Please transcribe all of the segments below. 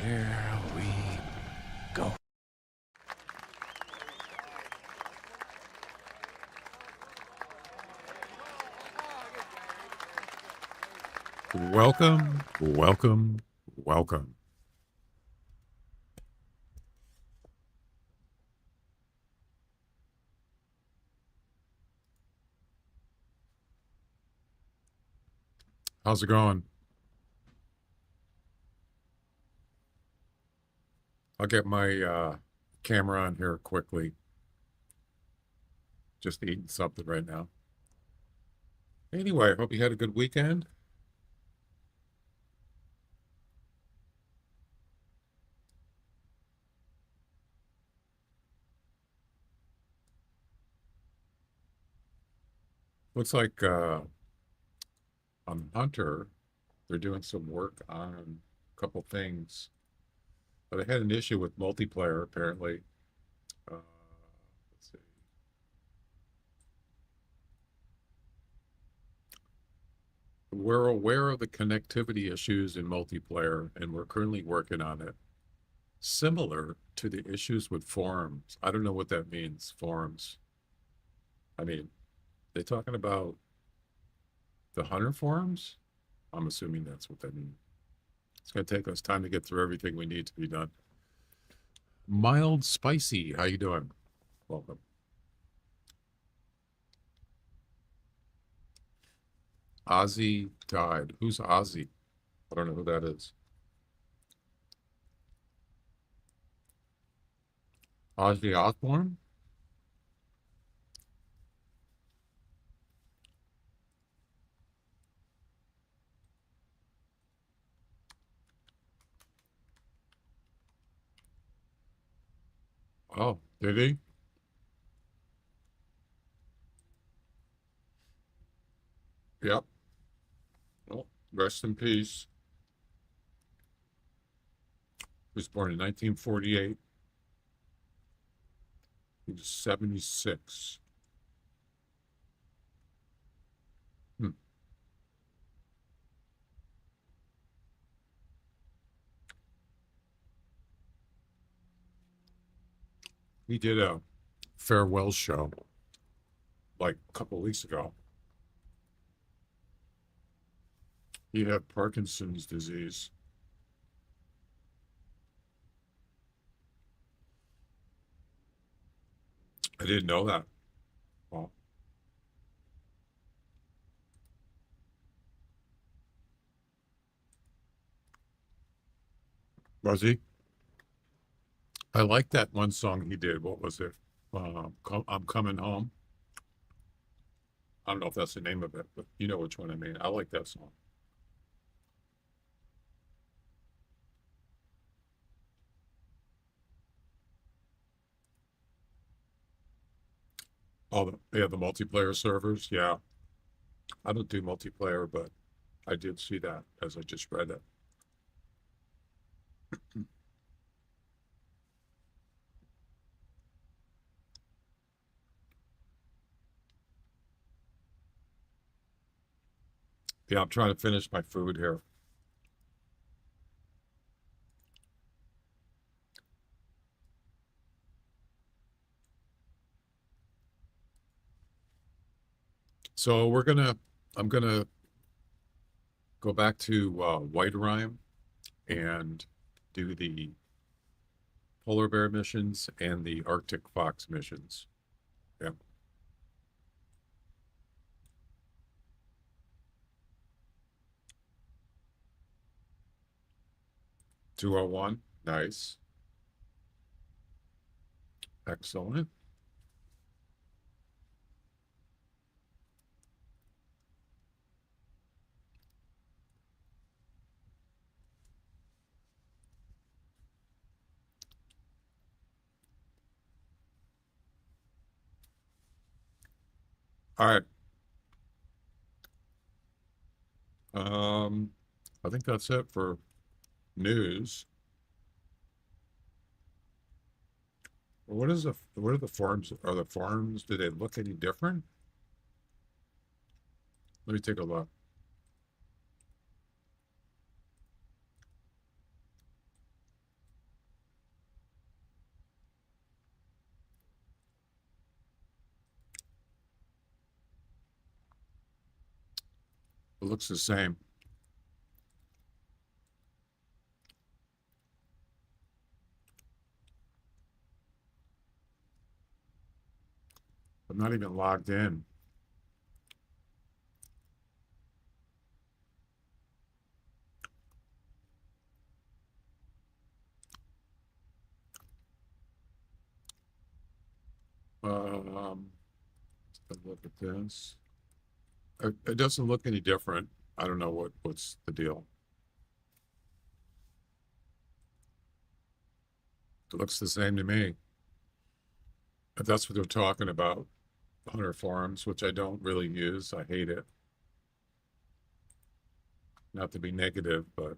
Here we go. Welcome, welcome, welcome. How's it going? I'll get my camera on here quickly. Just eating something right now. Anyway, I hope you had a good weekend. Looks like on Hunter, they're doing some work on a couple things. But I had an issue with multiplayer, apparently. Let's see. We're aware of the connectivity issues in multiplayer, and we're currently working on it. Similar to the issues with forums. I don't know what that means, forums. I mean, they talking about the Hunter forums? I'm assuming that's what that means. It's going to take us time to get through everything we need to be done. Mild Spicy, how you doing? Welcome. Ozzy died. Who's Ozzy? I don't know who that is. Ozzy Osbourne? Oh, did he? Yep. Well, rest in peace. He was born in 1948. He was 76. Hmm. He did a farewell show like a couple of weeks ago. He had Parkinson's disease. I didn't know that. Well, was he? I like that one song he did. What was it? I'm Coming Home. I don't know if that's the name of it, but you know which one I mean. I like that song. They have the multiplayer servers. Yeah, I don't do multiplayer, but I did see that as I just read it. Yeah, I'm trying to finish my food here. So I'm gonna go back to Whiterime and do the polar bear missions and the Arctic fox missions. Yeah. 201. Nice. Excellent. All right. Um, I think that's it for news. What are the forums? Are the forums, do they look any different? Let me take a look. looks the same. I'm not even logged in. Let's look at this. It doesn't look any different. I don't know what's the deal. It looks the same to me. If that's what they're talking about, Hunter forums, which I don't really use. I hate it. Not to be negative, but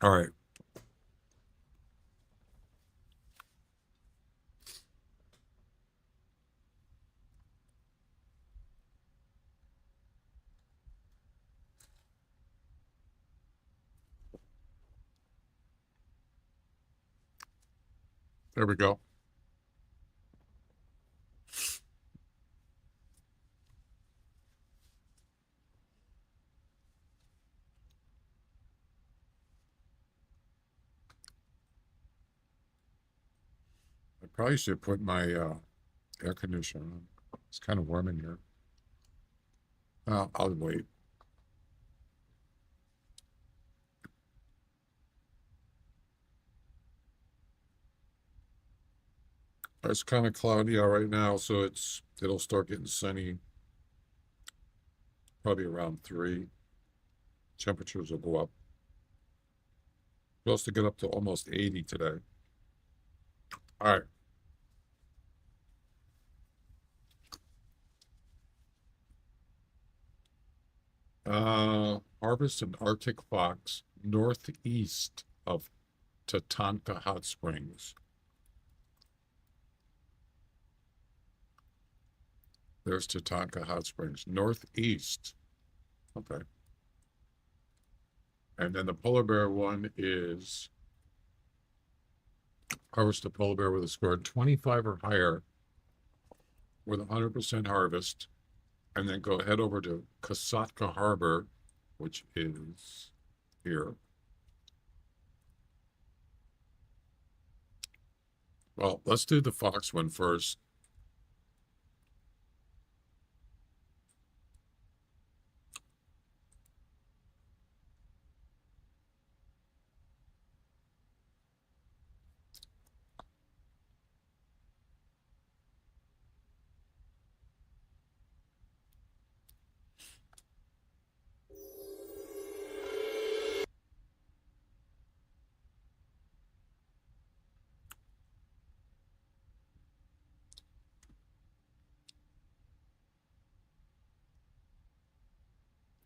all right. There we go. I probably should put my air conditioner on. It's kind of warm in here. I'll wait. It's kind of cloudy out right now, so it'll start getting sunny probably around 3. Temperatures will go up. Supposed to get up to almost 80 today. All right. Harvest an Arctic fox northeast of Tatanka Hot Springs. There's Tatanka Hot Springs, northeast. Okay. And then the polar bear one is harvest a polar bear with a score of 25 or higher with 100% harvest. And then go head over to Kasatka Harbor, which is here. Well, let's do the fox one first.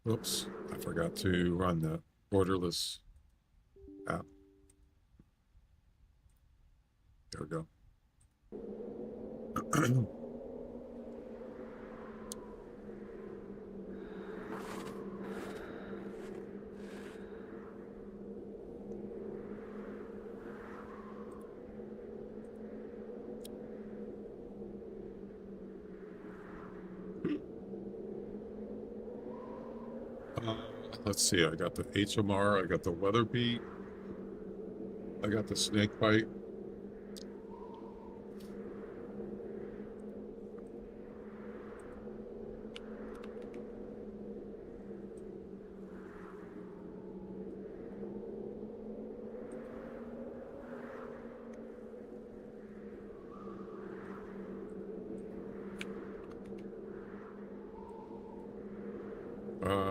Oops, I forgot to run the borderless app. There we go. Let's see, I got the HMR, I got the weather beat, I got the snake bite.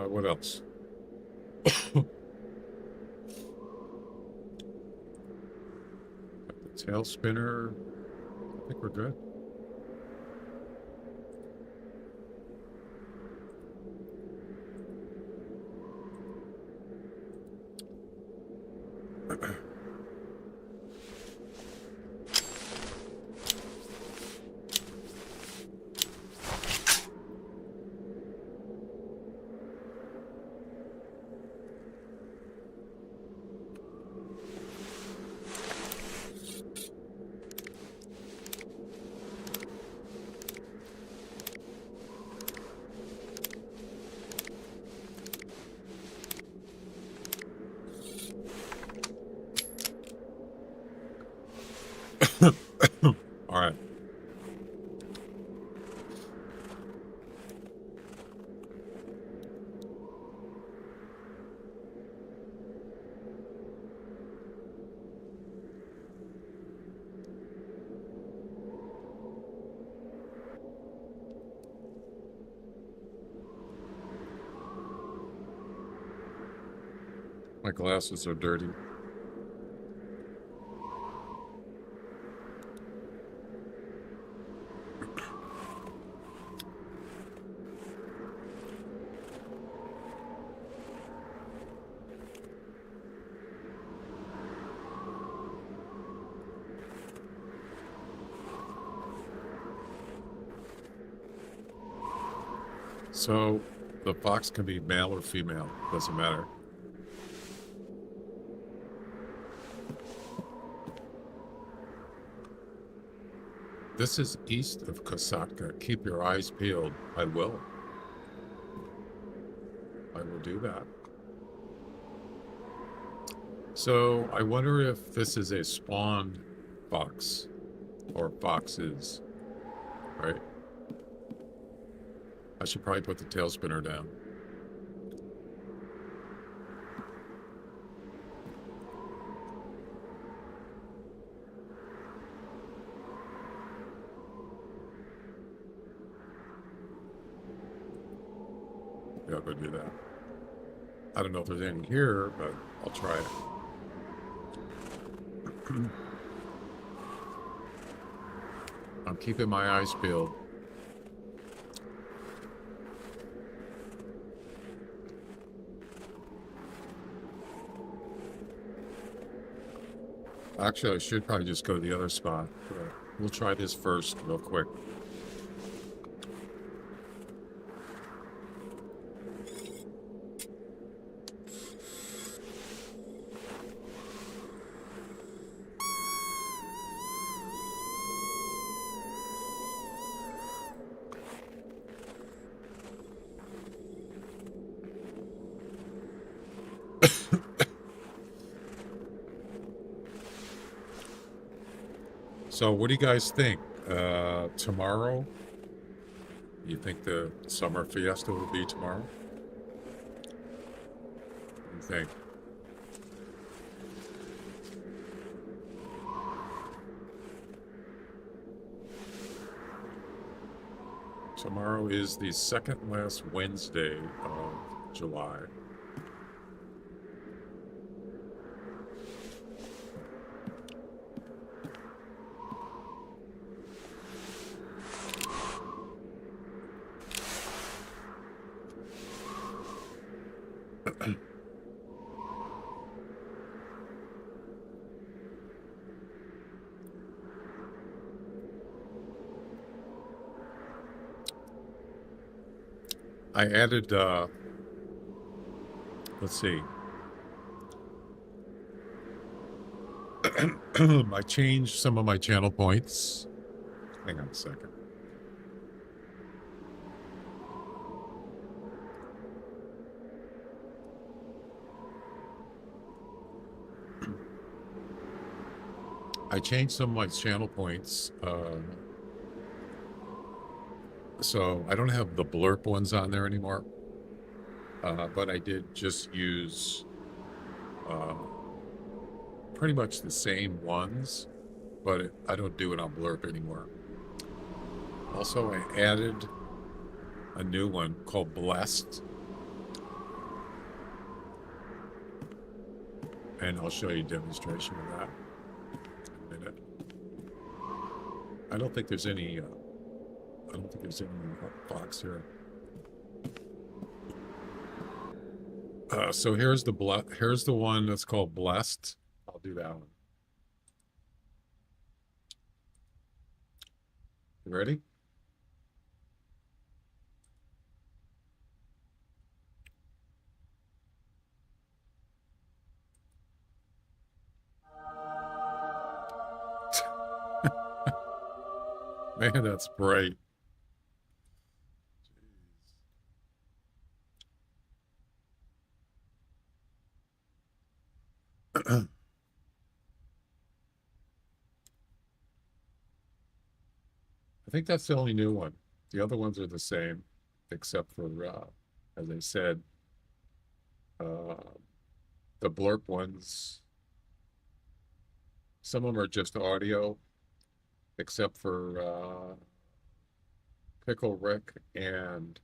What else? The tail spinner. I think we're good. All right. My glasses are dirty. So the fox can be male or female, doesn't matter. This is east of Kosatka. Keep your eyes peeled. I will. I will do that. So I wonder if this is a spawned fox or foxes, right? I should probably put the tail spinner down. Yeah, I'll go do that. I don't know if there's any here, but I'll try it. I'm keeping my eyes peeled. Actually, I should probably just go to the other spot. But we'll try this first real quick. So what do you guys think? Tomorrow? You think the summer fiesta will be tomorrow? What do you think? Tomorrow is the second last Wednesday of July. I added, let's see. I changed some of my channel points. Hang on a second. I changed some of my channel points. So I don't have the blurb ones on there anymore. But I did just use pretty much the same ones, but I don't do it on blurb anymore. Also, I added a new one called Blessed. And I'll show you a demonstration of that in a minute. I don't think there's any fox here. So here's the one that's called Blessed. I'll do that one. You ready? Man, that's bright. think that's the only new one. The other ones are the same, except for, as I said, uh, the blurb ones. Some of them are just audio, except for Pickle Rick and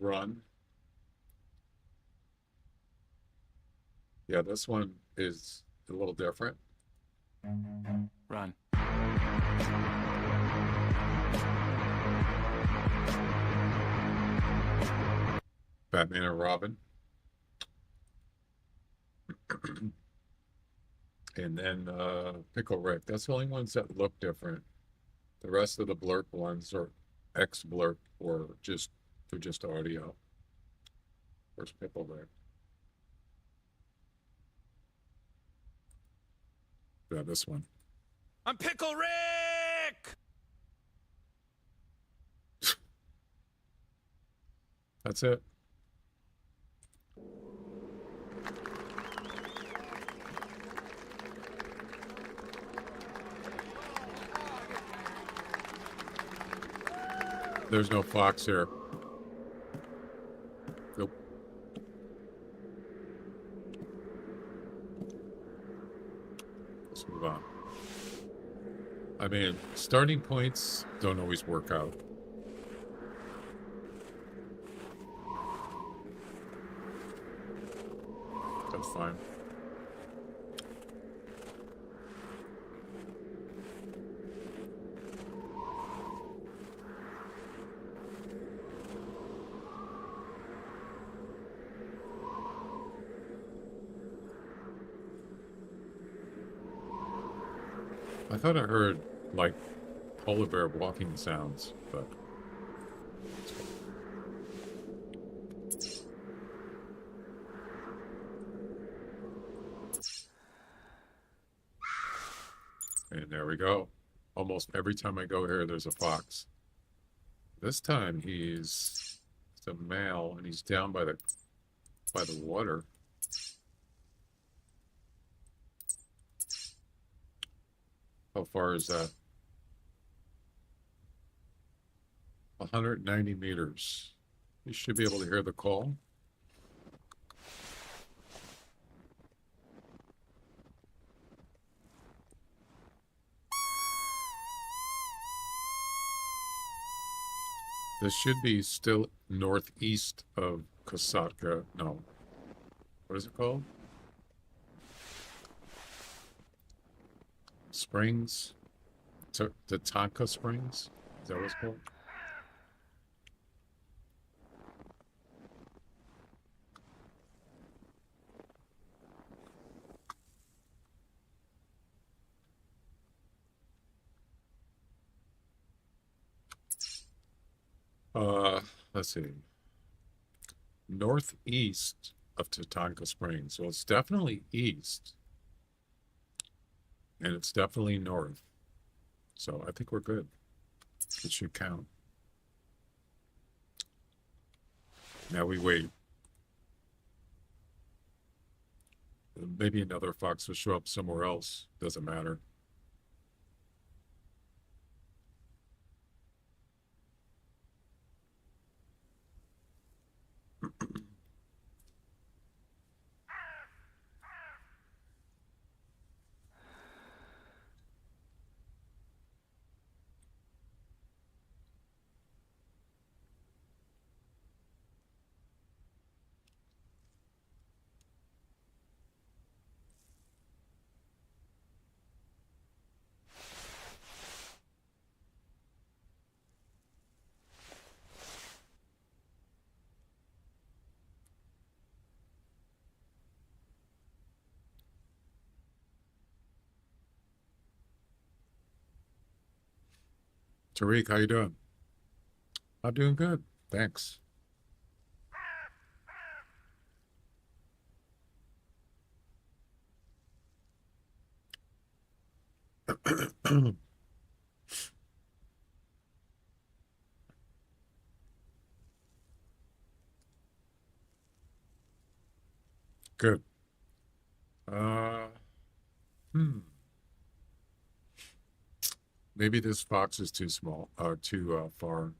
Run. Yeah, this one is a little different. Run. Batman and Robin. And then Pickle Rick. That's the only ones that look different. The rest of the blurb ones are ex-blurb or just they're just audio. Where's Pickle Rick? Yeah, this one. I'm Pickle Rick! That's it. There's no fox here. Nope. Let's move on. I mean, starting points don't always work out. That's fine. I thought I heard like polar bear walking sounds, but and there we go. Almost every time I go here, there's a fox. This time he's a male and he's down by the water. How far is that? 190 meters. You should be able to hear the call. This should be still northeast of Kosatka. No. What is it called? Springs? The Tonka Springs? Is that what it's called? Let's see. Northeast of Tatanka Springs. So it's definitely east. And it's definitely north. So I think we're good. It should count. Now we wait. Maybe another fox will show up somewhere else. Doesn't matter. Tariq, how you doing? I'm doing good. Thanks. Good. Uh, hmm. Maybe this fox is too small, too far.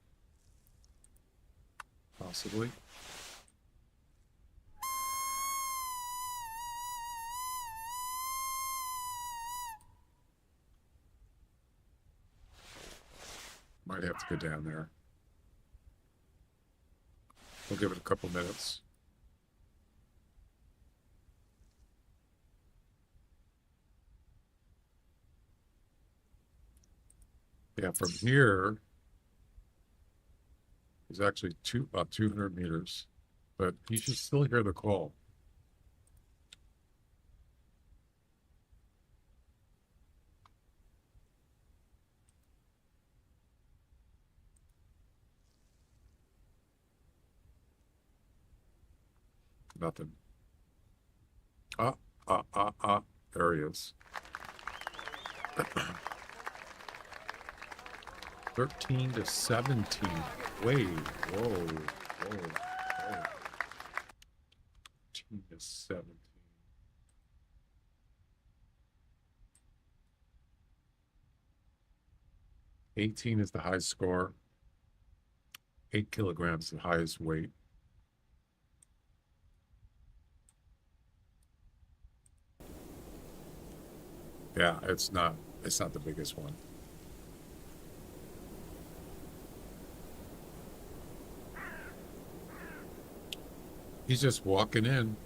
Possibly. Might have to go down there. We'll give it a couple minutes. Yeah, from here is actually about 200 meters, but you should still hear the call. Nothing. There he is. 13 to 17. Wait, whoa, whoa, whoa. 13 to 17. $18 is the highest score. 8 kilograms, the highest weight. Yeah, it's not the biggest one. He's just walking in.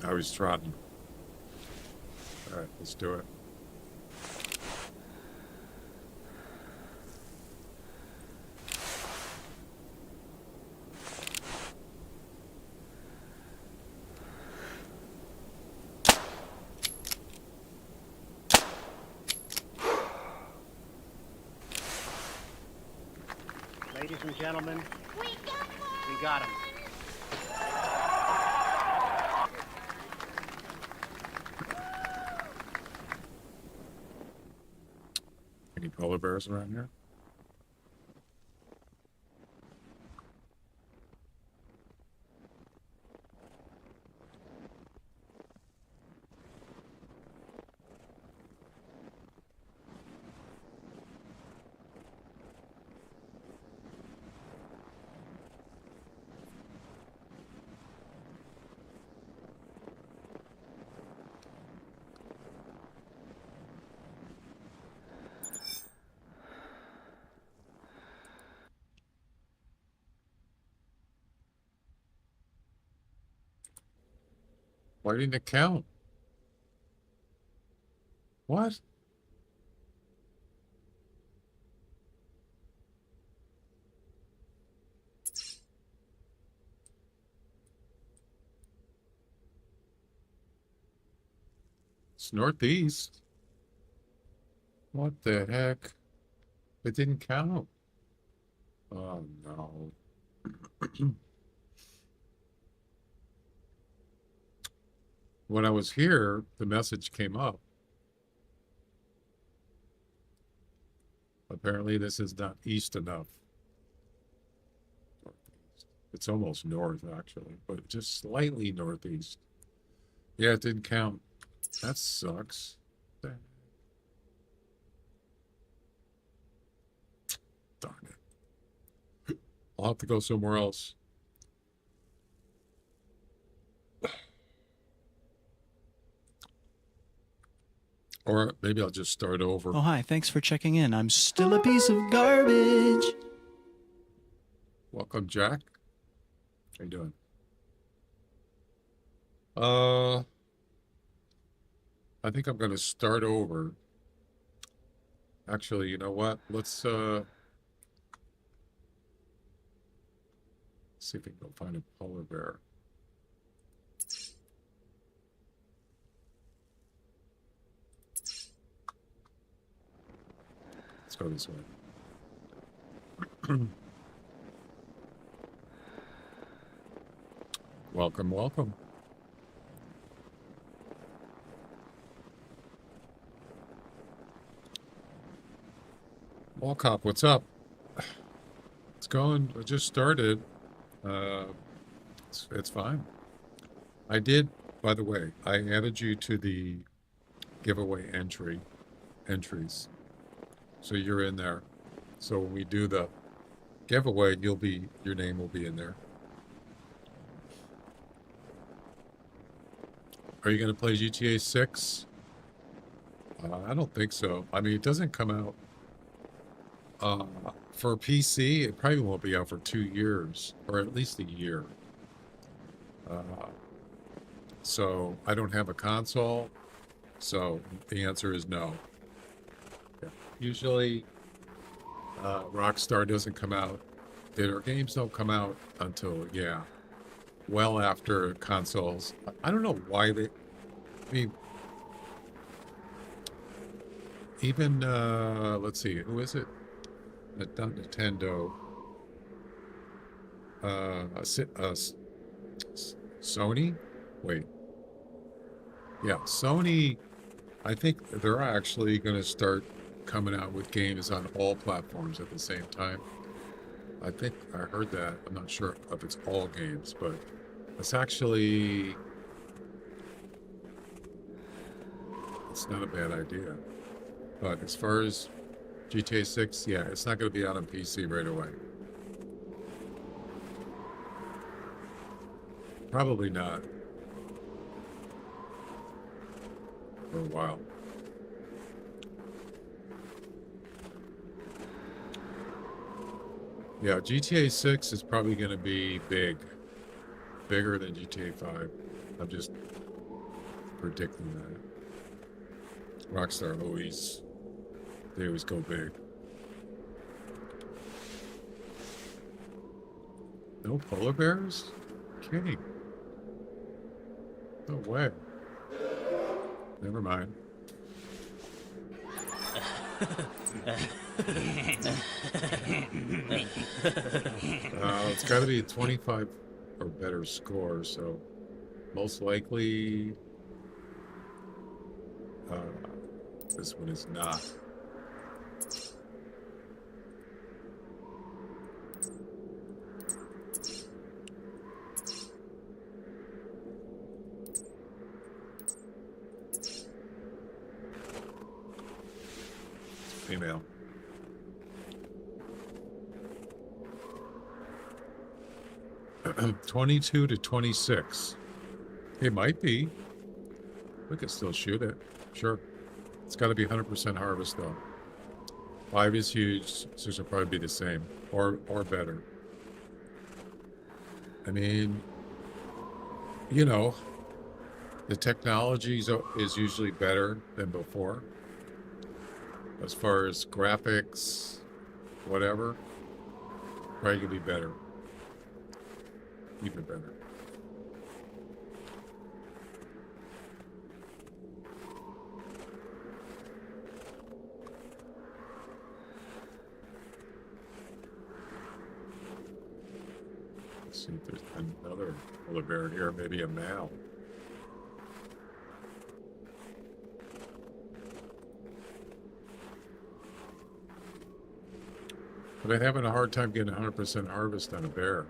Now he's trotting. All right, let's do it. Ladies and gentlemen, we got him. Any polar bears around here? Why didn't it count? What? It's northeast. What the heck? It didn't count. Oh no. When I was here, the message came up. Apparently, this is not east enough. It's almost north, actually, but just slightly northeast. Yeah, it didn't count. That sucks. Darn it. I'll have to go somewhere else. Or maybe I'll just start over. Oh, hi. Thanks for checking in. I'm still a piece of garbage. Welcome, Jack. How you doing? I think I'm going to start over. Actually, you know what? Let's see if we can go find a polar bear. Let's go this way. Welcome, welcome. Wall Cop, what's up? It's going. I just started. Uh, it's fine. I did, by the way, I added you to the giveaway entries. So you're in there. So when we do the giveaway, your name will be in there. Are you going to play GTA 6? I don't think so. I mean, it doesn't come out for PC. It probably won't be out for 2 years, or at least a year. So I don't have a console. So the answer is no. Yeah. Usually, Rockstar doesn't come out. Their games don't come out until well after consoles. I don't know why they. I mean, even let's see, who is it? Not Nintendo. Sony. Wait. Yeah, Sony. I think they're actually going to start coming out with games on all platforms at the same time. I think I heard that. I'm not sure if it's all games, but it's actually, it's not a bad idea. But as far as GTA 6, yeah, it's not going to be out on PC right away. Probably not. For a while. Yeah, GTA 6 is probably going to be big. Bigger than GTA 5. I'm just predicting that. Rockstar they always go big. No polar bears? Kidding. No way. Never mind. It's got to be a 25 or better score, so most likely this one is not. Female. $22 to $26. It might be. We could still shoot it. Sure. It's got to be 100% harvest though. 5 is huge, so it'll probably be the same or better. I mean, you know, the technology is usually better than before. As far as graphics, whatever, probably could be better. Even better. Let's see if there's another polar bear here, maybe a male. But I'm having a hard time getting 100% harvest on a bear.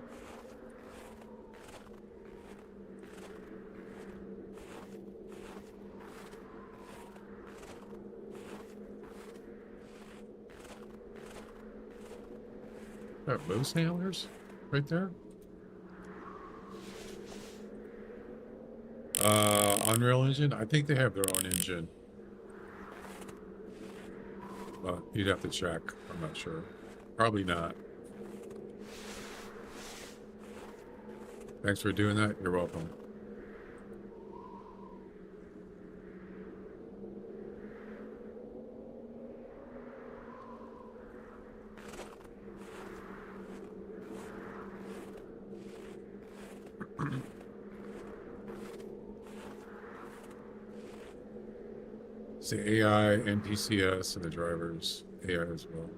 Got moose handlers right there. Unreal Engine. I think they have their own engine. But you'd have to check. I'm not sure. Probably not. Thanks for doing that. You're welcome. It's the AI, NPCS, and the drivers. AI as well.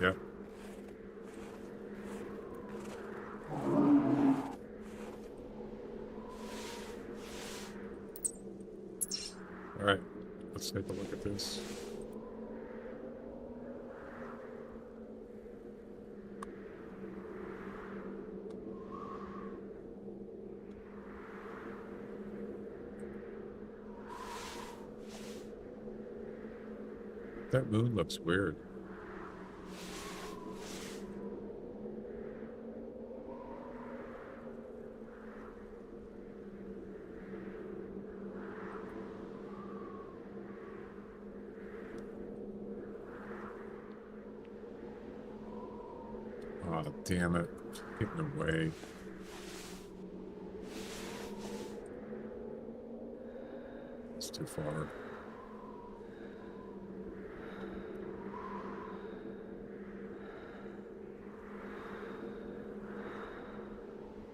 Yeah. Let's take a look at this. That moon looks weird. Oh, damn it. Getting away. It's too far.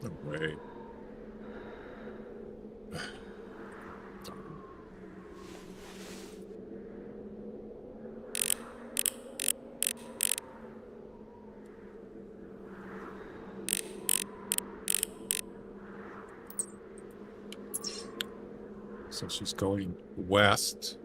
No way. So she's going west.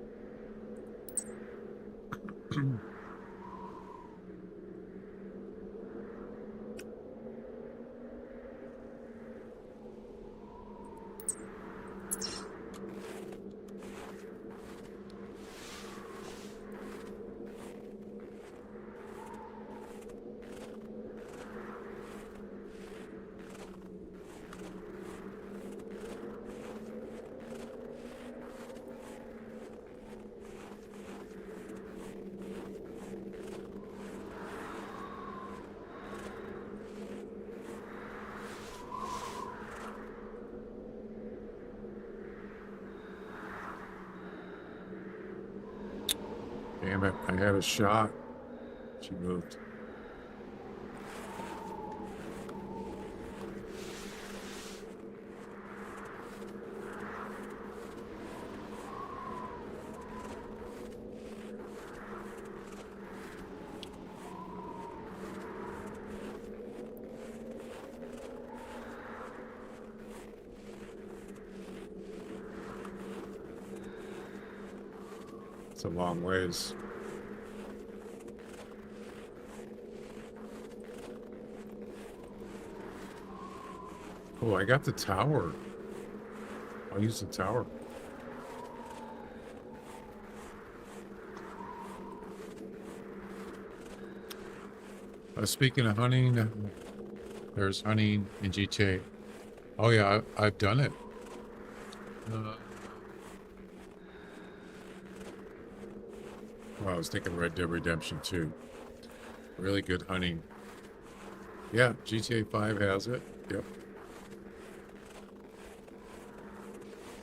Damn it, I had a shot. She moved. It's a long ways. Oh, I got the tower. I'll use the tower. Speaking of hunting, there's hunting in GTA. Oh yeah, I've done it. Well, I was thinking Red Dead Redemption 2. Really good hunting. Yeah, GTA 5 has it. Yep.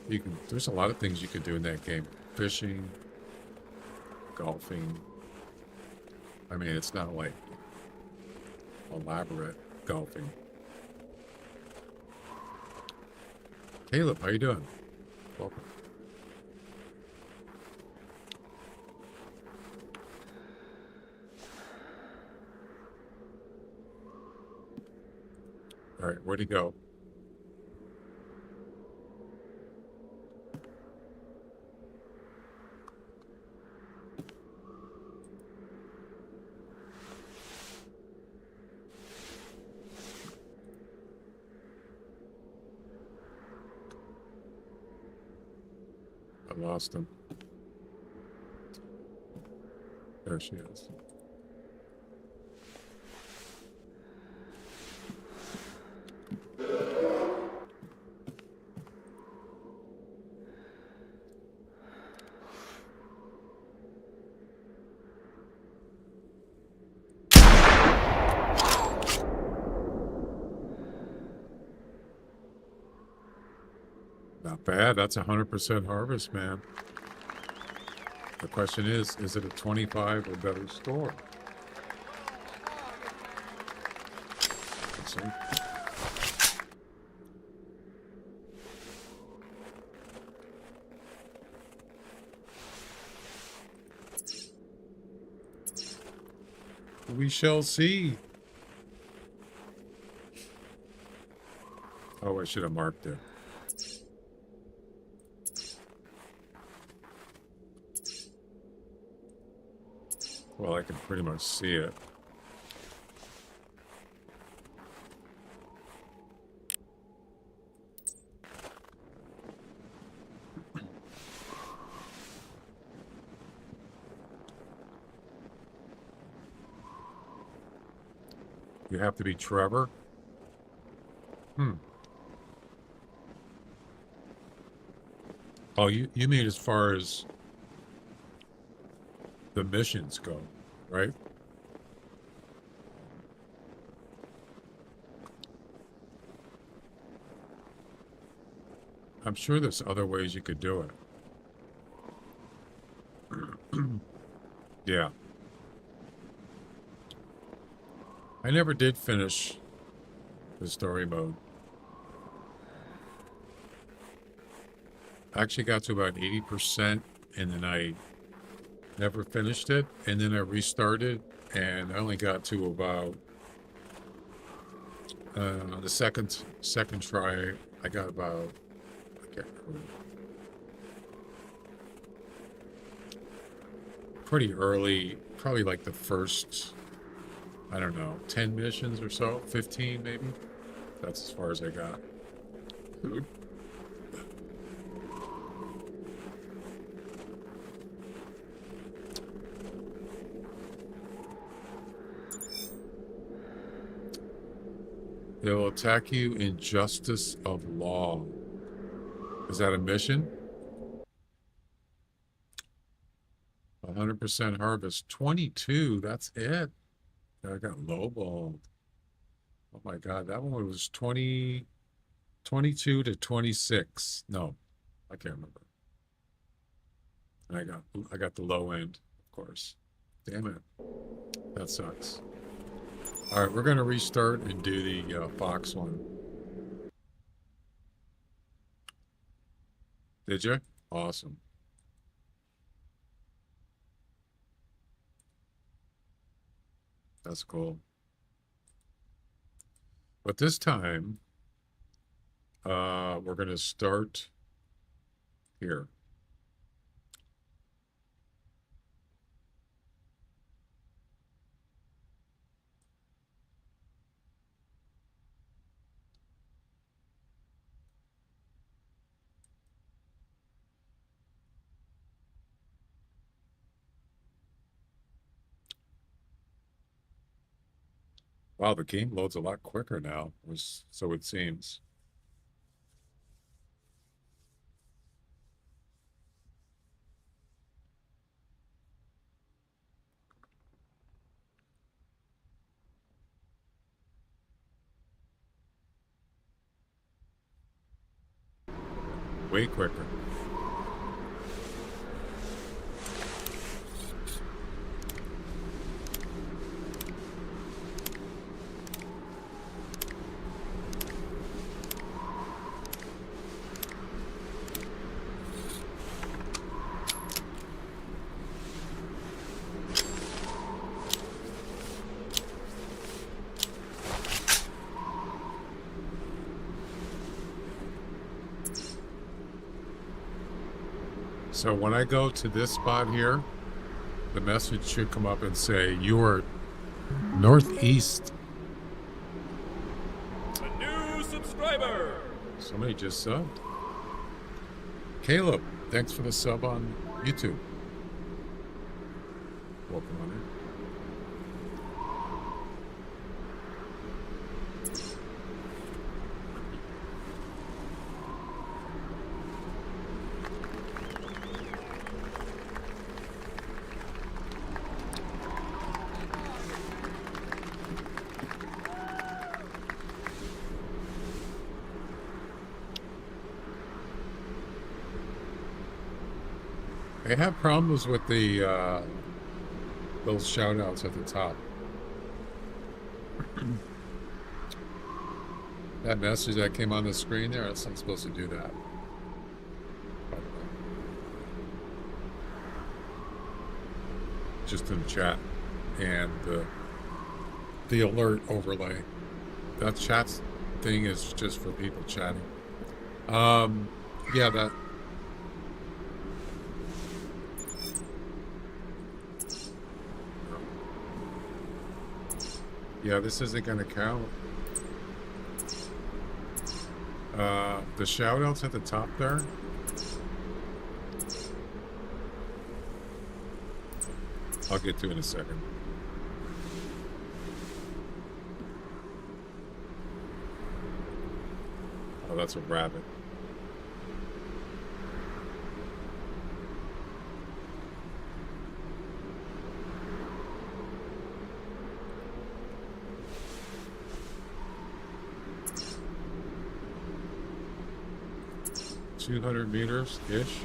You can. There's a lot of things you can do in that game. Fishing, golfing. I mean, it's not like elaborate golfing. Caleb, how you doing? Welcome. All right, where'd he go? I lost him. There she is. Not bad. That's 100% harvest, man. The question is it a 25 or better score? Let's see. We shall see. Oh, I should have marked it. Well, I can pretty much see it. You have to be Trevor? Oh, you mean as far as the missions go, right? I'm sure there's other ways you could do it. Yeah. I never did finish the story mode. I actually got to about 80% and then I never finished it. And then I restarted and I only got to about the second try. I got about, I can't remember, pretty early, probably like the first, I don't know, 10 missions or so, 15 maybe. That's as far as I got. They'll attack you in justice of law. Is that a mission? 100% harvest. 22, that's it. I got lowballed. Oh my God, that one was 22 to 26. No, I can't remember. And I got the low end, of course. Damn it. That sucks. All right, we're going to restart and do the Fox one. Did you? Awesome. That's cool. But this time, we're going to start here. Wow, the game loads a lot quicker now, so it seems. Way quicker. So when I go to this spot here, the message should come up and say, you are northeast. A new subscriber. Somebody just subbed. Caleb, thanks for the sub on YouTube. Welcome on in. I have problems with the those shout outs at the top. That message that came on the screen there, it's not supposed to do that. Just in chat and the alert overlay. That chat thing is just for people chatting. Yeah, that. Yeah, this isn't gonna count. The shout-outs at the top there. I'll get to in a second. Oh, that's a rabbit. $200 meters-ish.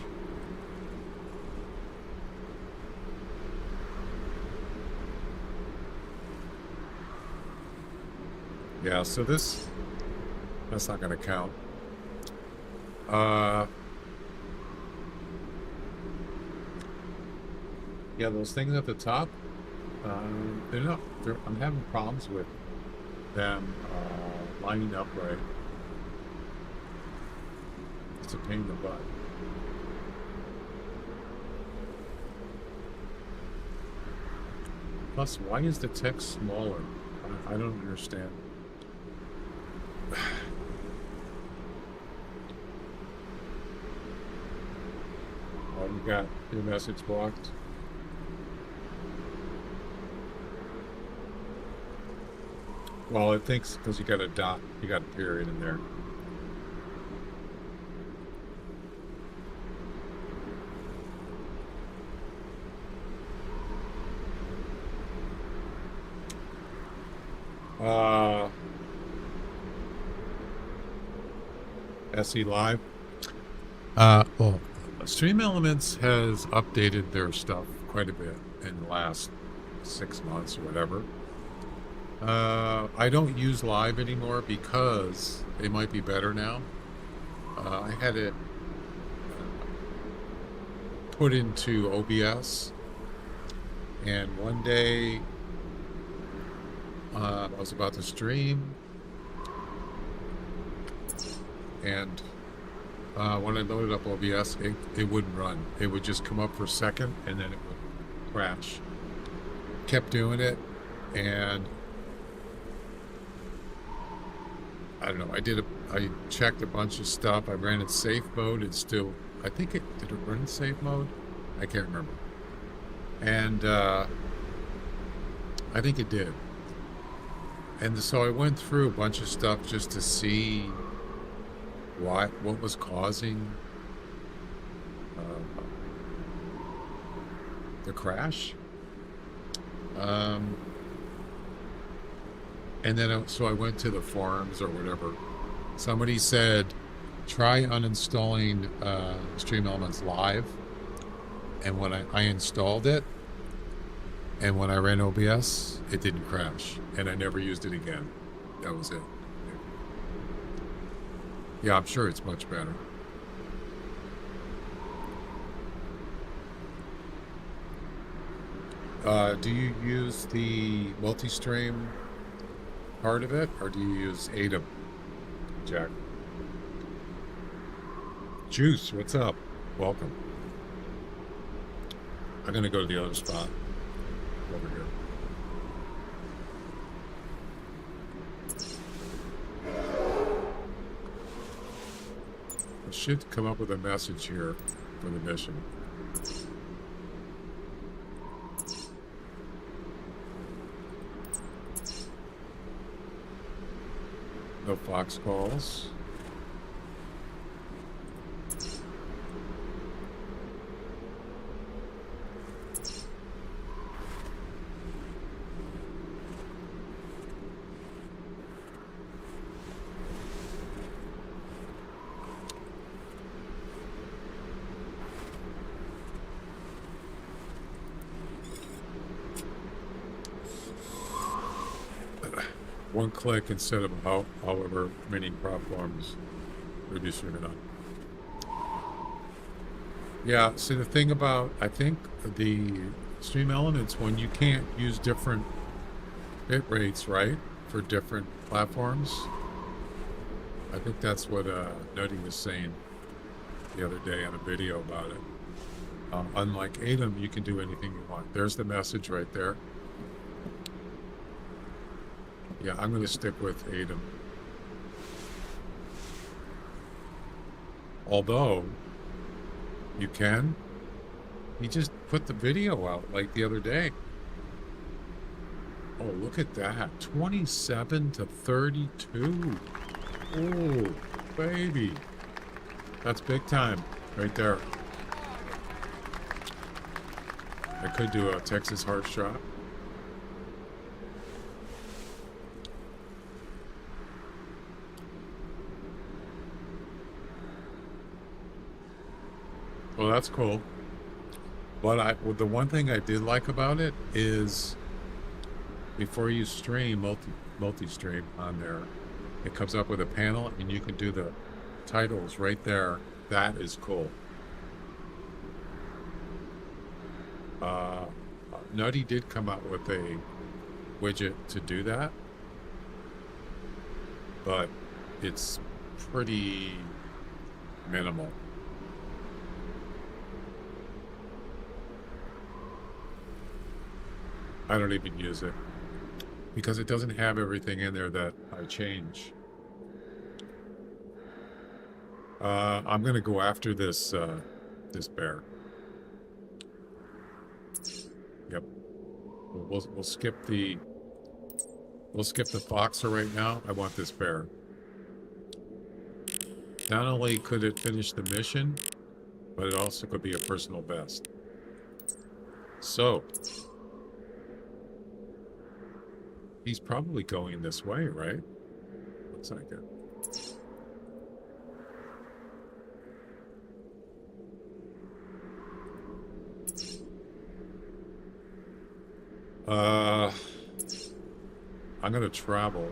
Yeah, so that's not going to count. Yeah, those things at the top, I'm having problems with them lining up right. It's a pain in the butt. Plus, why is the text smaller? I don't understand. Oh, you got your message blocked. Well, it thinks because you got a dot, you got a period in there. SE Live. Well, Stream Elements has updated their stuff quite a bit in the last 6 months or whatever. I don't use Live anymore because it might be better now. I had it put into OBS, and one day I was about to stream, and when I loaded up OBS, it wouldn't run. It would just come up for a second, and then it would crash. Kept doing it, and I don't know. I checked a bunch of stuff. I ran in safe mode. It's still, I think did it run in safe mode? I can't remember. And I think it did. And so I went through a bunch of stuff just to see what was causing the crash. And then so I went to the forums or whatever. Somebody said, try uninstalling Stream Elements Live. And when I installed it, and when I ran OBS, it didn't crash. And I never used it again. That was it. Yeah, I'm sure it's much better. Do you use the multi-stream part of it, or do you use ADA, Jack? Juice, what's up? Welcome. I'm gonna go to the other spot over here. I should come up with a message here for the mission. No fox calls. One click instead of however many platforms would be streaming on. Yeah, see the thing about, I think the Stream Elements, when you can't use different bit rates, right, for different platforms, I think that's what Nutty was saying the other day on a video about it. Unlike ADAM, you can do anything you want. There's the message right there. Yeah, I'm going to stick with Adam. Although, you can. He just put the video out like the other day. Oh, look at that. 27 to 32. Oh, baby. That's big time right there. I could do a Texas heart shot. Well, that's cool. But well, the one thing I did like about it is before you stream multi-stream on there, it comes up with a panel and you can do the titles right there. That is cool. Nutty did come out with a widget to do that, but it's pretty minimal. I don't even use it because it doesn't have everything in there that I change. I'm gonna go after this this bear. Yep. We'll skip the foxer right now. I want this bear. Not only could it finish the mission, but it also could be a personal best. So he's probably going this way, right? Looks like it. I'm gonna travel.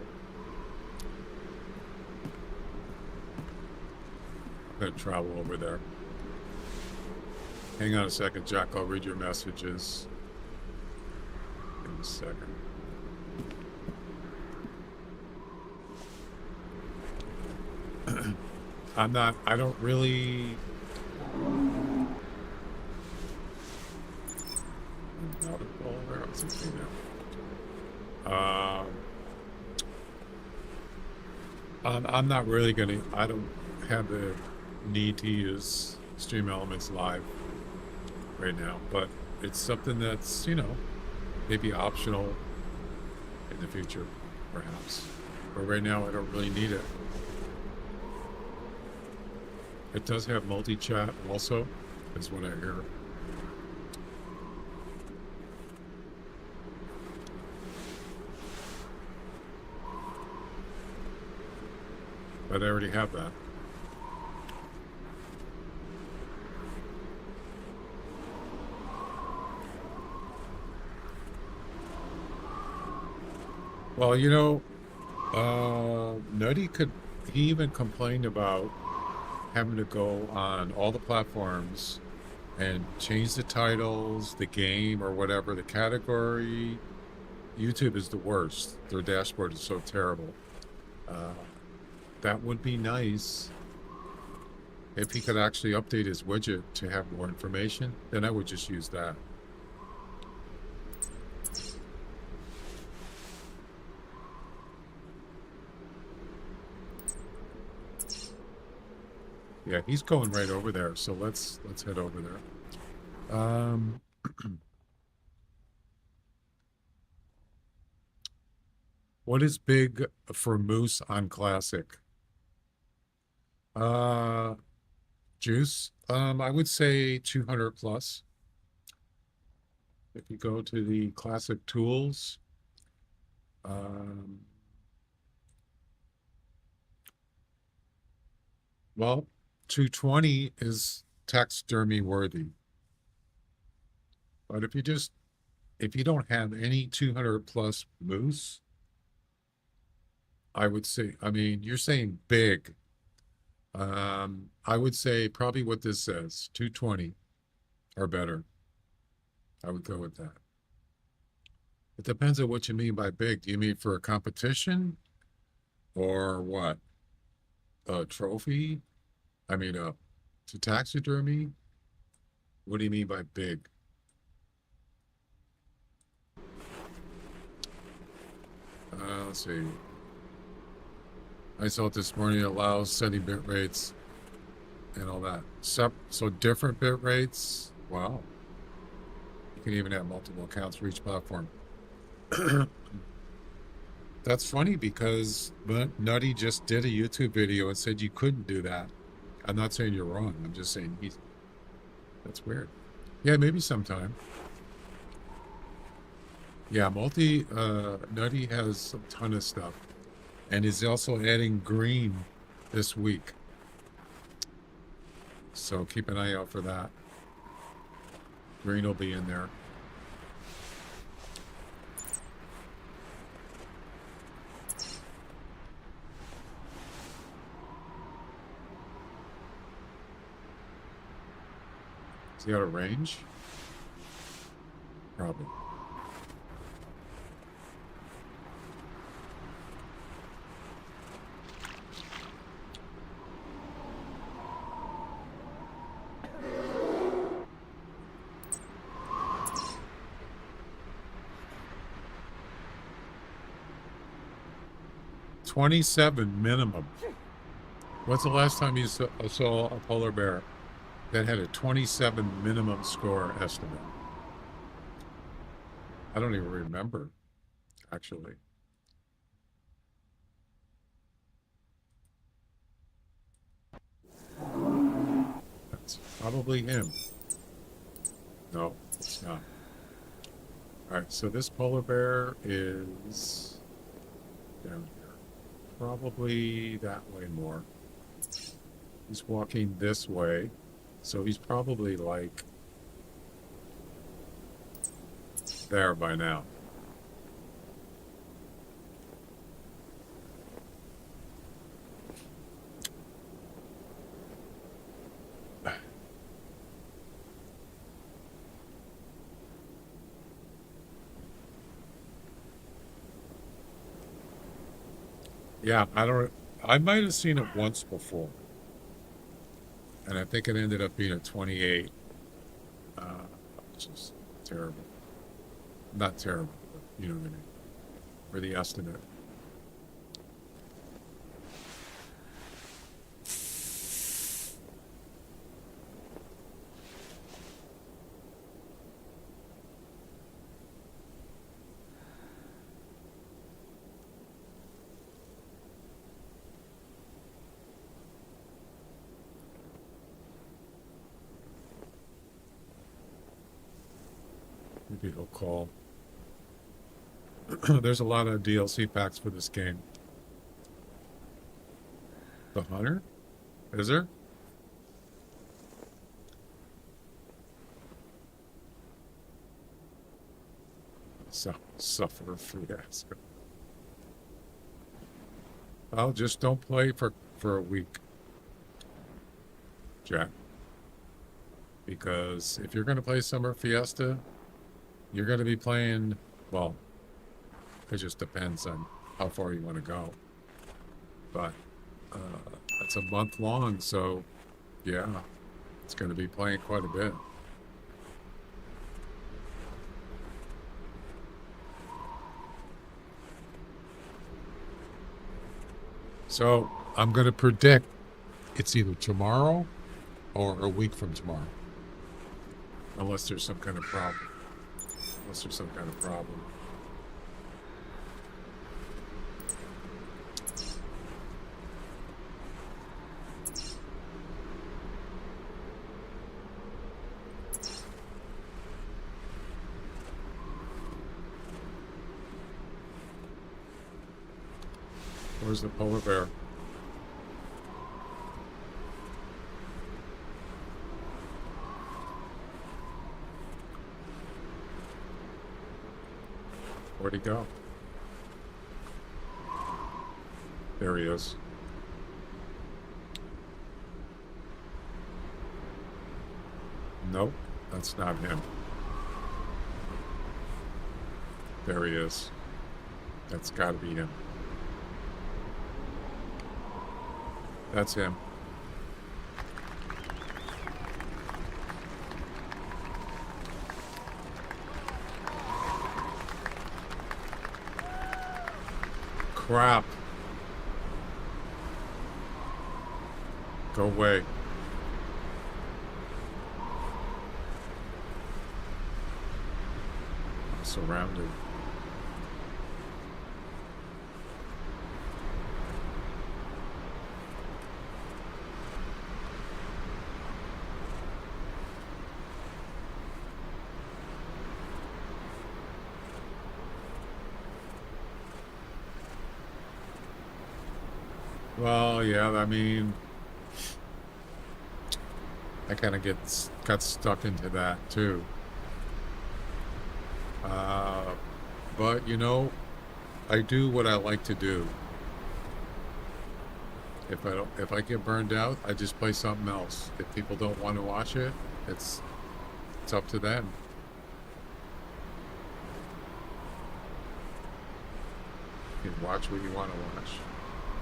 I'm gonna travel over there. Hang on a second, Jack. I'll read your messages in a second. I don't really... Where else is he now? I'm not really gonna... I don't have the need to use Stream Elements Live right now, but it's something that's, you know, maybe optional in the future, perhaps. But right now, I don't really need it. It does have multi-chat also, is what I hear. But I already have that. Well, you know, Nutty he even complained about having to go on all the platforms and change the titles, the game, or whatever, the category. YouTube is the worst. Their dashboard is so terrible. That would be nice if he could actually update his widget to have more information. Then I would just use that. Yeah, he's going right over there, so let's head over there. What is big for Moose on Classic? Juice. I would say 200 plus. If you go to the Classic Tools, well, 220 is taxidermy worthy. But if you don't have any 200 plus moose, I would say, I mean, you're saying big. I would say probably what this says, 220 or better. I would go with that. It depends on what you mean by big. Do you mean for a competition or what? A trophy? I mean, to taxidermy? What do you mean by big? Let's see. I saw it this morning. It allows setting bit rates and all that. So different bit rates. Wow. You can even have multiple accounts for each platform. That's funny because Nutty just did a YouTube video and said you couldn't do that. I'm not saying you're wrong. I'm just saying that's weird. Yeah, maybe sometime. Yeah, Nutty has a ton of stuff. And he's also adding green this week. So keep an eye out for that. Green will be in there. Is he out of range? Probably. $27 minimum. What's the last time you saw a polar bear that had a 27 minimum score estimate? I don't even remember, actually. That's probably him. No, it's not. All right, so this polar bear is down here. Probably that way more. He's walking this way, so he's probably like there by now. Yeah, I might have seen it once before. And I think it ended up being a 28. Which is terrible. Not terrible, but you know what I mean. For the estimate. Maybe he'll call. There's a lot of DLC packs for this game. The Hunter? Is there? Suffer fiasco. Well, just don't play for a week, Jack. Because if you're going to play Summer Fiesta, you're going to be playing, well, it just depends on how far you want to go. But it's a month long, so yeah, it's going to be playing quite a bit. So I'm going to predict it's either tomorrow or a week from tomorrow. Unless there's some kind of problem. Where's the polar bear? Where'd he go? There he is. Nope, that's not him. There he is. That's gotta be him. That's him. crap. Go away. I'm surrounded. Well, yeah, I mean, I kind of got stuck into that too. But you know, I do what I like to do. If I get burned out, I just play something else. If people don't want to watch it, it's up to them. You can watch what you want to watch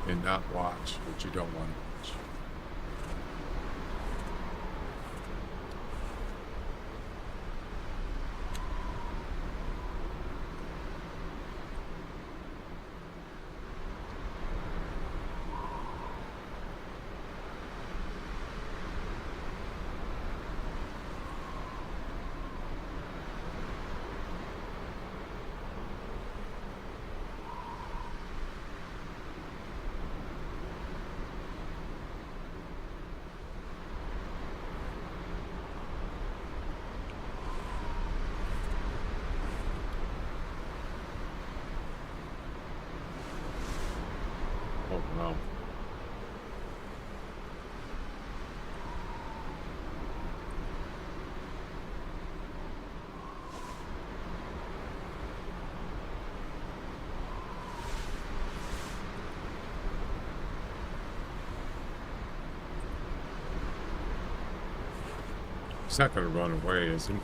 and not watch what you don't want to watch. Oh no. He's not going to run away, is he?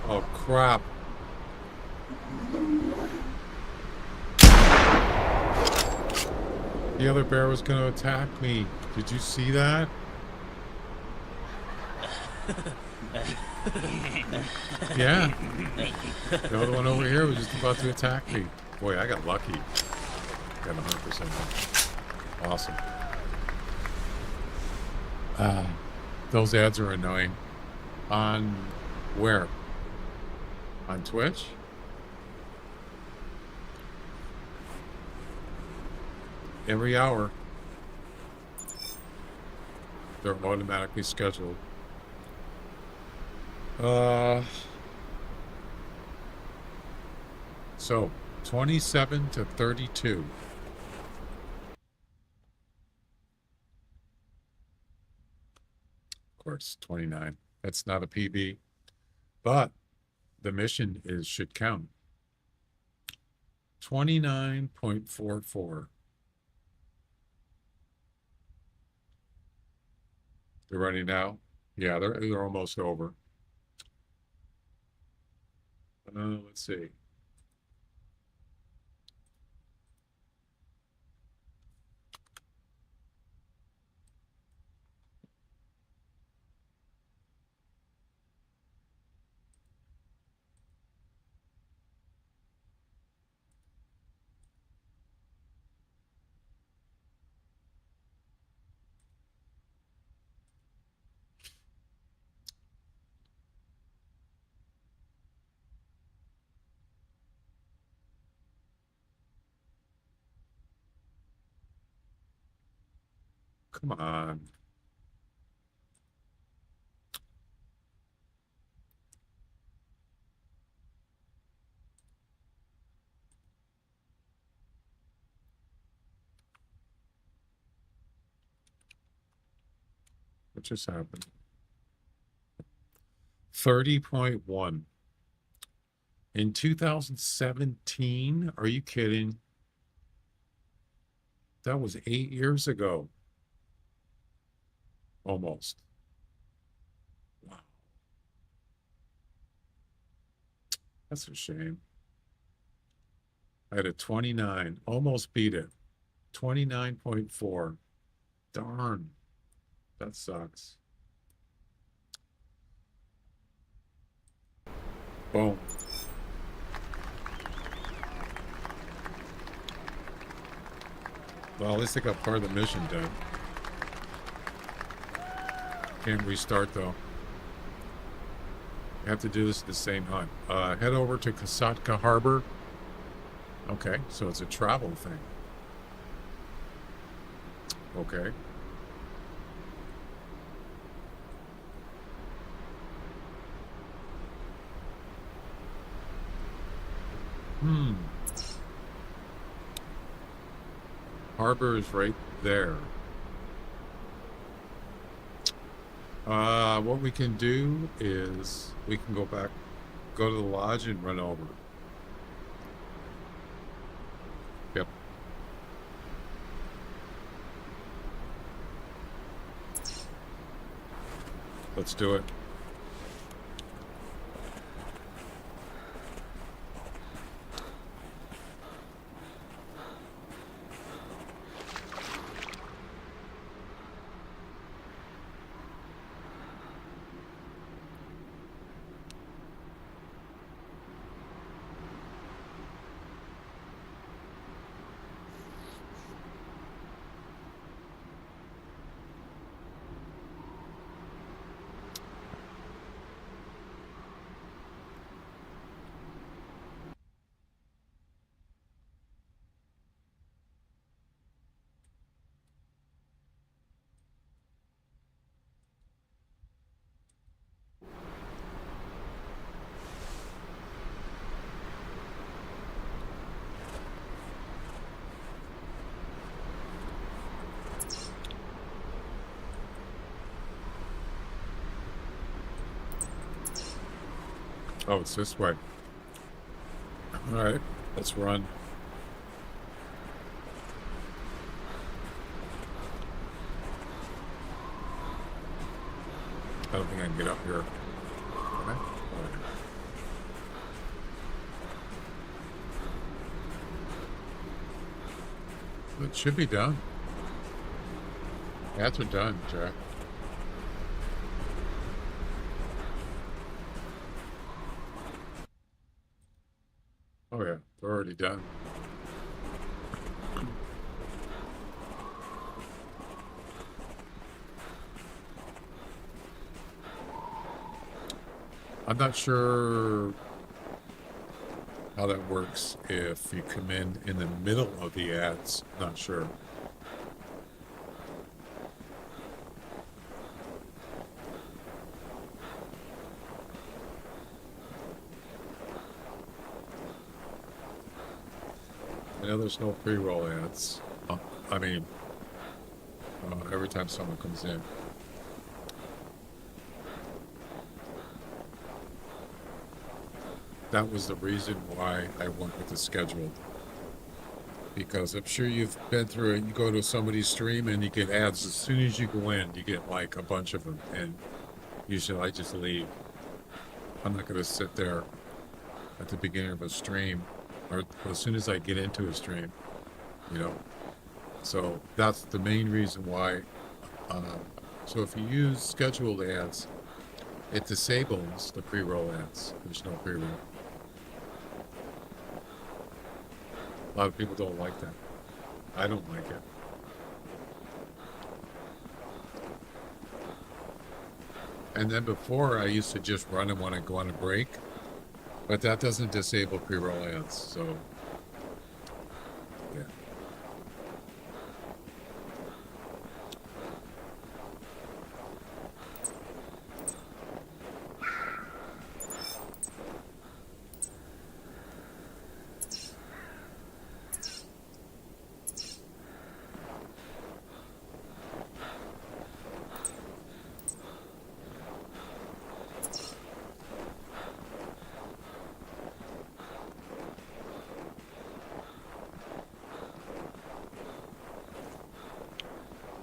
Oh, crap. The other bear was going to attack me. Did you see that? Yeah. The other one over here was just about to attack me. Boy, I got lucky. Got 100%. Awesome. Those ads are annoying. On where? On Twitch? Every hour. They're automatically scheduled. So 27 to 32. Of course, 29. That's not a PB, but the mission should count. 29.44. They're running now. Yeah, they're almost over. Let's see. Come on. What just happened? 30.1. In 2017? Are you kidding? That was 8 years ago. Almost. Wow. That's a shame. I had a 29. Almost beat it. 29.4. Darn. That sucks. Boom. Well, at least I got part of the mission done. Can't restart though. You have to do this at the same hunt. Head over to Kasatka Harbor. Okay, so it's a travel thing. Okay. Harbor is right there. What we can do is we can go back, go to the lodge and run over. Yep. Let's do it. Oh, it's this way. All right, let's run. I don't think I can get up here. Can I? Oh. It should be done. Ads are done, Jack. Oh yeah, they're already done. I'm not sure how that works if you come in the middle of the ads. Not sure. I know there's no pre-roll ads. I mean, every time someone comes in. That was the reason why I went with the scheduled. Because I'm sure you've been through it. You go to somebody's stream and you get ads. As soon as you go in, you get like a bunch of them. And usually I just leave. I'm not going to sit there at the beginning of a stream or as soon as I get into a stream, you know. So that's the main reason why. So if you use scheduled ads, it disables the pre-roll ads. There's no pre-roll. A lot of people don't like that. I don't like it. And then before, I used to just run and want to go on a break, but that doesn't disable pre-roll ads. So, yeah.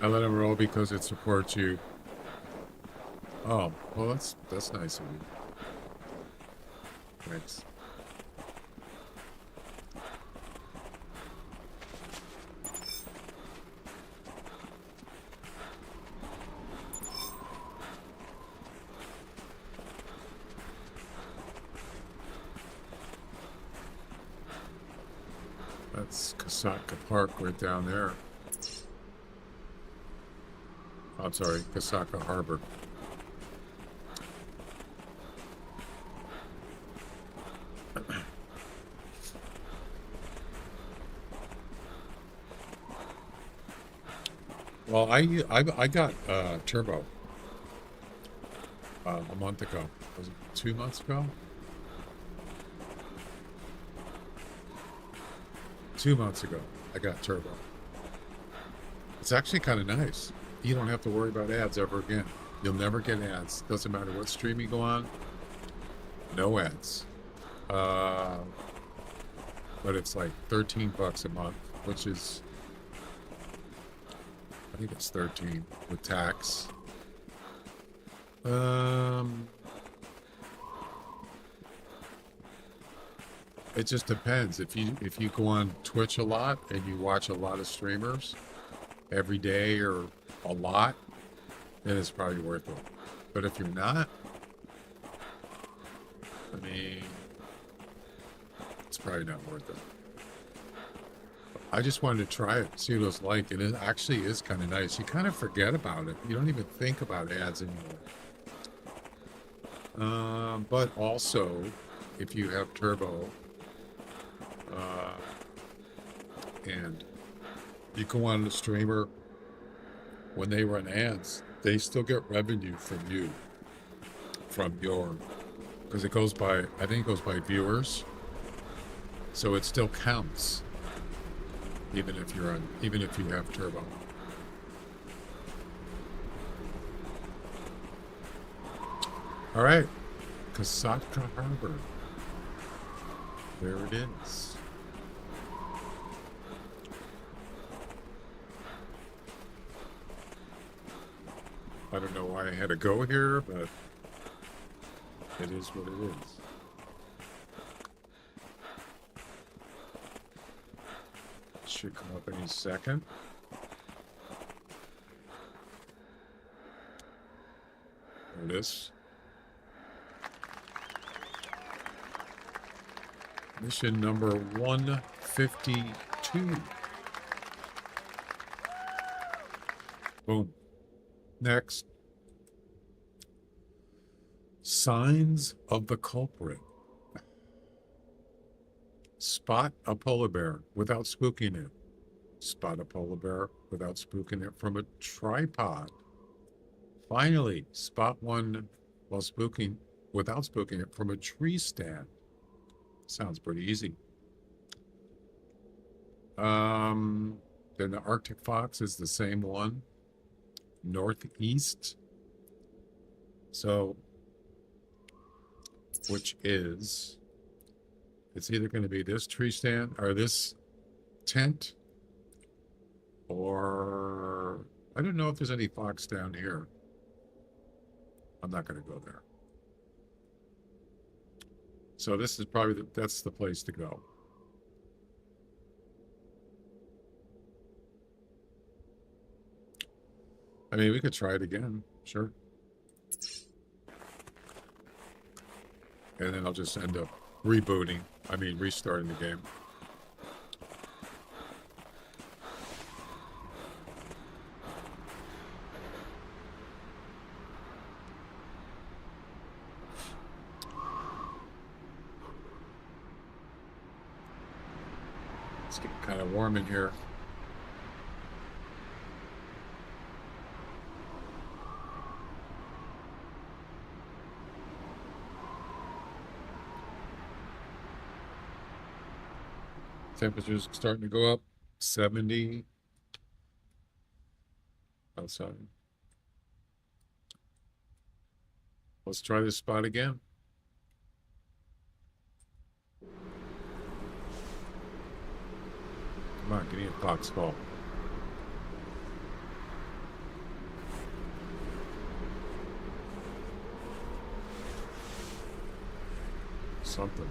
I let them roll because it supports you. Oh, well, that's nice of you. Thanks. That's Kasaka Park right down there. I'm sorry, Kasaka Harbor. Well, I got Turbo a month ago. Was it 2 months ago? 2 months ago, I got Turbo. It's actually kind of nice. You don't have to worry about ads ever again. You'll never get ads. Doesn't matter what stream you go on. No ads. But it's like $13 a month, which is, I think it's 13 with tax. It just depends. If you go on Twitch a lot and you watch a lot of streamers every day or a lot, then it's probably worth it. But if you're not, I mean, it's probably not worth it. I just wanted to try it, see what it was like, and it actually is kind of nice. You kind of forget about it. You don't even think about ads anymore. But also, if you have Turbo, and you go on the streamer, when they run ads, they still get revenue from you, because it goes by, I think it goes by viewers, so it still counts, even if you have Turbo. All right, Kasaka Harbor. There it is. I don't know why I had to go here, but it is what it is. Should come up any second. There it is. Mission number 152. Boom. Next. Signs of the culprit. Spot a polar bear without spooking it. Spot a polar bear without spooking it from a tripod. Finally, spot one without spooking it from a tree stand. Sounds pretty easy. Then the Arctic fox is the same one. Northeast. So, which is, it's either going to be this tree stand or this tent, or I don't know if there's any fox down here. I'm not going to go there. So this is probably that's the place to go. I mean, we could try it again, sure. And then I'll just end up restarting the game. It's getting kind of warm in here. Temperature's starting to go up, 70 outside. Let's try this spot again. Come on, give me a fox call. Something.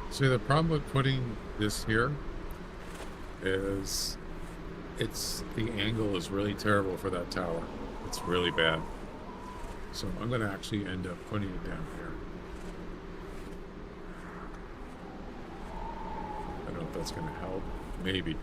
See, the problem with putting this here is the angle is really terrible for that tower. It's really bad. So I'm going to actually end up putting it down here. I don't know if that's going to help. Maybe.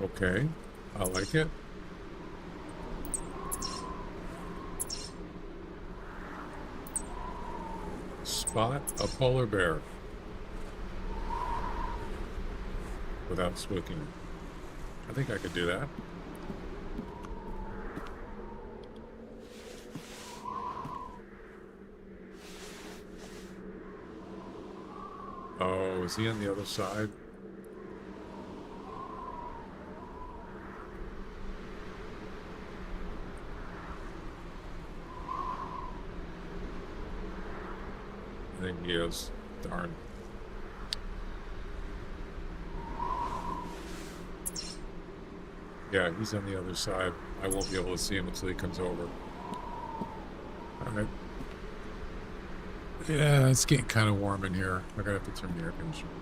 Okay, I like it. Spot a polar bear without spooking it. I think I could do that. Oh, is he on the other side? I think he is. Darn. Yeah, he's on the other side. I won't be able to see him until he comes over. Alright. Yeah, it's getting kind of warm in here. I'm gonna have to turn the air conditioner on.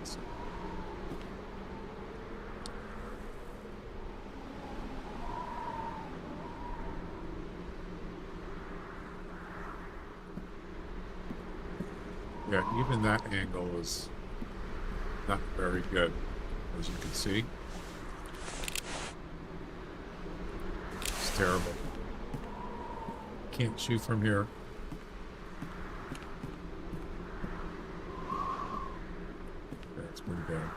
Yeah, even that angle is not very good, as you can see. It's terrible. Can't shoot from here. That's pretty bad.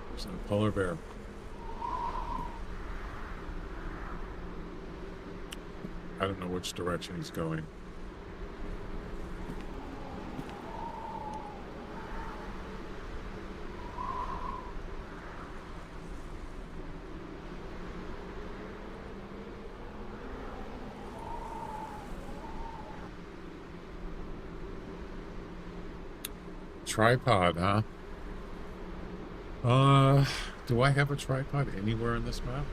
There's a polar bear. I don't know which direction he's going. Tripod, huh? Do I have a tripod anywhere in this map?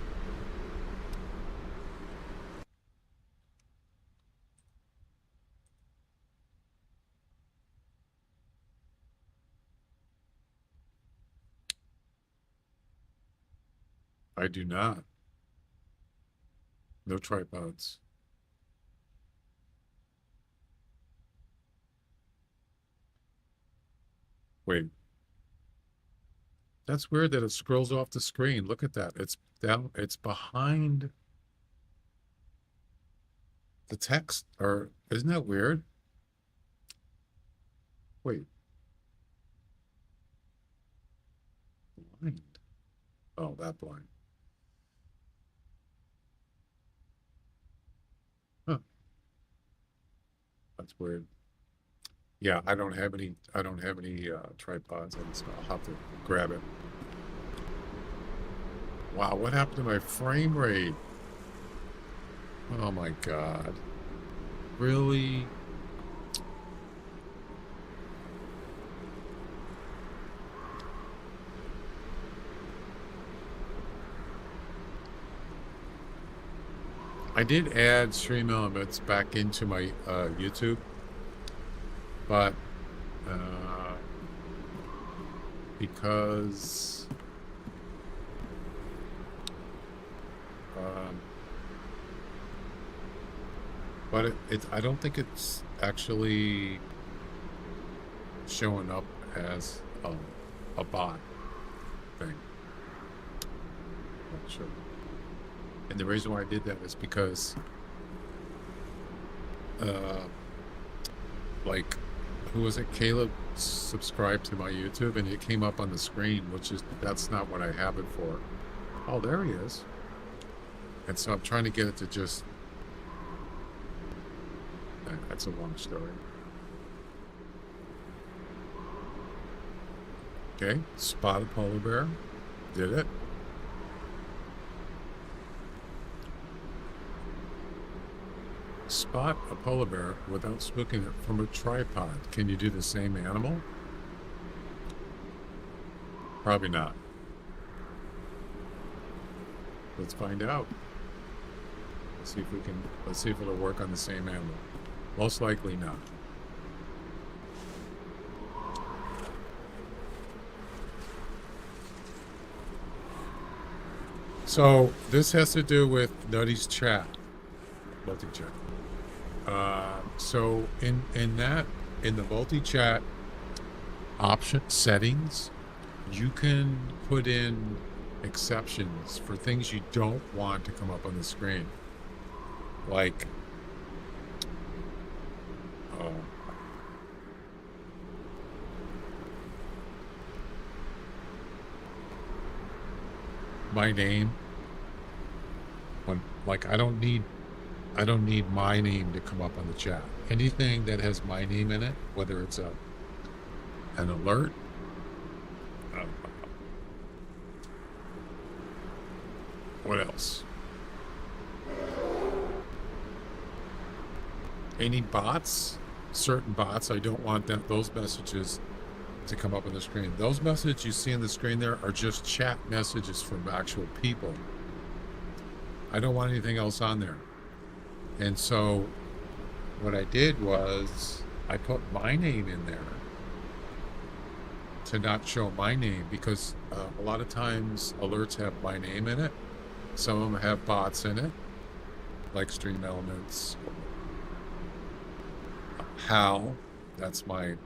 I do not. No tripods. Wait. That's weird that it scrolls off the screen. Look at that. It's down, it's behind the text. Or isn't that weird? Wait. Blind. Oh, that blind. Huh. That's weird. Yeah, I don't have any tripods. I'll have to grab it. Wow, what happened to my frame rate? Oh my God. Really? I did add stream elements back into my YouTube, but because but I don't think it's actually showing up as a bot thing. Not sure. And the reason why I did that is because like, who was it? Caleb subscribed to my YouTube and it came up on the screen, that's not what I have it for. Oh, there he is. And so I'm trying to get it to just, that's a long story. Okay, spot a polar bear. Did it. Spot a polar bear without spooking it from a tripod. Can you do the same animal? Probably not. Let's find out. Let's see if it'll work on the same animal. Most likely not. So this has to do with Nutty's chat, multi-chat. So in the multi-chat option settings, you can put in exceptions for things you don't want to come up on the screen, like my name. Like I don't need my name to come up on the chat. Anything that has my name in it, whether it's an alert, what else? Any bots, certain bots, I don't want those messages to come up on the screen. Those messages you see on the screen there are just chat messages from actual people. I don't want anything else on there. And so what I did was I put my name in there to not show my name, because a lot of times alerts have my name in it. Some of them have bots in it, like Stream Elements. Hal, that's my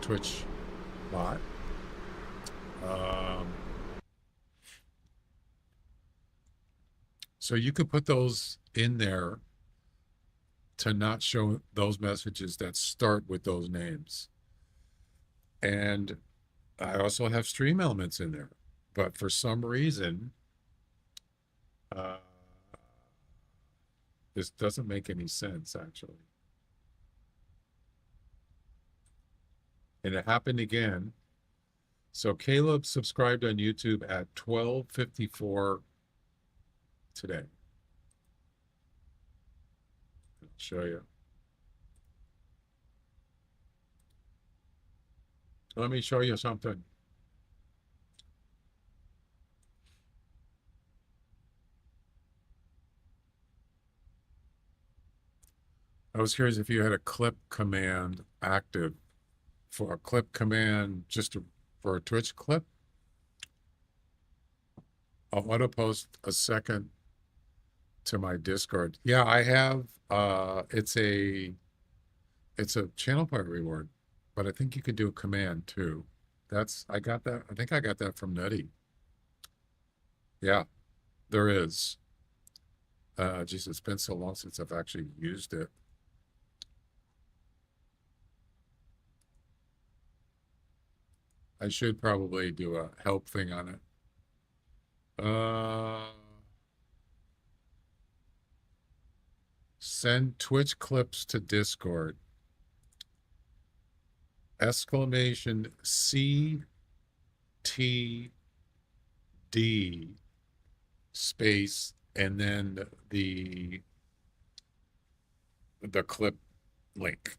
Twitch bot. So you could put those in there to not show those messages that start with those names. And I also have Stream Elements in there, but for some reason, this doesn't make any sense, actually. And it happened again. So Caleb subscribed on YouTube at 12:54 today. I'll show you. Let me show you something. I was curious if you had a clip command active. For a clip command, for a Twitch clip, I'll auto post a second to my Discord. Yeah, I have. It's a channel point reward, but I think you could do a command too. I got that. I think I got that from Nutty. Yeah, there is. Geez, it's been so long since I've actually used it. I should probably do a help thing on it. Send Twitch clips to Discord. Exclamation CTD space and then the clip link.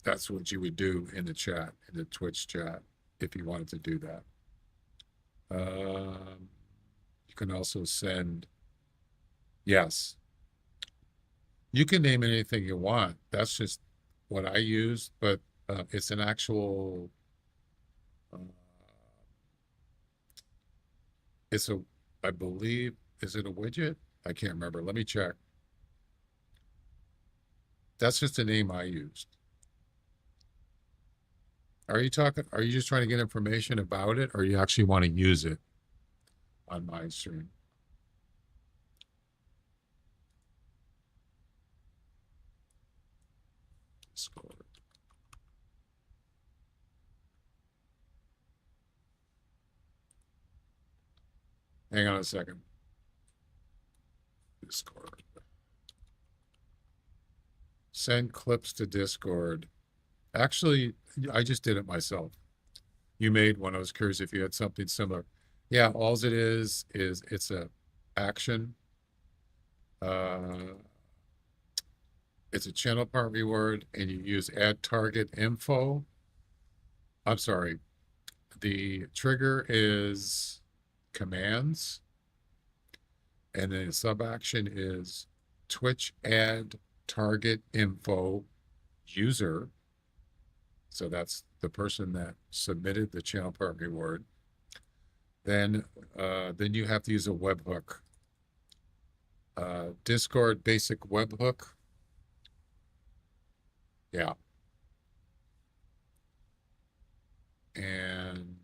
That's what you would do in the chat, in the Twitch chat, if you wanted to do that. You can also send, yes. You can name anything you want. That's just what I use, but it's an actual, I believe, is it a widget? I can't remember. Let me check. That's just a name I used. Are you just trying to get information about it, or you actually want to use it on my stream? Discord. Hang on a second. Discord. Send clips to Discord. Actually, I just did it myself. You made one. I was curious if you had something similar. Yeah, all it is it's a action. It's a channel part reward, and you use add target info. I'm sorry. The trigger is commands, and then the sub action is Twitch add target info user. So that's the person that submitted the channel part reward. Then you have to use a webhook. Discord basic webhook. Yeah. And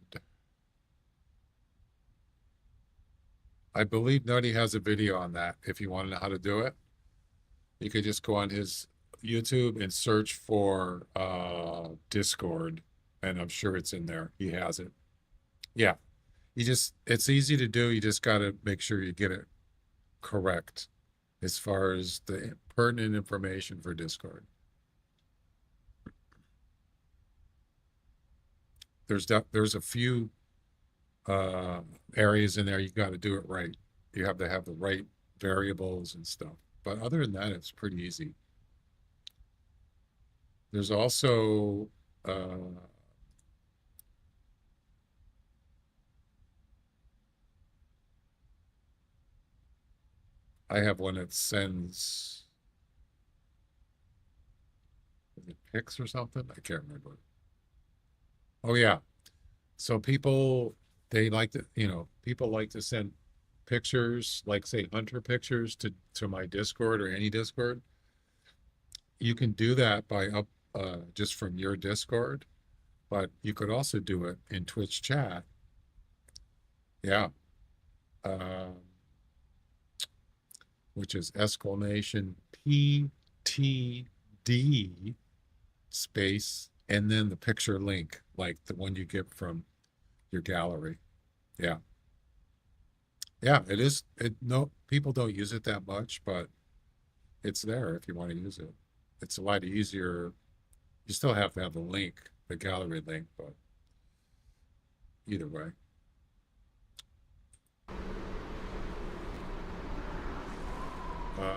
I believe Nutty has a video on that. If you want to know how to do it, you could just go on his YouTube and search for Discord, and I'm sure it's in there. He has it. Yeah. It's easy to do. You just got to make sure you get it correct as far as the pertinent information for Discord. There's a few areas in there you got to do it right. You have to have the right variables and stuff. But other than that, it's pretty easy. There's also I have one that sends pics or something. I can't remember. Oh yeah. So people like to send pictures, like say hunter pictures to my Discord or any Discord. You can do that by just from your Discord, but you could also do it in Twitch chat. Yeah. Which is exclamation PTD space and then the picture link, like the one you get from your gallery. Yeah. Yeah, it is. No, people don't use it that much, but it's there if you want to use it. It's a lot easier. You still have to have the link, the gallery link, but either way. What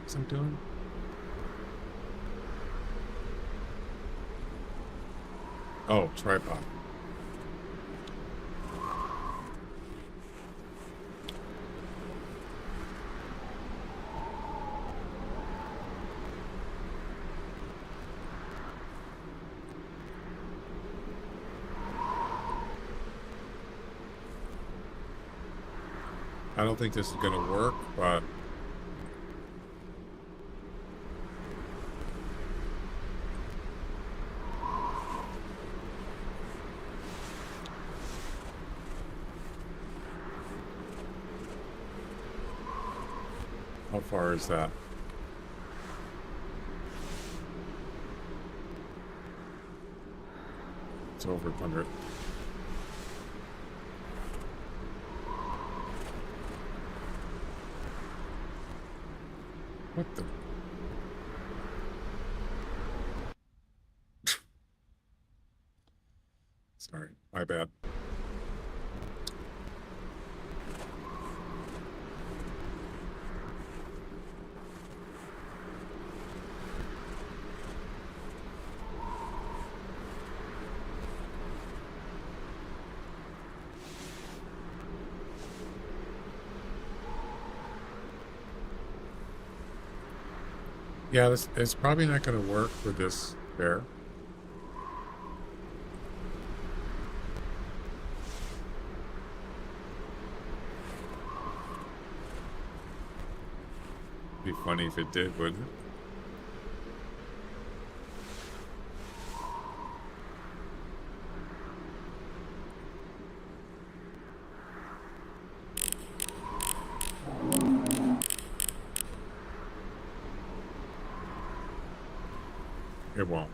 was I doing? Oh, tripod. I don't think this is going to work, but how far is that? It's over 100. What the? Sorry, my bad. Yeah, it's probably not going to work for this bear. Be funny if it did, wouldn't it? It won't.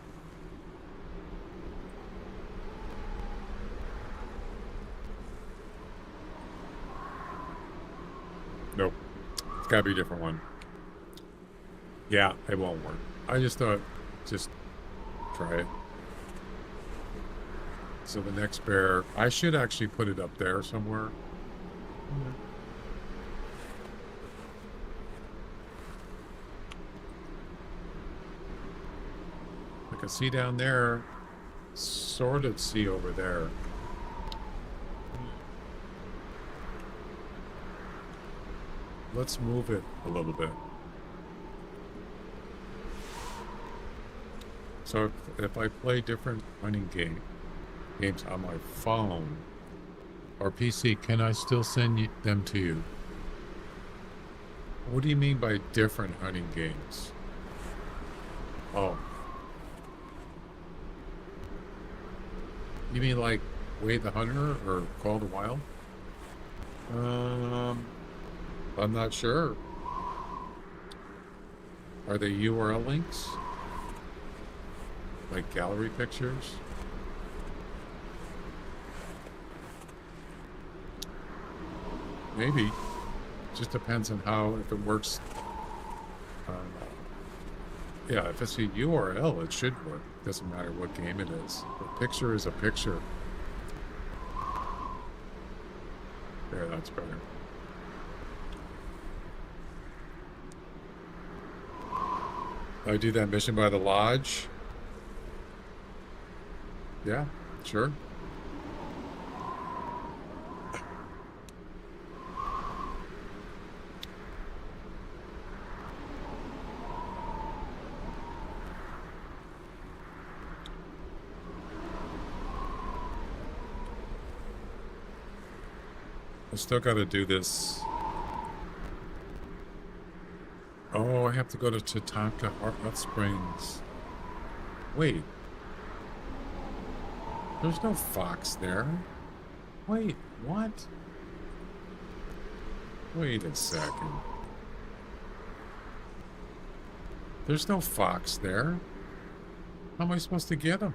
Nope. It's gotta be a different one. Yeah, it won't work. I just thought, just try it. So the next bear, I should actually put it up there somewhere. I can see down there, sort of see over there. Let's move it a little bit. So if I play different hunting games on my phone or PC, can I still send them to you? What do you mean by different hunting games? Oh. You mean like Wade the Hunter or Call the Wild? I'm not sure. Are they URL links? Like gallery pictures? Maybe. Just depends on how, if it works. Yeah, if it's a URL, it should work. Doesn't matter what game it is. A picture is a picture. There, that's better. I do that mission by the lodge. Yeah, sure. I still got to do this. Oh, I have to go to Tatanka Hot Springs. Wait. There's no fox there. Wait, what? Wait a second. There's no fox there. How am I supposed to get him?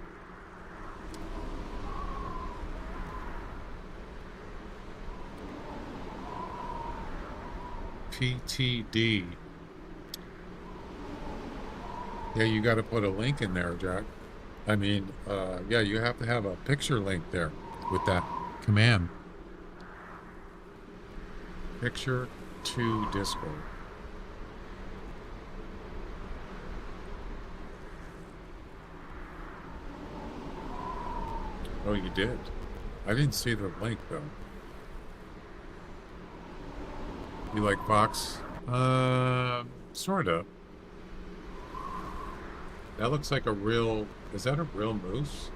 PTD. Yeah, you got to put a link in there, Jack. I mean, yeah, you have to have a picture link there with that command. Picture to Discord. Oh, you did? I didn't see the link, though. You like Fox? Sorta. That looks like a real... Is that a real moose?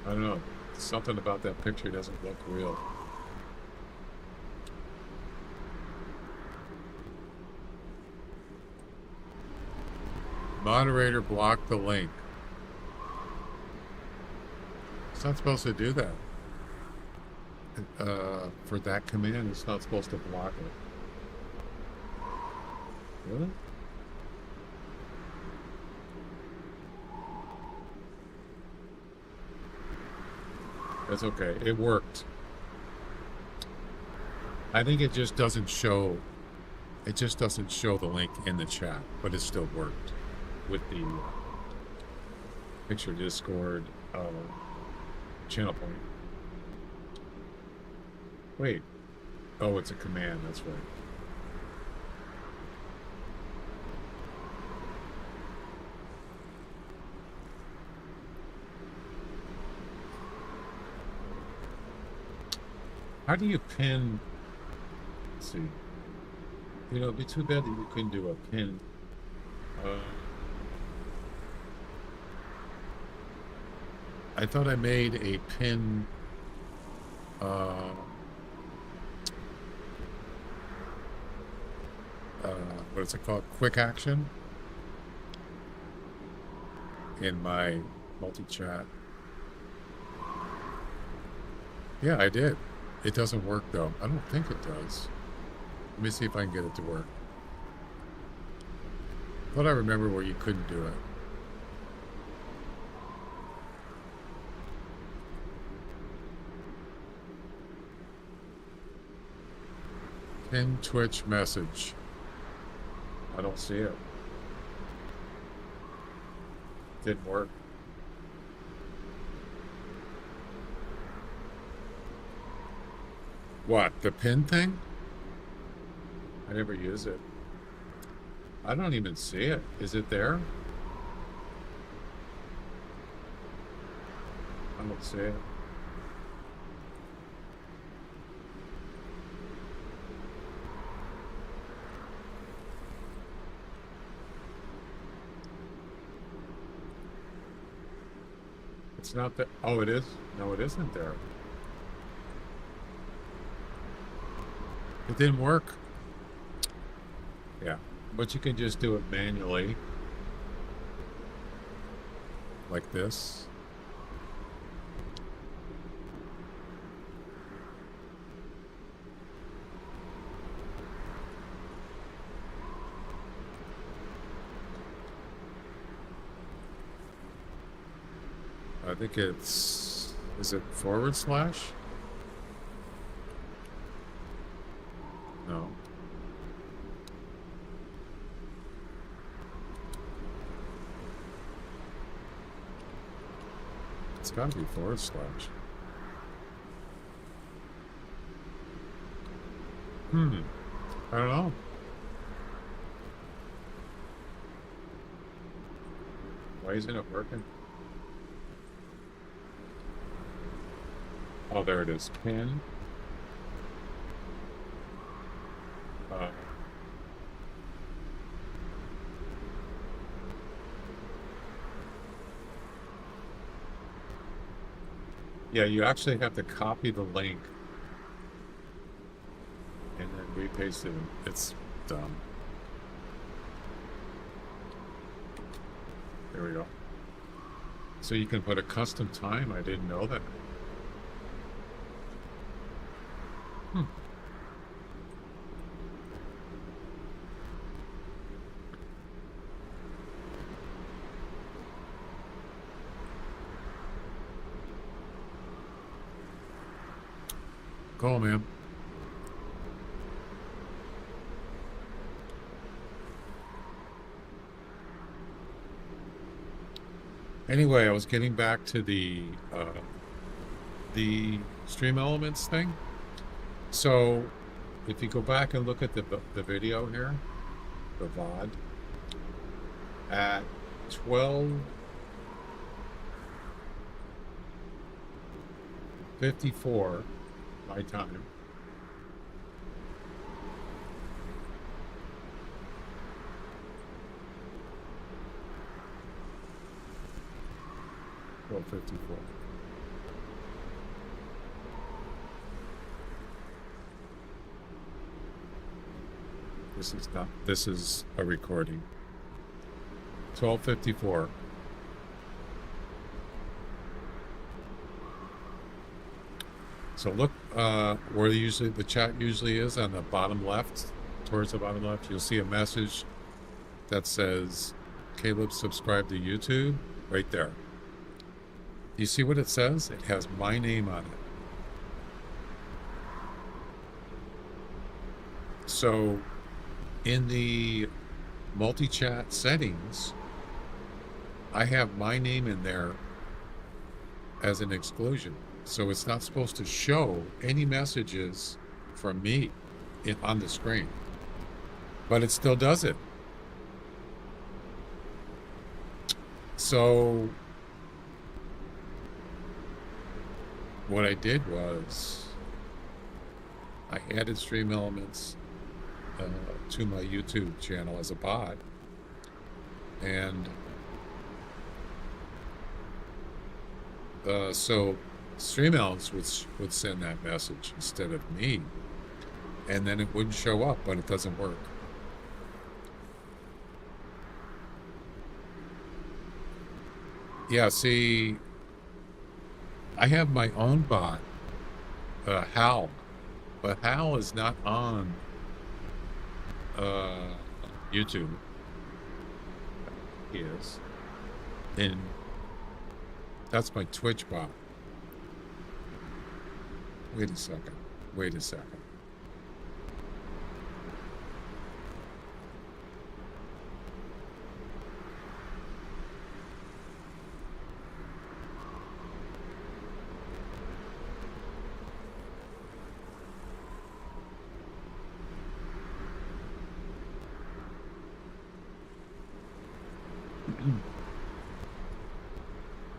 I don't know. Something about that picture doesn't look real. Moderator blocked the link. It's not supposed to do that. For that command, it's not supposed to block it. Really? That's okay. It worked. I think it just doesn't show. It just doesn't show the link in the chat, but it still worked with the picture Discord channel point. Wait. Oh, it's a command. That's right. How do you pin? Let's see. You know, it'd be too bad that you couldn't do a pin. I thought I made a pin. What is it called? Quick action in my multi-chat. Yeah, I did. It doesn't work though. I don't think it does. Let me see if I can get it to work. Thought I remember where you couldn't do it. Pin Twitch message. I don't see it. Didn't work. What, the pin thing? I never use it. I don't even see it. Is it there? I don't see it. It's not that. Oh, it is? No, it isn't there. It didn't work. Yeah, but you can just do it manually. Like this. I think it's, is it /? No. It's gotta be /. I don't know. Why isn't it working? Oh, there it is. Pin. Yeah, you actually have to copy the link and then repaste it. It's dumb. There we go. So you can put a custom time. I didn't know that. Cool, man. Anyway, I was getting back to the Stream Elements thing. So, if you go back and look at the video here, the VOD, at 12:54 my time. Well, 54. This is not. This is a recording. 12:54. So look where the chat usually is, on the bottom left, towards the bottom left. You'll see a message that says, "Caleb, subscribe to YouTube," right there. You see what it says? It has my name on it. So in the multi-chat settings, I have my name in there as an exclusion. So it's not supposed to show any messages from me on the screen. But it still does it. So what I did was I added Stream Elements to my YouTube channel as a bot, and so Stream Elements would send that message instead of me, and then it wouldn't show up, but it doesn't work. Yeah, see, I have my own bot, Hal, but Hal is not on YouTube. is, and that's my Twitch bot. Wait a second. Wait a second.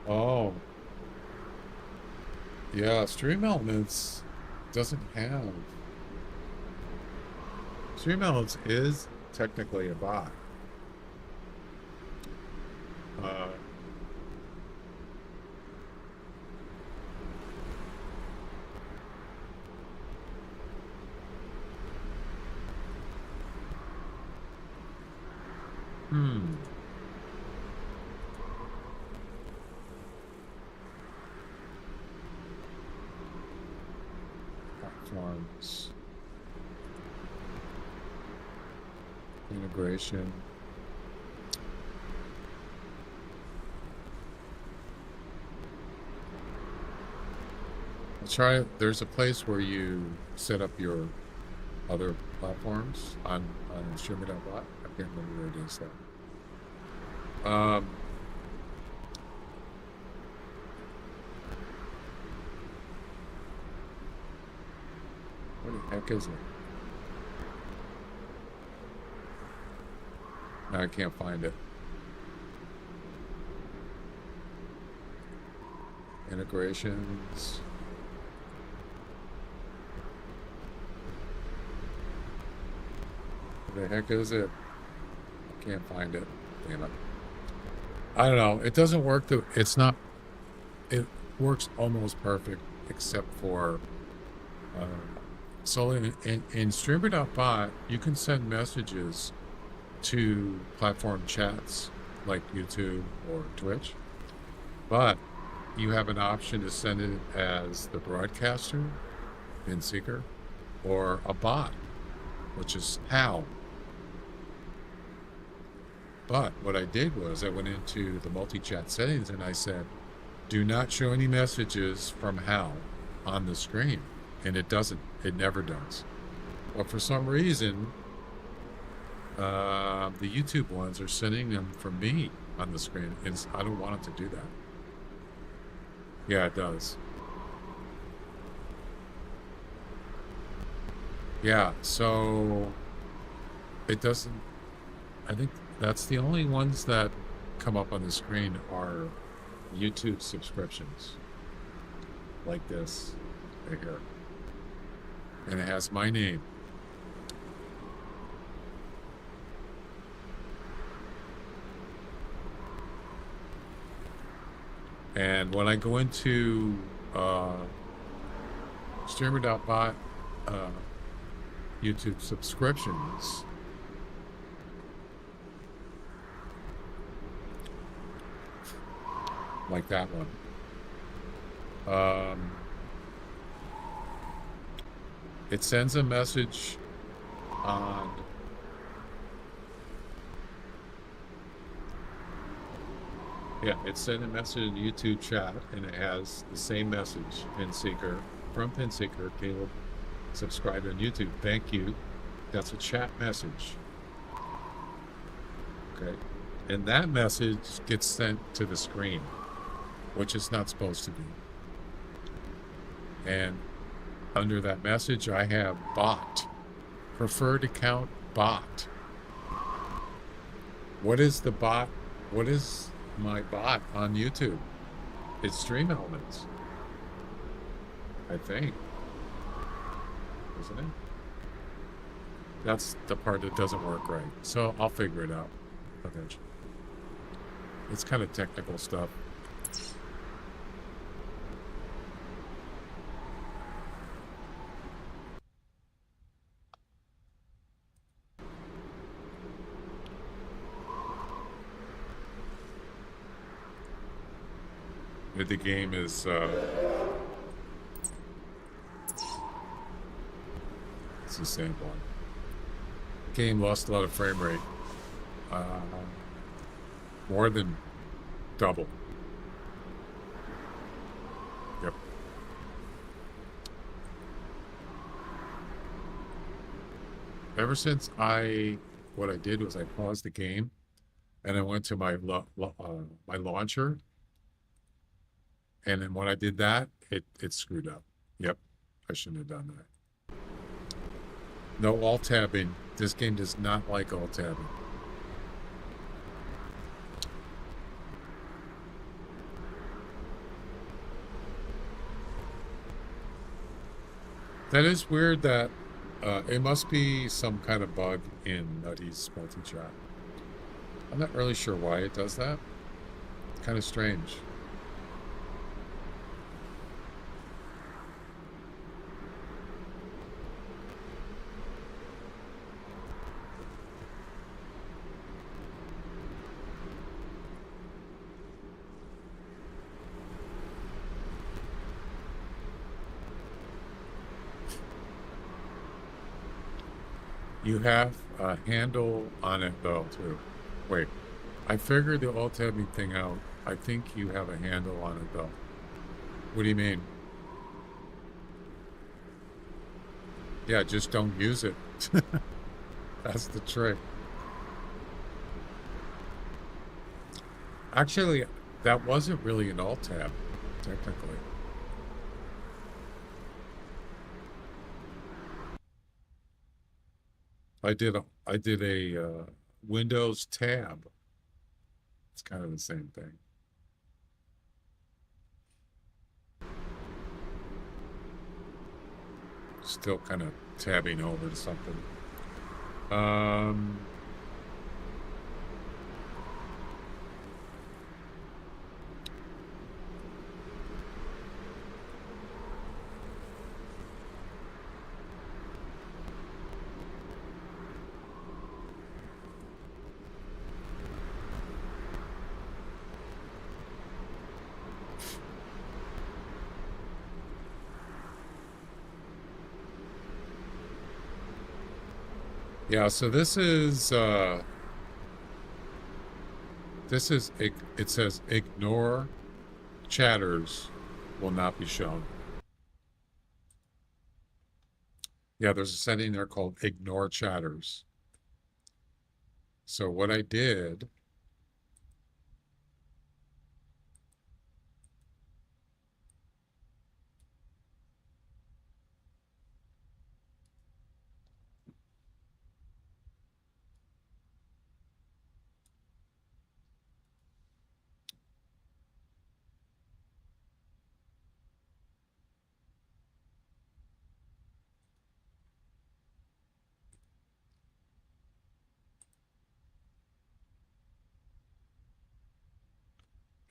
Oh, yeah, Stream Elements doesn't have. Stream Elements is technically a bot. Uh, hmm. Platforms. Integration. Try. There's a place where you set up your other platforms on streamer.bot. I can't remember where it is though. Where the heck is it? No, I can't find it. Integrations. Where the heck is it? I can't find it. Damn it. I don't know. It doesn't work. It's not. It works almost perfect, except for. So in streamer.bot, you can send messages to platform chats like YouTube or Twitch, but you have an option to send it as the broadcaster, bin seeker, or a bot, which is HAL. But what I did was I went into the multi-chat settings and I said, do not show any messages from HAL on the screen. And it doesn't. It never does. But for some reason, the YouTube ones are sending them from me on the screen. And I don't want it to do that. Yeah, it does. Yeah, so it doesn't. I think that's the only ones that come up on the screen are YouTube subscriptions. Like this right here. And it has my name. And when I go into streamer.bot YouTube subscriptions, like that one, it sends a message on it sent a message in YouTube chat, and it has the same message, Pinseeker, from Pinseeker, Caleb, subscribe on YouTube, thank you. That's a chat message. Okay. And that message gets sent to the screen, which it's not supposed to be. And under that message, I have bot, preferred account bot. What is the bot? What is my bot on YouTube? It's Stream Elements, I think, isn't it? That's the part that doesn't work right. So I'll figure it out eventually. It's kind of technical stuff. The game is it's the same one. Game lost a lot of frame rate. More than double. Yep. Ever since what I did was I paused the game and I went to my launcher, and then when I did that, it screwed up. Yep, I shouldn't have done that. No alt tabbing. This game does not like alt tabbing. That is weird that it must be some kind of bug in Nutty's multi-chat. I'm not really sure why it does that. It's kind of strange. You have a handle on it though, too. Wait, I figured the alt tabbing thing out. I think you have a handle on it though. What do you mean? Yeah, just don't use it. That's the trick. Actually, that wasn't really an alt tab, technically. I did a Windows tab. It's kind of the same thing. Still kind of tabbing over to something. Yeah, so this is it says ignore chatters will not be shown. Yeah, there's a setting there called ignore chatters. So what I did,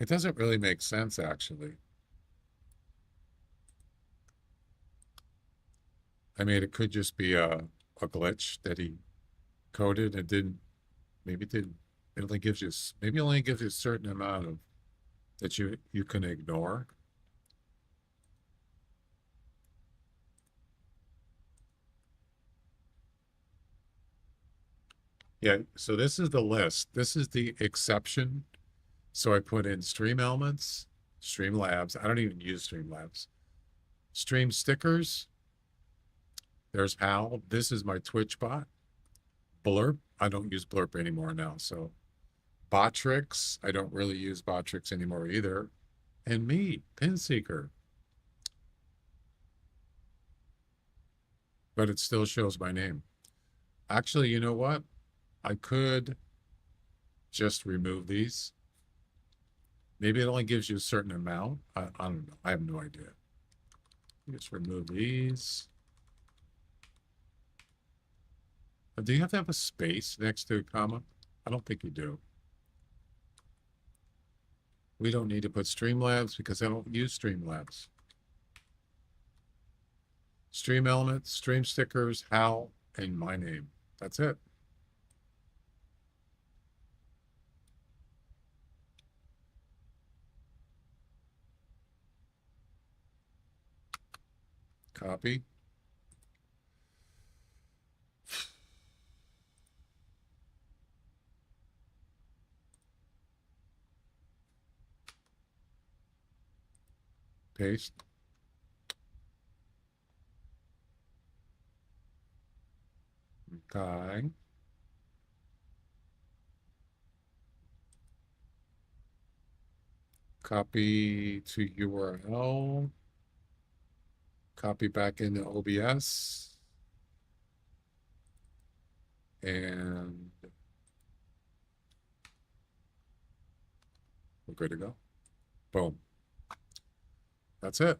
it doesn't really make sense actually. I mean, it could just be a glitch that he coded and didn't, maybe didn't, it only gives you, maybe only gives you a certain amount of, that you can ignore. Yeah, so this is the list. This is the exception. So I put in Stream Elements, Streamlabs. I don't even use Streamlabs. Stream Stickers. There's Hal. This is my Twitch bot. Blurp. I don't use Blurp anymore now. So Botrix. I don't really use Botrix anymore either. And me, Pinseeker. But it still shows my name. Actually, you know what? I could just remove these. Maybe it only gives you a certain amount. I don't know. I have no idea. Just remove these. Do you have to have a space next to a comma? I don't think you do. We don't need to put Streamlabs because I don't use Streamlabs. Stream Elements, Stream Stickers, Hal, and my name. That's it. Copy. Paste. Okay. Copy to URL. Copy back into OBS. And we're good to go. Boom. That's it.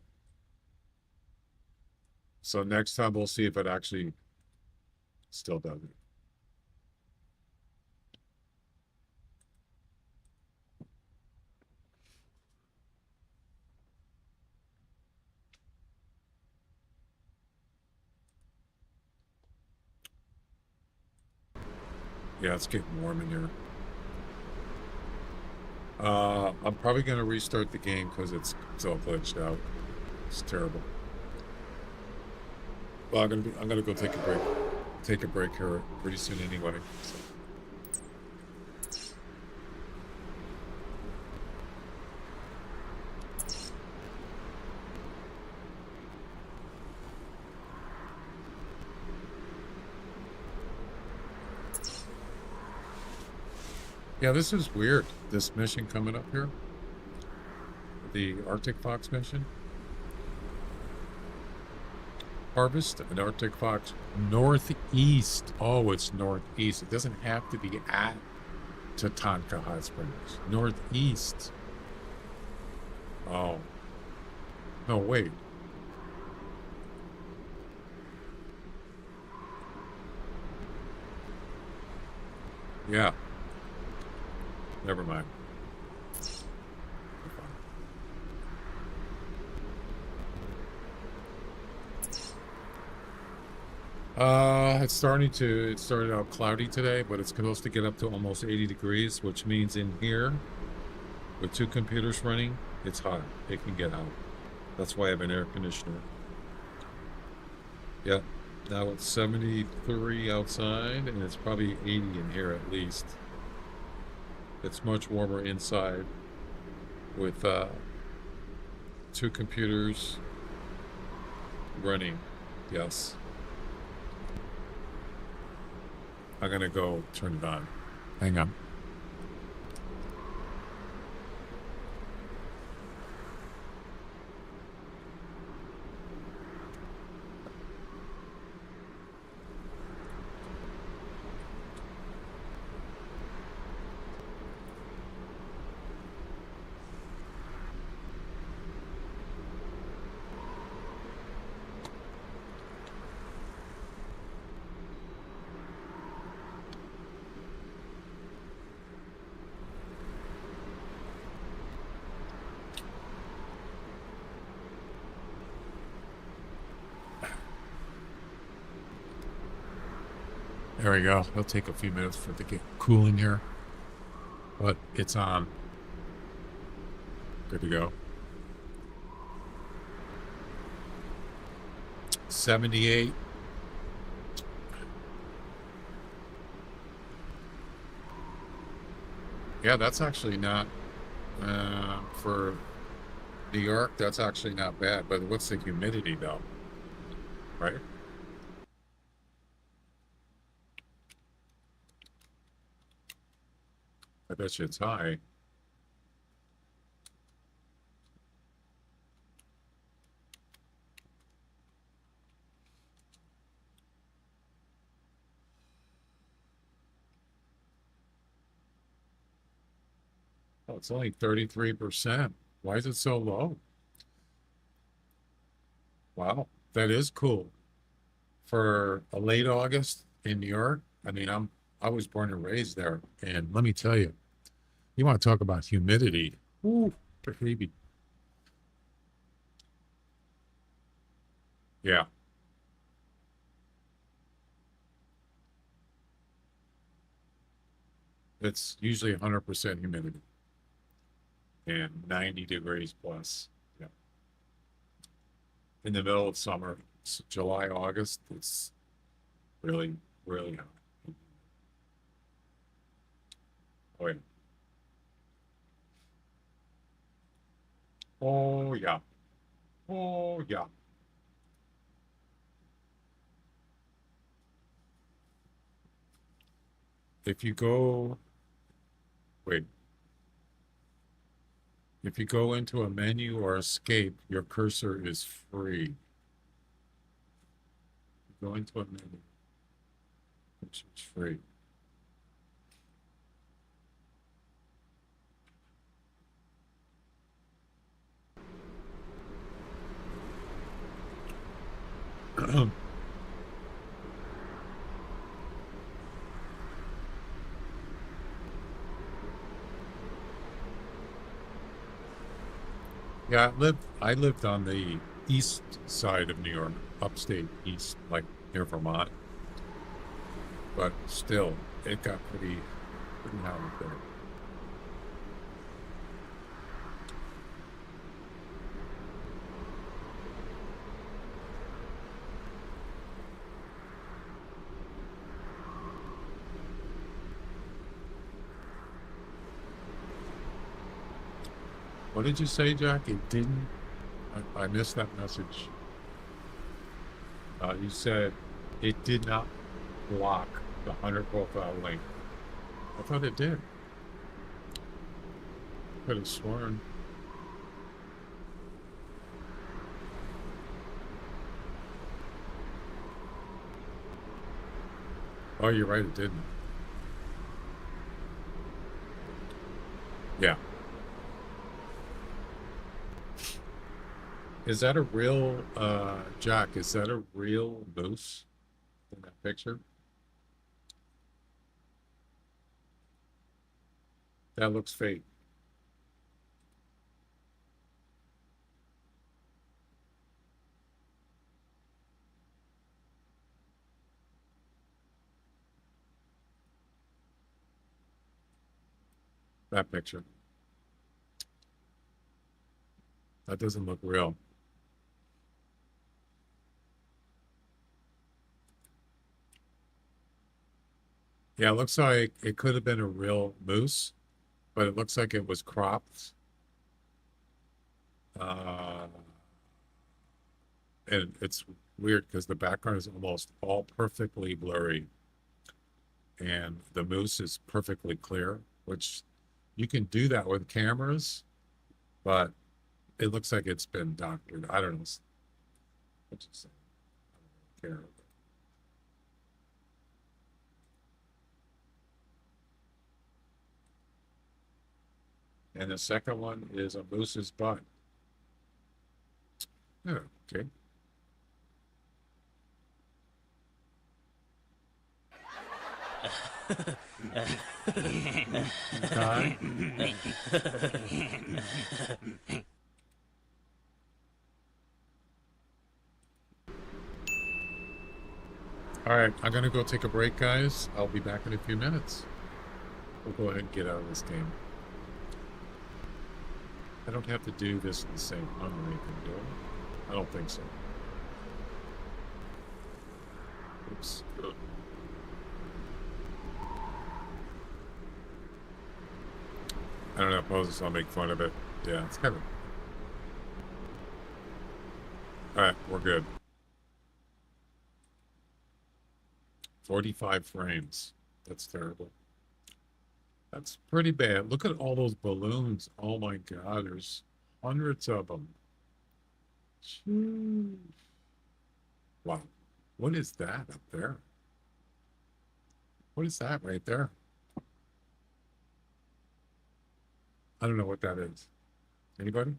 So next time we'll see if it actually still does it. Yeah, it's getting warm in here. I'm probably gonna restart the game because it's all glitched out. It's terrible. Well, I'm gonna go take a break. Take a break here pretty soon anyway. So. Yeah, this is weird. This mission coming up here. The Arctic Fox mission. Harvest an Arctic Fox northeast. Oh, it's northeast. It doesn't have to be at Tatanka Hot Springs. Northeast. Oh. No, wait. Yeah. Never mind. It started out cloudy today, but it's supposed to get up to almost 80 degrees, which means in here, with 2 computers running, it's hot. It can get hot. That's why I have an air conditioner. Yeah, now it's 73 outside, and it's probably 80 in here at least. It's much warmer inside with 2 computers running. Yes. I'm gonna go turn it on. Hang on. There we go. It'll take a few minutes for it to get cool in here. But it's on. Good to go. 78. Yeah, that's actually not for New York. That's actually not bad. But what's the humidity though? Right? I bet you it's high. Oh, it's only 33%. Why is it so low? Wow, that is cool. For a late August in New York, I mean, I was born and raised there, and let me tell you, you want to talk about humidity. Ooh, baby. Yeah. It's usually 100% humidity and 90 degrees plus. Yeah. In the middle of summer, July, August, it's really, really hot. Oh, yeah. Oh, yeah. Oh, yeah. If you go, wait, if you go into a menu or escape, your cursor is free. Go into a menu, cursor is free. Yeah, I lived on the east side of New York, upstate east, like near Vermont, but still, it got pretty hot up there. What did you say, Jack? It didn't. I missed that message. You said it did not block the Hunter profile link. I thought it did. Could have sworn. Oh, you're right. It didn't. Yeah. Is that a real, Jack? Is that a real moose in that picture? That looks fake. That picture. That doesn't look real. Yeah, it looks like it could have been a real moose, but it looks like it was cropped. Uh, and it's weird because the background is almost all perfectly blurry, and the moose is perfectly clear, which you can do that with cameras, but it looks like it's been doctored. I don't know what you say. I don't really care. And the second one is a moose's butt. Oh, okay. Ty? All right, I'm gonna go take a break, guys. I'll be back in a few minutes. We'll go ahead and get out of this game. I don't have to do this in the same run or anything, do I? I don't think so. Oops. I don't know, poses, I'll make fun of it. Yeah, it's kind of... Alright, we're good. 45 frames. That's terrible. That's pretty bad. Look at all those balloons. Oh my God, there's hundreds of them. Jeez. Wow. What is that up there? What is that right there? I don't know what that is. Anybody?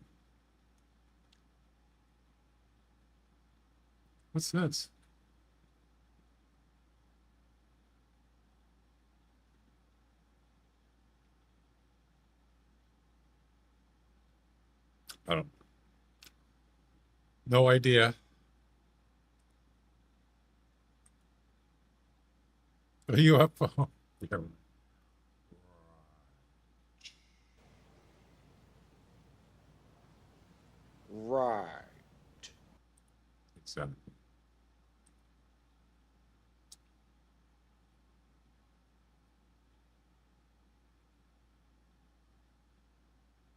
What's this? I don't. No idea. A UFO. Yeah. Right. Exactly.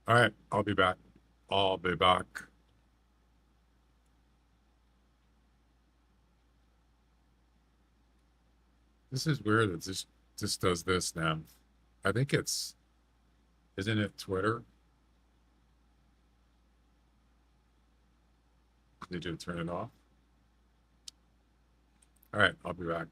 All right, I'll be back. I'll be back. This is weird. It just does this now. I think isn't it Twitter? Did you turn it off? All right, I'll be back.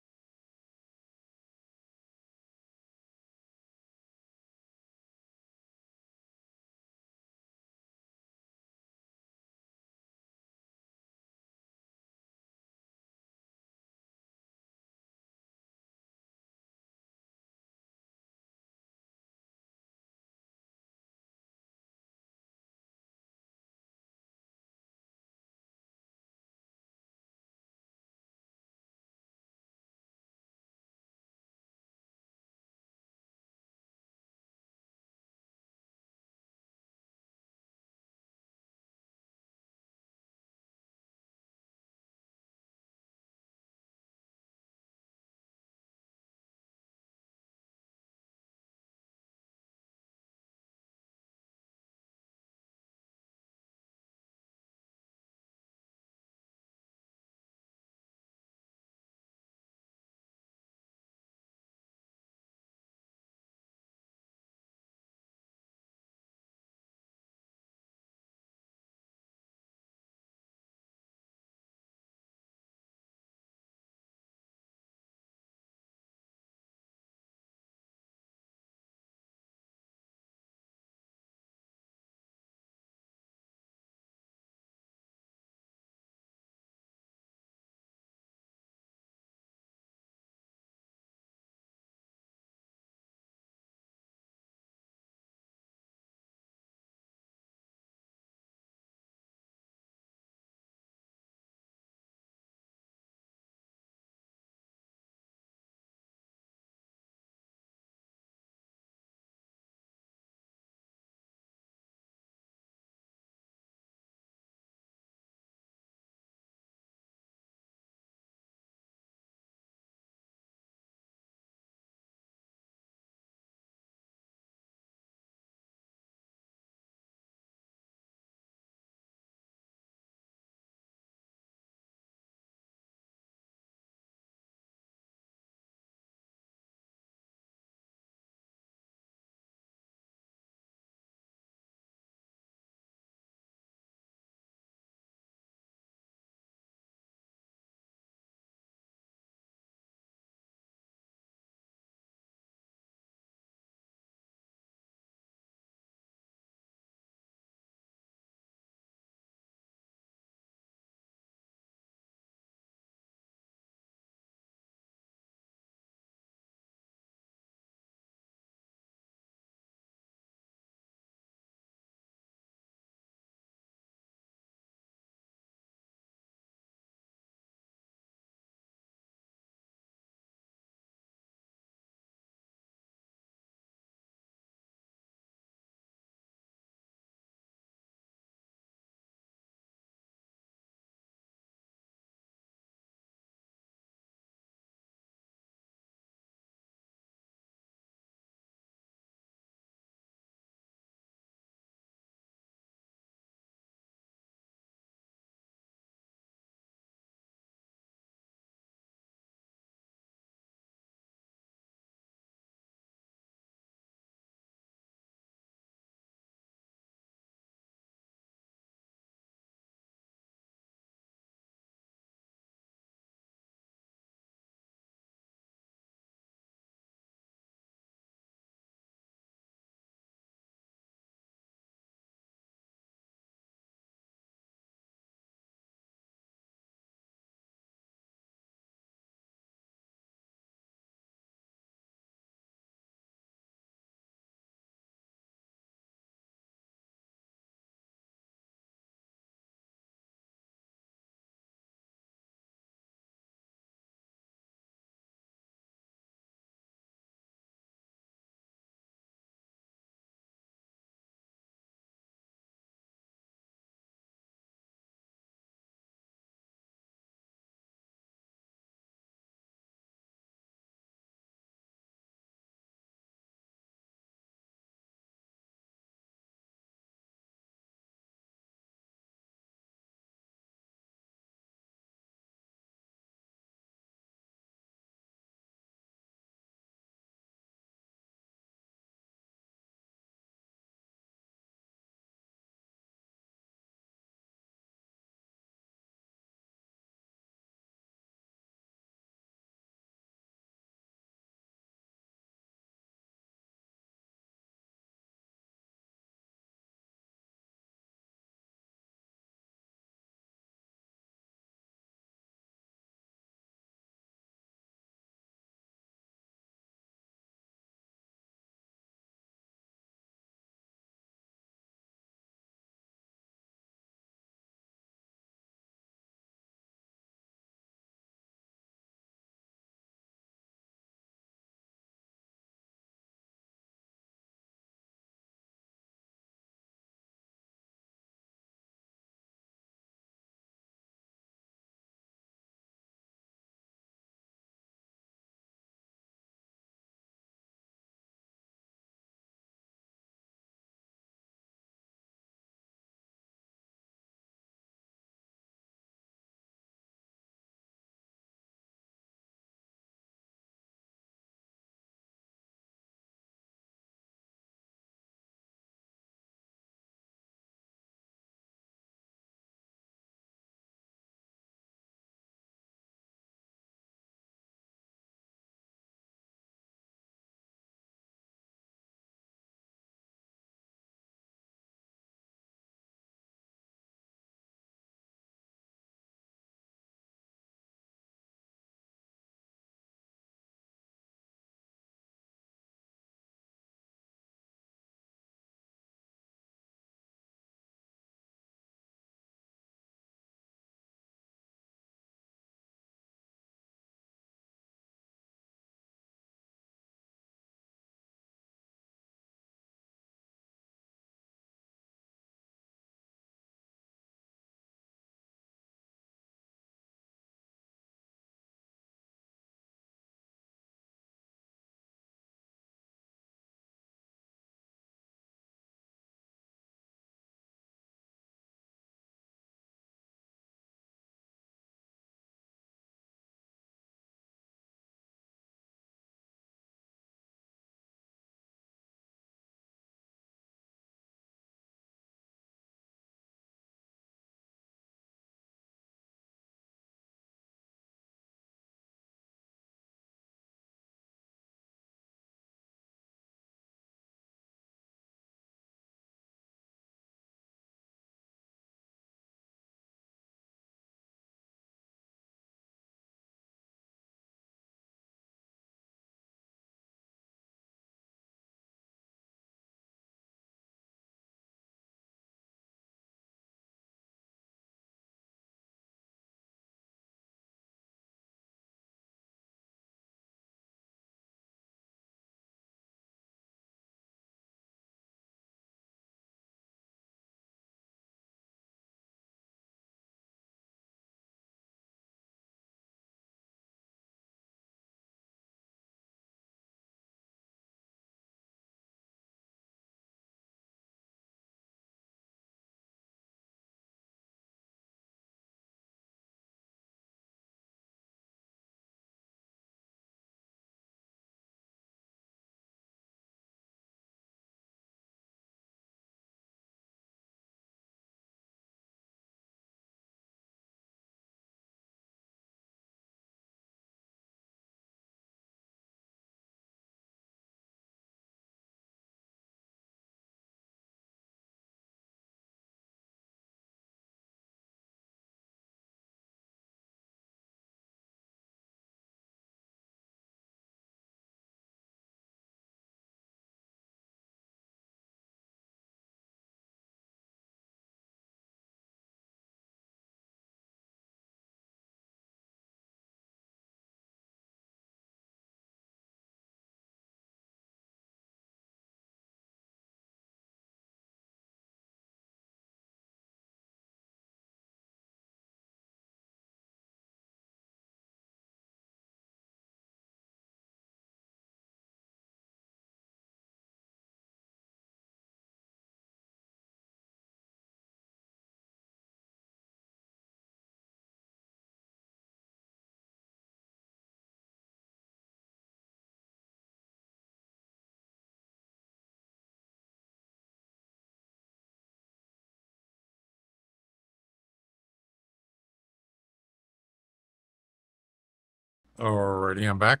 Alrighty, I'm back.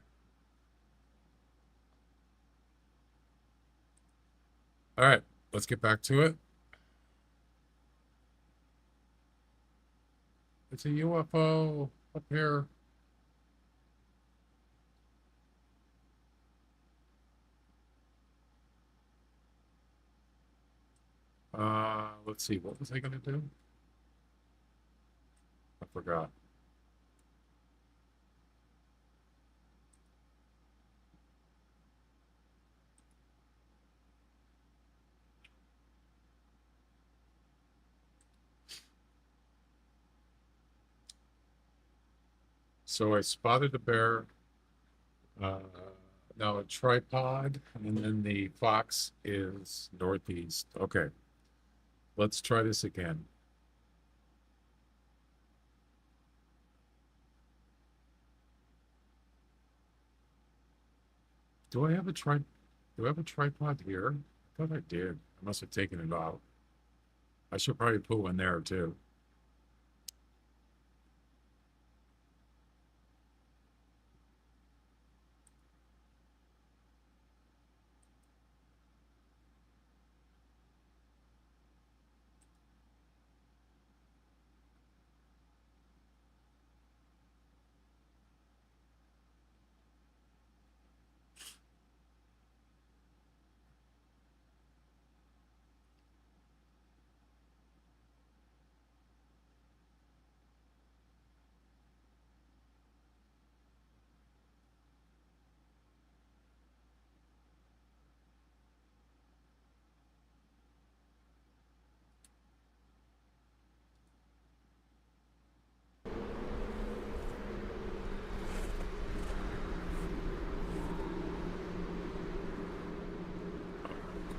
All right, let's get back to it. It's a UFO up here. Let's see, what was I gonna do? I forgot. So I spotted a bear, uh, now a tripod, and then the fox is northeast. Okay, let's try this again. Do I have a tri do I have a tripod here? I thought I did. I must have taken it out. I should probably put one there too.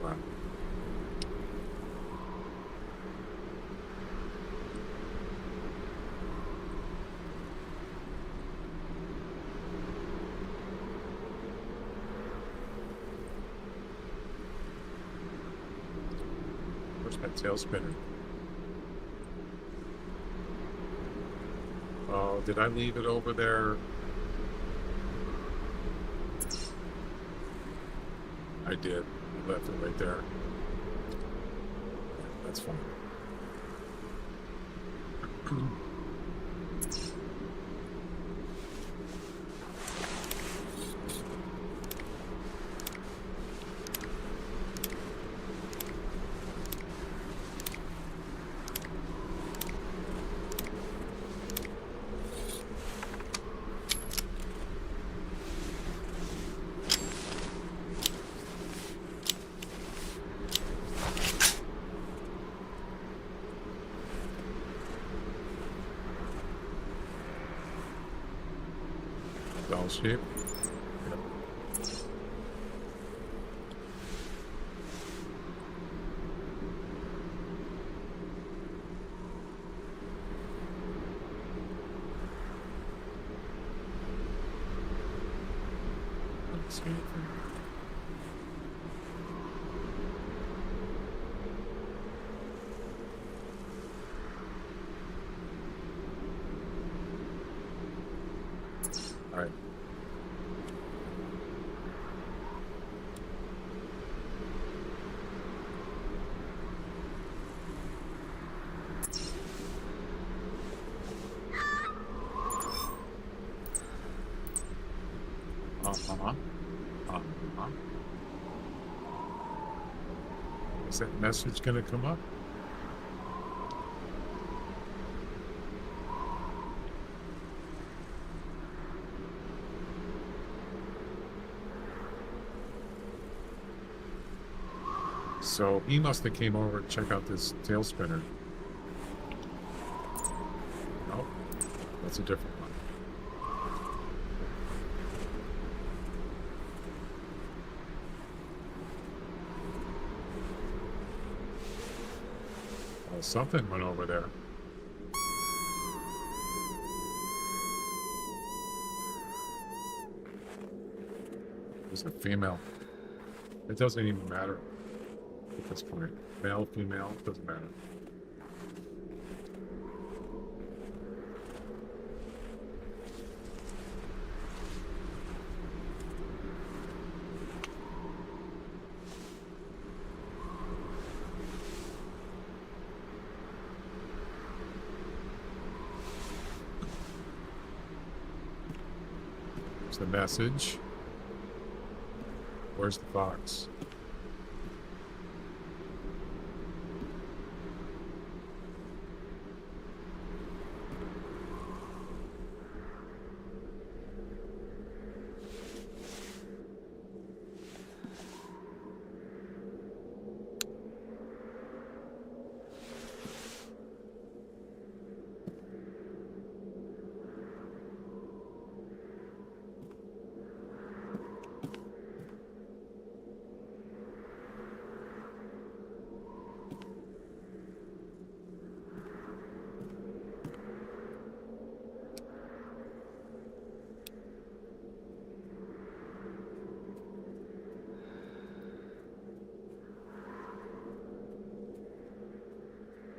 Wow. Where's my tail spinner? Oh, did I leave it over there? I did. I left it right there. That's fine. Bell shape. Yep. Let's see. All right. Uh-huh. Uh-huh. Is that message going to come up? So he must have came over to check out this tail spinner. Nope, that's a different one. Well, something went over there. It's a female. It doesn't even matter at this point. Male, female, doesn't matter. the message. Where's the fox?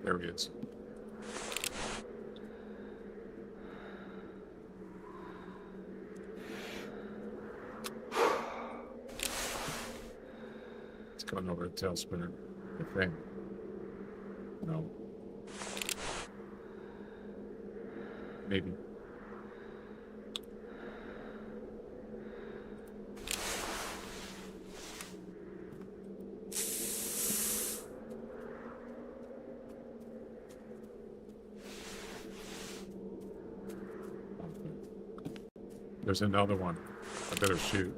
There he is. It's going over a tail spinner, I think. No. Maybe. There's another one. I better shoot.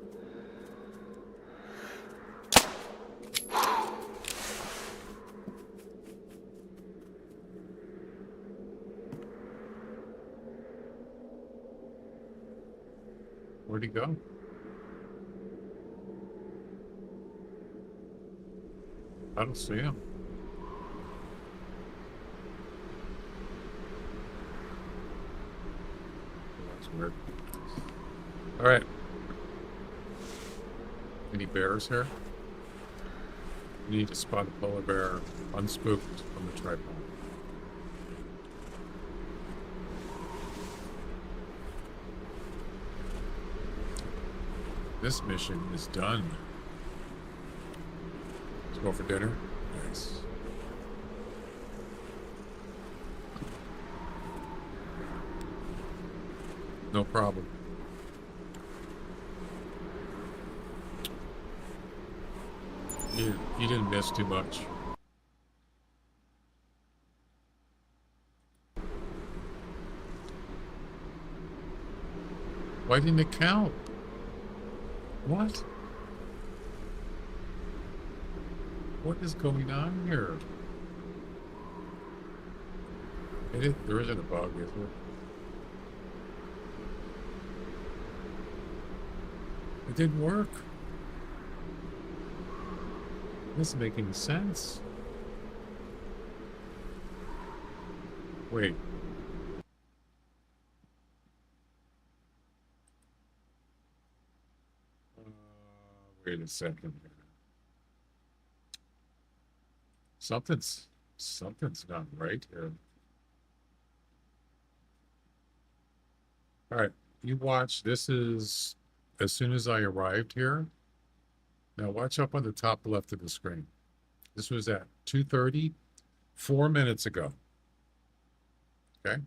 Where'd he go? I don't see him. That's weird. All right. Any bears here? We need to spot a polar bear unspooked on the tripod. This mission is done. Let's go for dinner. Nice. No problem. You didn't miss too much. Why didn't it count? What? What is going on here? There isn't a bug, is there? It didn't work. It doesn't make any sense. Wait. Wait a second. Something's not right here. All right, you watch. This is as soon as I arrived here. Now watch up on the top left of the screen. This was at 2:30, 4 minutes ago. Okay.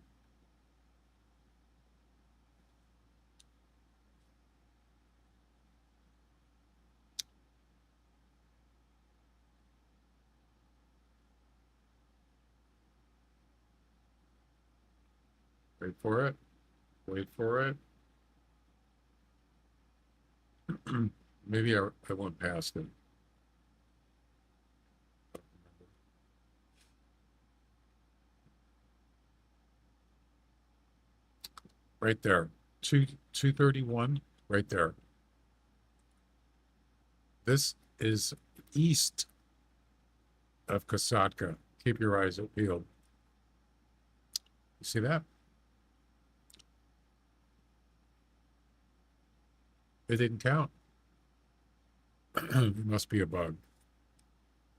Wait for it. Wait for it. Maybe I went past it. Right there. 231, right there. This is east of Kasatka. Keep your eyes peeled. You see that? It didn't count. It must be a bug.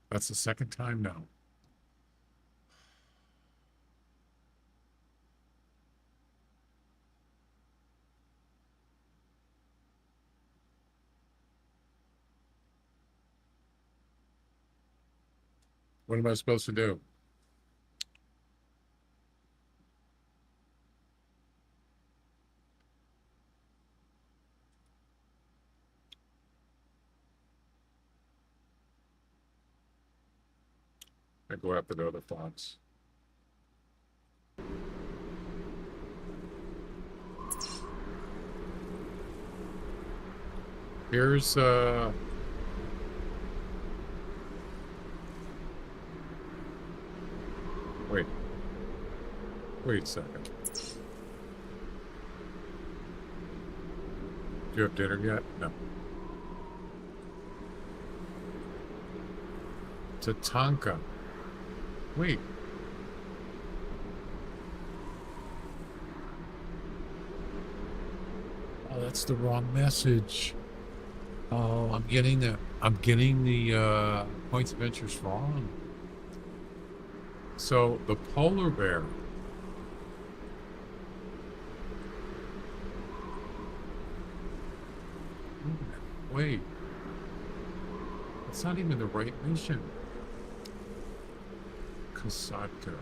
That's the second time now. What am I supposed to do? I go after the other fox. Here's wait a second. Do you have dinner yet? No. Tatanka. Wait. Oh, that's the wrong message. Oh, I'm getting the points of interest wrong. So the polar bear. Wait. It's not even the right mission. Kasatka.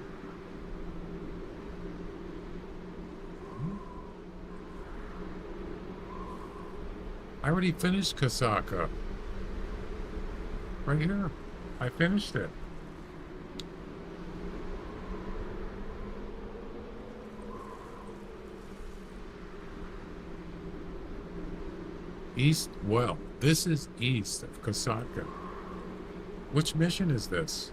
I already finished Kasaka. Right here. I finished it. East, well, this is east of Kasaka. Which mission is this?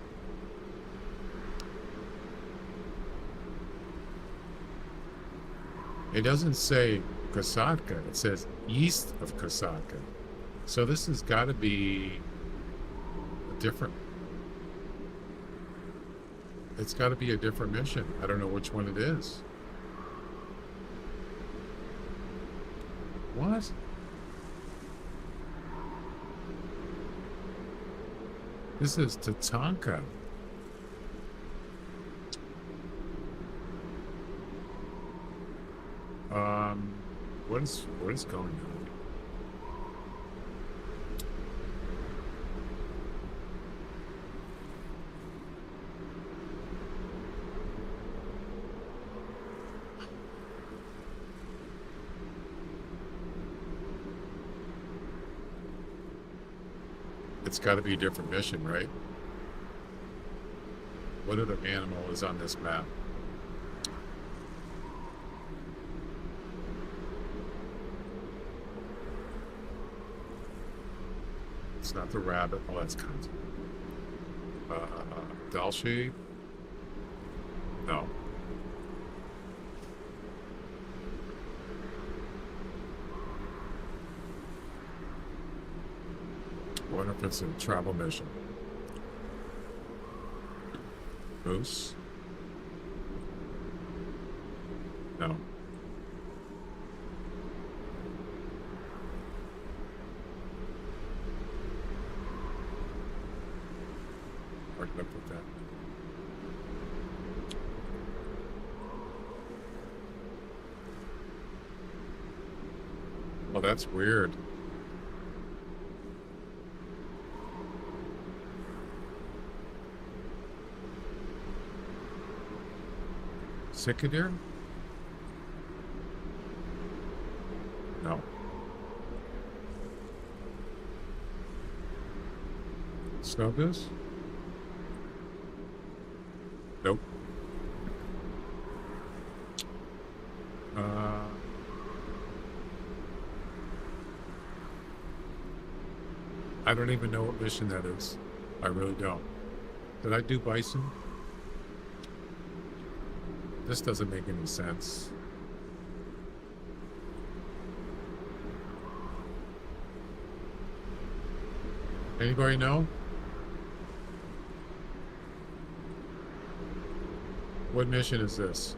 It doesn't say Kasaka, it says east of Kasaka. So this has got to be a different... It's got to be a different mission. I don't know which one it is. What? This is Tatanka. What is going on? It's got to be a different mission, right? What other animal is on this map? It's not the rabbit. Oh, that's kind of... Dalshi? No. I wonder if it's a travel mission. Moose? No. Where can I put that? Oh, that's weird. Cicadere? No. Snow goose? Nope. I don't even know what mission that is. I really don't. Did I do bison? This doesn't make any sense. Anybody know? What mission is this?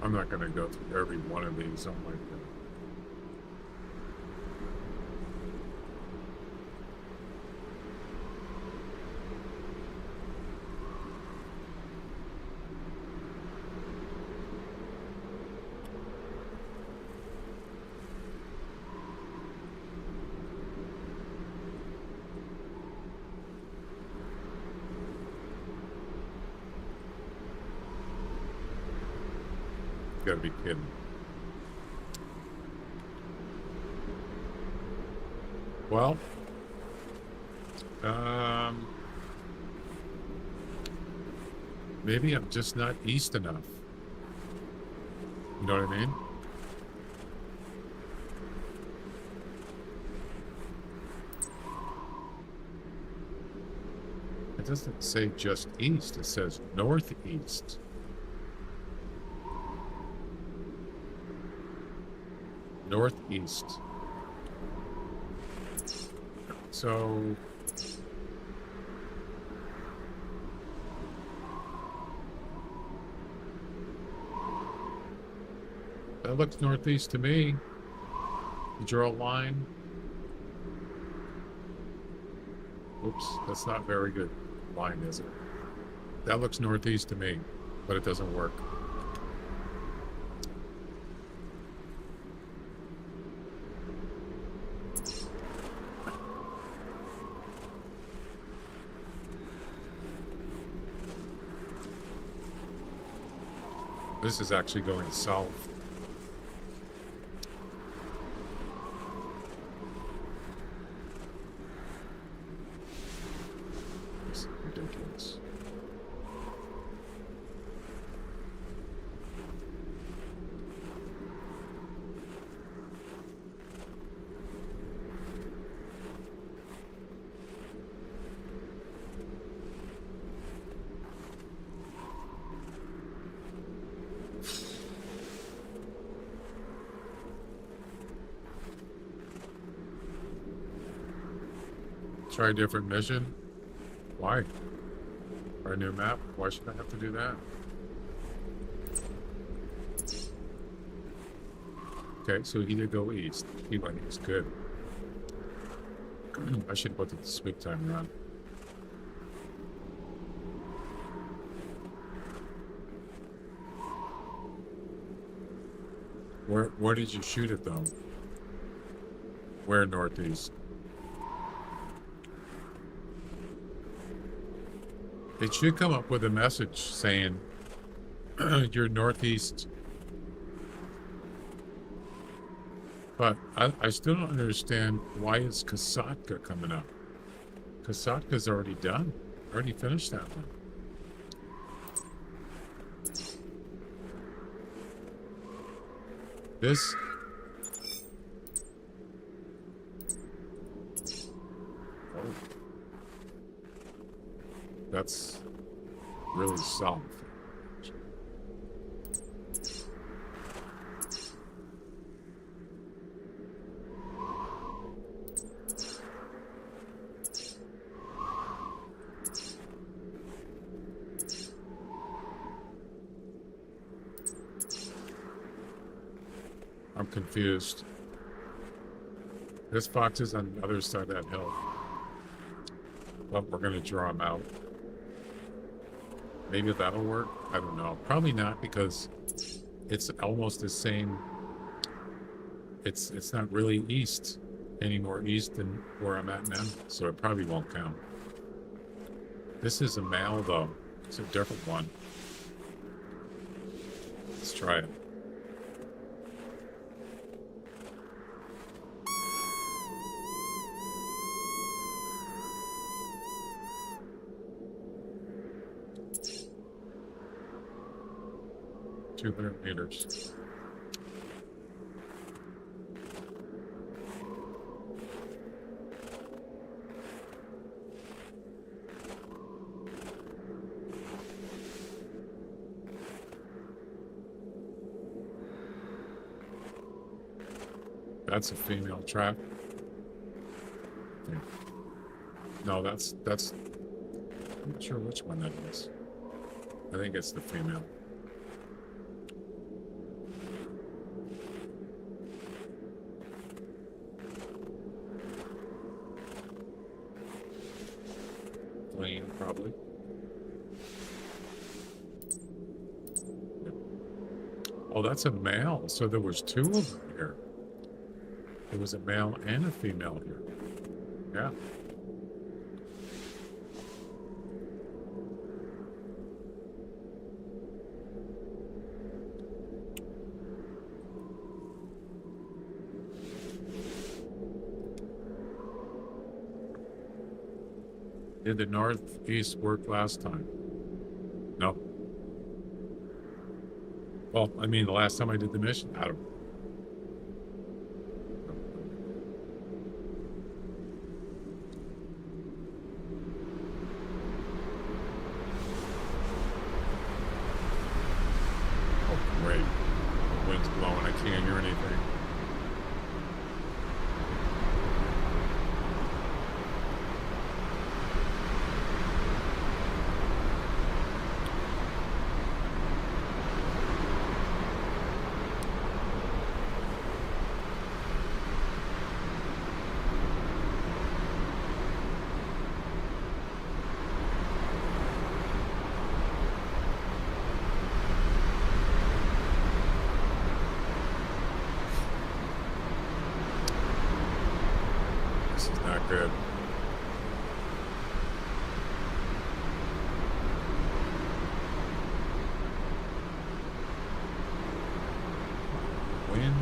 I'm not going to go through every one of these. Oh my God. gotta be kidding. Well, maybe I'm just not east enough. You know what I mean? It doesn't say just east, it says northeast. Northeast. So that looks northeast to me. You draw a line. Oops, that's not very good line, is it? That looks northeast to me, but it doesn't work. This is actually going south. This is ridiculous. Try a different mission? Why? Or a new map? Why should I have to do that? Okay, so he did go east. He went east. Good. I should put the speak timer on. Where did you shoot it though? Where northeast? It should come up with a message saying you're northeast. But I still don't understand why is Kasatka coming up. Kasatka's already done. Already finished that one. This that's really south. I'm confused. This fox is on the other side of that hill. But we're gonna draw him out. Maybe that'll work. I don't know. Probably not because it's almost the same. It's not really east any more east than where I'm at now, so it probably won't count. This is a male though. It's a different one. Let's try it. $200 meters. That's a female trap. No, that's I'm not sure which one that is. I think it's the female. Plane, probably. Oh, that's a male. So there was two of them here. There was a male and a female here. Yeah. Did the northeast work last time? No. Well, I mean, the last time I did the mission, I don't. Oh, great. The wind's blowing. I can't hear anything. This is not good. Wind.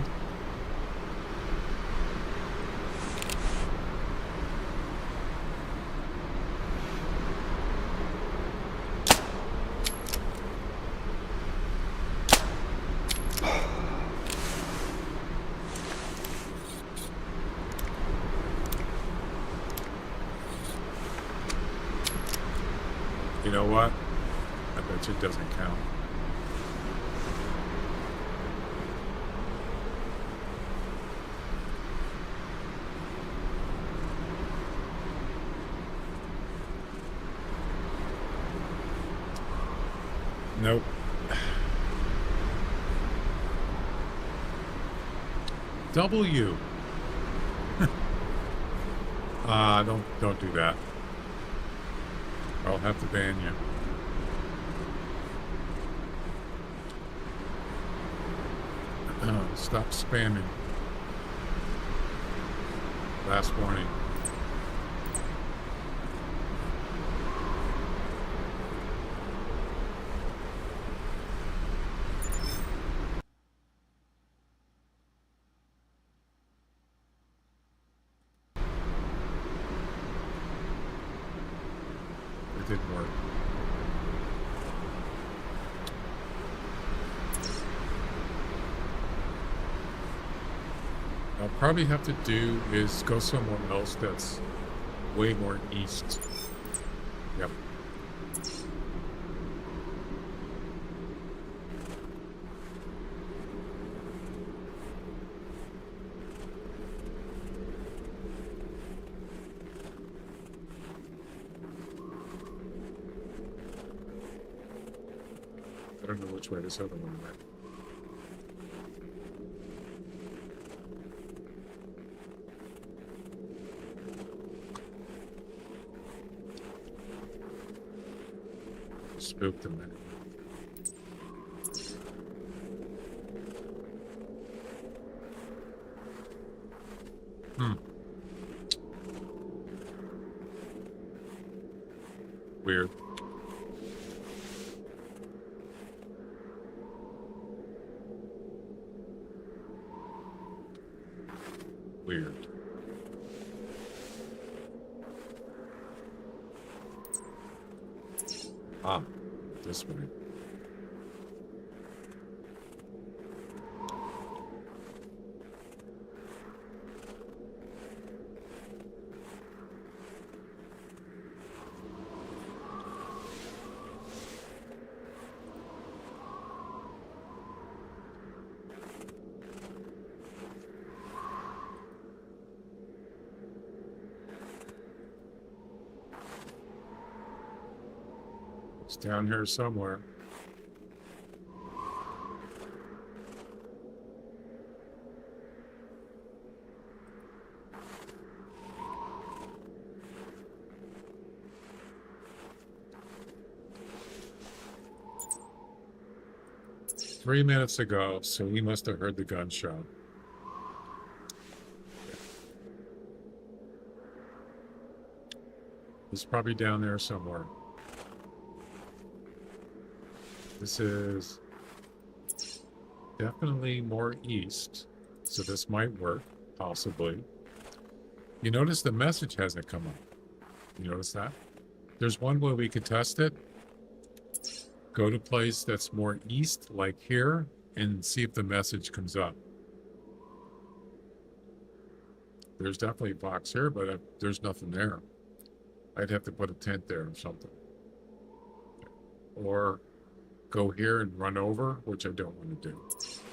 You know what? I bet you it doesn't count. Nope. W. Don't do that. I'll have to ban you. Stop spamming. Last warning. It didn't work. I'll probably have to do is go somewhere else that's way more east. Yep. I don't know which way this other one went. Spooked a minute. Weird. Weird. Ah, this way. It's down here somewhere. Three minutes ago, so he must have heard the gunshot. He's probably down there somewhere. This is definitely more east, so this might work, possibly. You notice the message hasn't come up. You notice that? There's one way we could test it. Go to a place that's more east, like here, and see if the message comes up. There's definitely a box here, but there's nothing there. I'd have to put a tent there or something. Or go here and run over, which I don't want to do.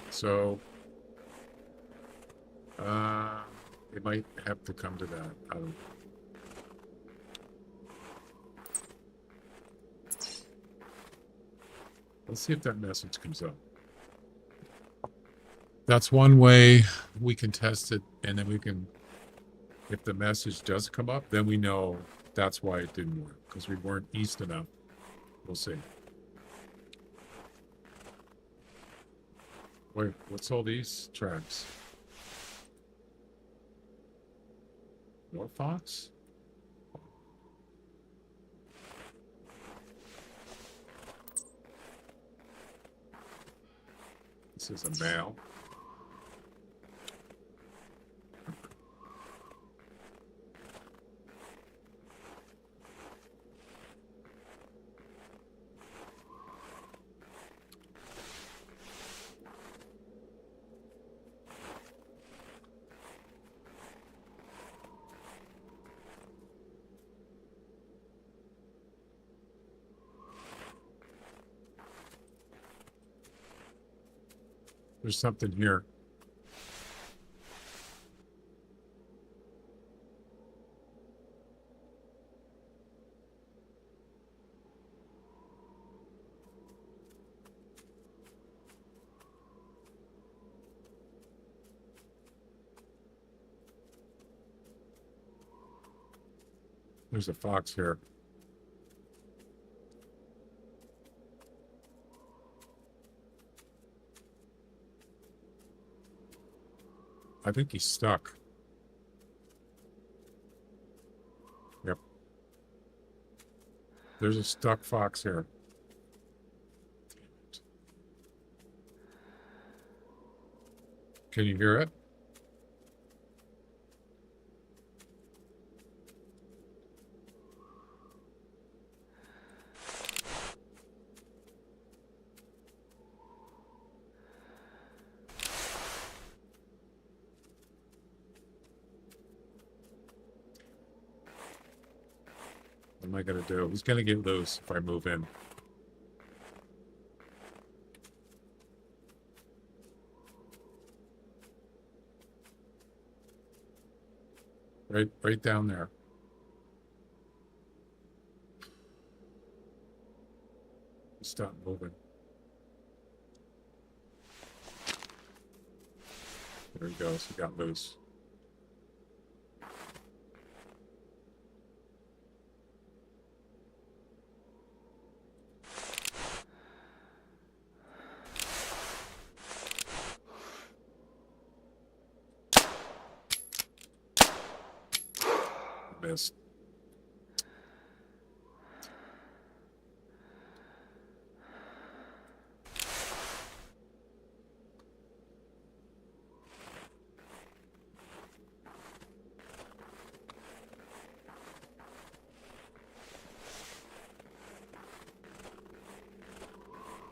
So, it might have to come to that. I don't know. Let's see if that message comes up. That's one way we can test it, and then we can, if the message does come up, then we know that's why it didn't work, because we weren't east enough. We'll see. Wait, what's all these tracks? More fox? This is a male. There's something here. There's a fox here. I think he's stuck. Yep. There's a stuck fox here. Damn it. Can you hear it? What am I gonna do? He's gonna get loose if I move in. Right down there. Stop moving. There he goes. He got loose. Missed.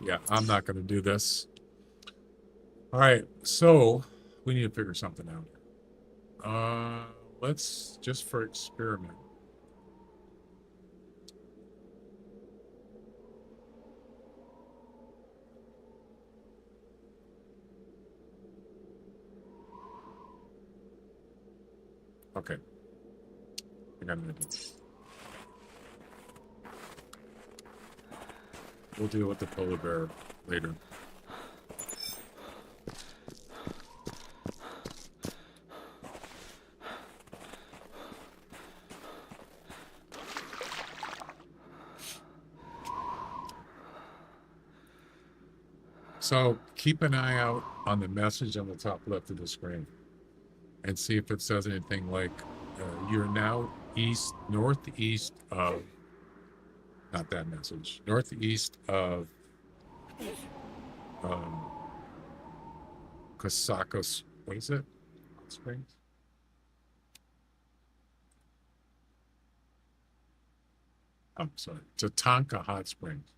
Yeah, I'm not going to do this. All right, so we need to figure something out. Let's just for experiment. Okay. I got an idea. We'll deal with the polar bear later. So keep an eye out on the message on the top left of the screen and see if it says anything like you're now northeast of, not that message, northeast of Casacos, what is it? Hot Springs? I'm sorry, Tatanka Hot Springs.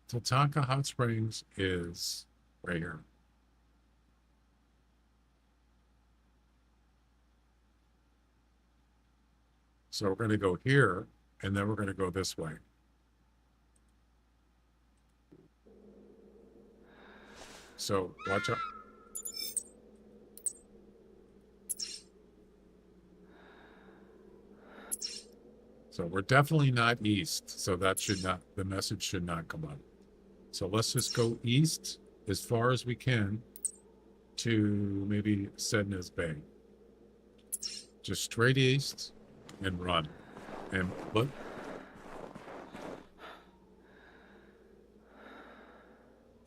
Tatanka Hot Springs is right here. So we're going to go here, and then we're going to go this way. So watch out. So we're definitely not east. So that should not, the message should not come up. So let's just go east as far as we can to maybe Sedna's Bay. Just straight east and run. And look.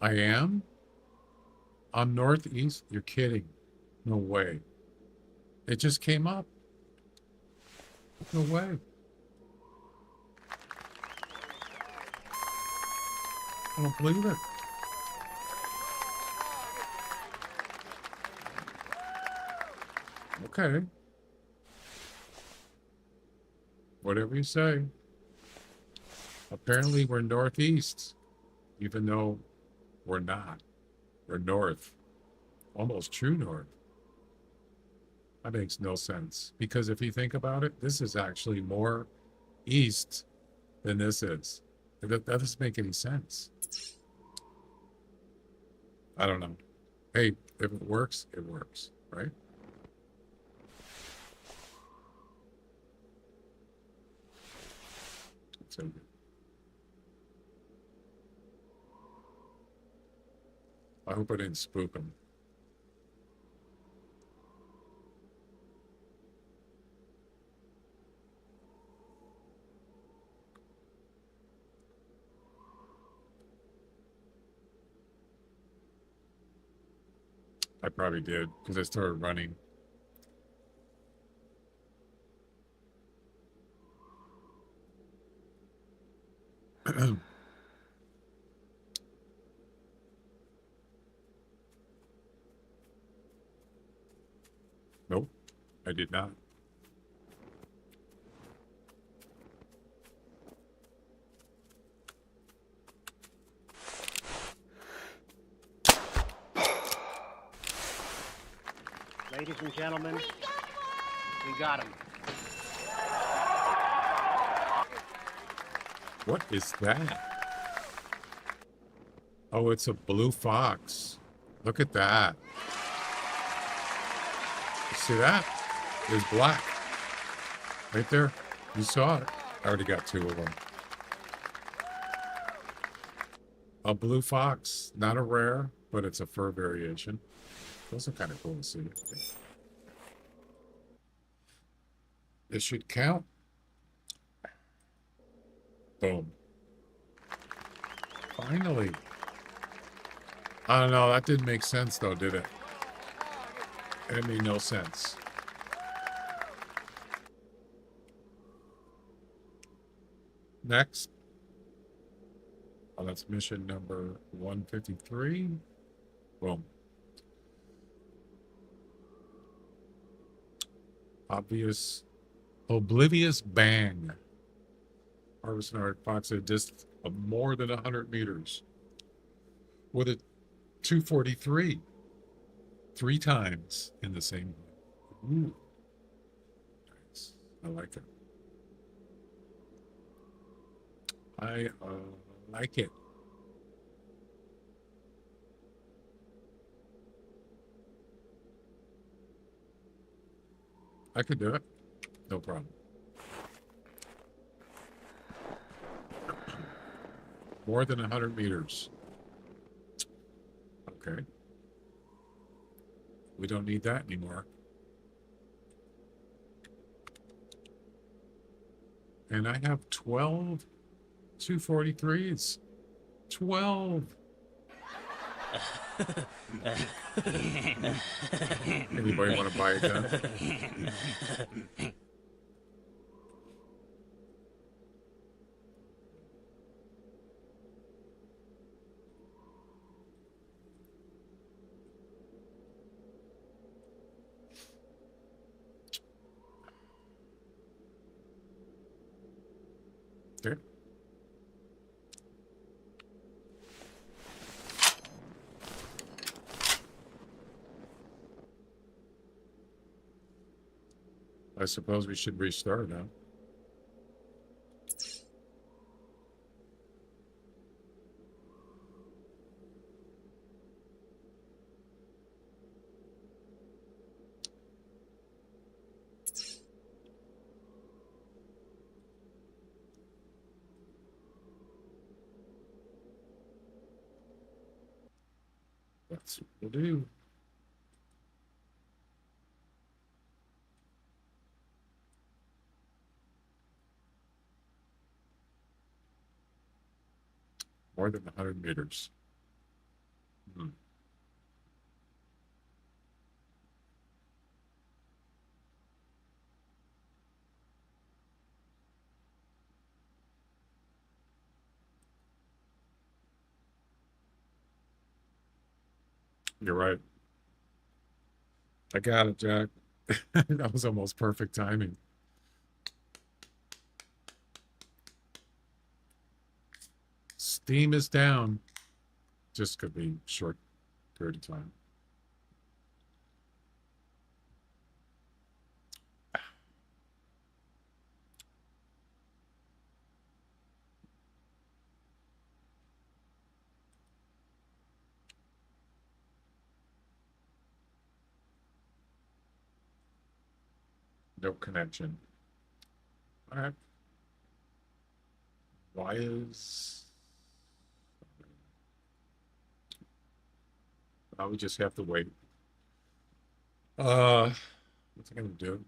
I am? I'm northeast? You're kidding. No way. It just came up. No way. I don't believe it. Okay. Whatever you say. Apparently we're northeast, even though we're not. We're north. Almost true north. That makes no sense. Because if you think about it, this is actually more east than this is. That doesn't make any sense. I don't know. Hey, if it works, right? So I hope I didn't spook them. I probably did because I started running. Nope, I did not. Ladies and gentlemen, we got him. What is that? Oh, it's a blue fox. Look at that. You see that? There's black. Right there. You saw it. I already got two of them. A blue fox. Not a rare, but it's a fur variation. Those are kind of cool to see. This should count. Boom. Finally. I don't know. That didn't make sense, though, did it? It made no sense. Next. Oh, that's mission number 153. Boom. Oblivious bang. Harvest an fox at a distance of more than 100 meters. With a 243. 3 times in the same way. Ooh. Nice. I like it. I like it. I could do it. No problem. More than 100 meters. Okay. We don't need that anymore. And I have 12 243s. 12. Anybody want to buy a gun? Okay. I suppose we should restart now. That's what we'll do. More than 100 meters. Hmm. You're right. I got it, Jack. That was almost perfect timing. Steam is down. Just could be short period of time. No connection. All right. Why is... we just have to wait. What's it gonna do?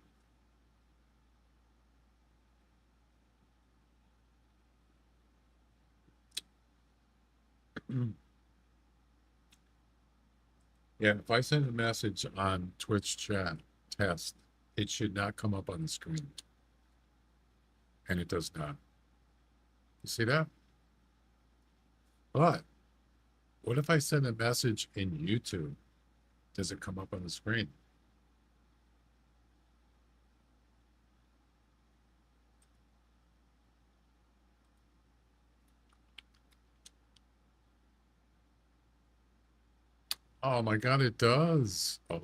Yeah, if I send a message on Twitch chat test, it should not come up on the screen. And it does not. You see that? But what if I send a message in YouTube? Does it come up on the screen? Oh my God, it does. Oh,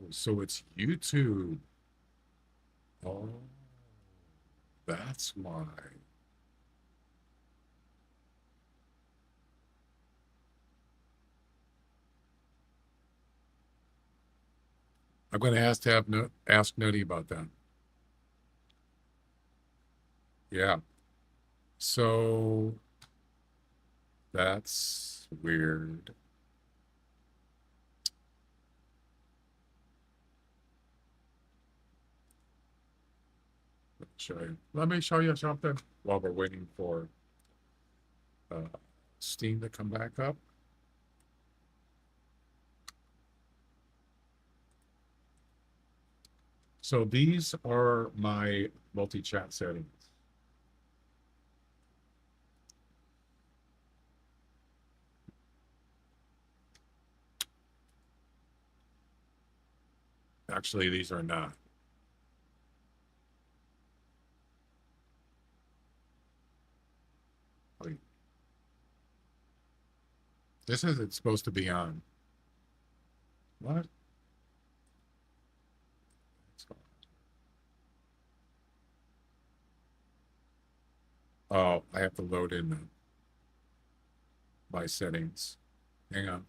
so it's YouTube. Oh, that's why. I'm going to ask Nutty about that. Yeah. So that's weird. Let me show you something while we're waiting for Steam to come back up. So these are my multi-chat settings. Actually, these are not. Wait. This isn't supposed to be on. What? Oh, I have to load in my settings. Hang on.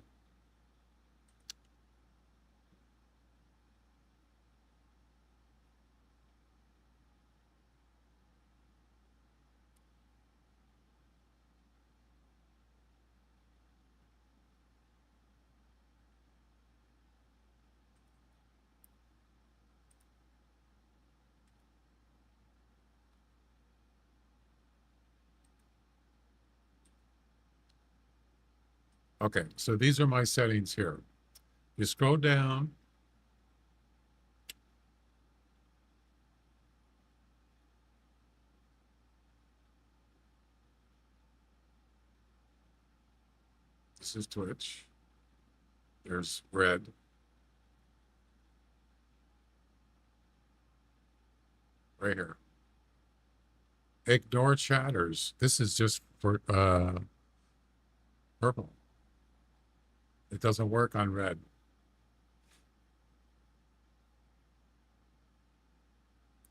Okay, so these are my settings here. You scroll down. This is Twitch. There's red. Right here. Ignore chatters. This is just for purple. It doesn't work on red.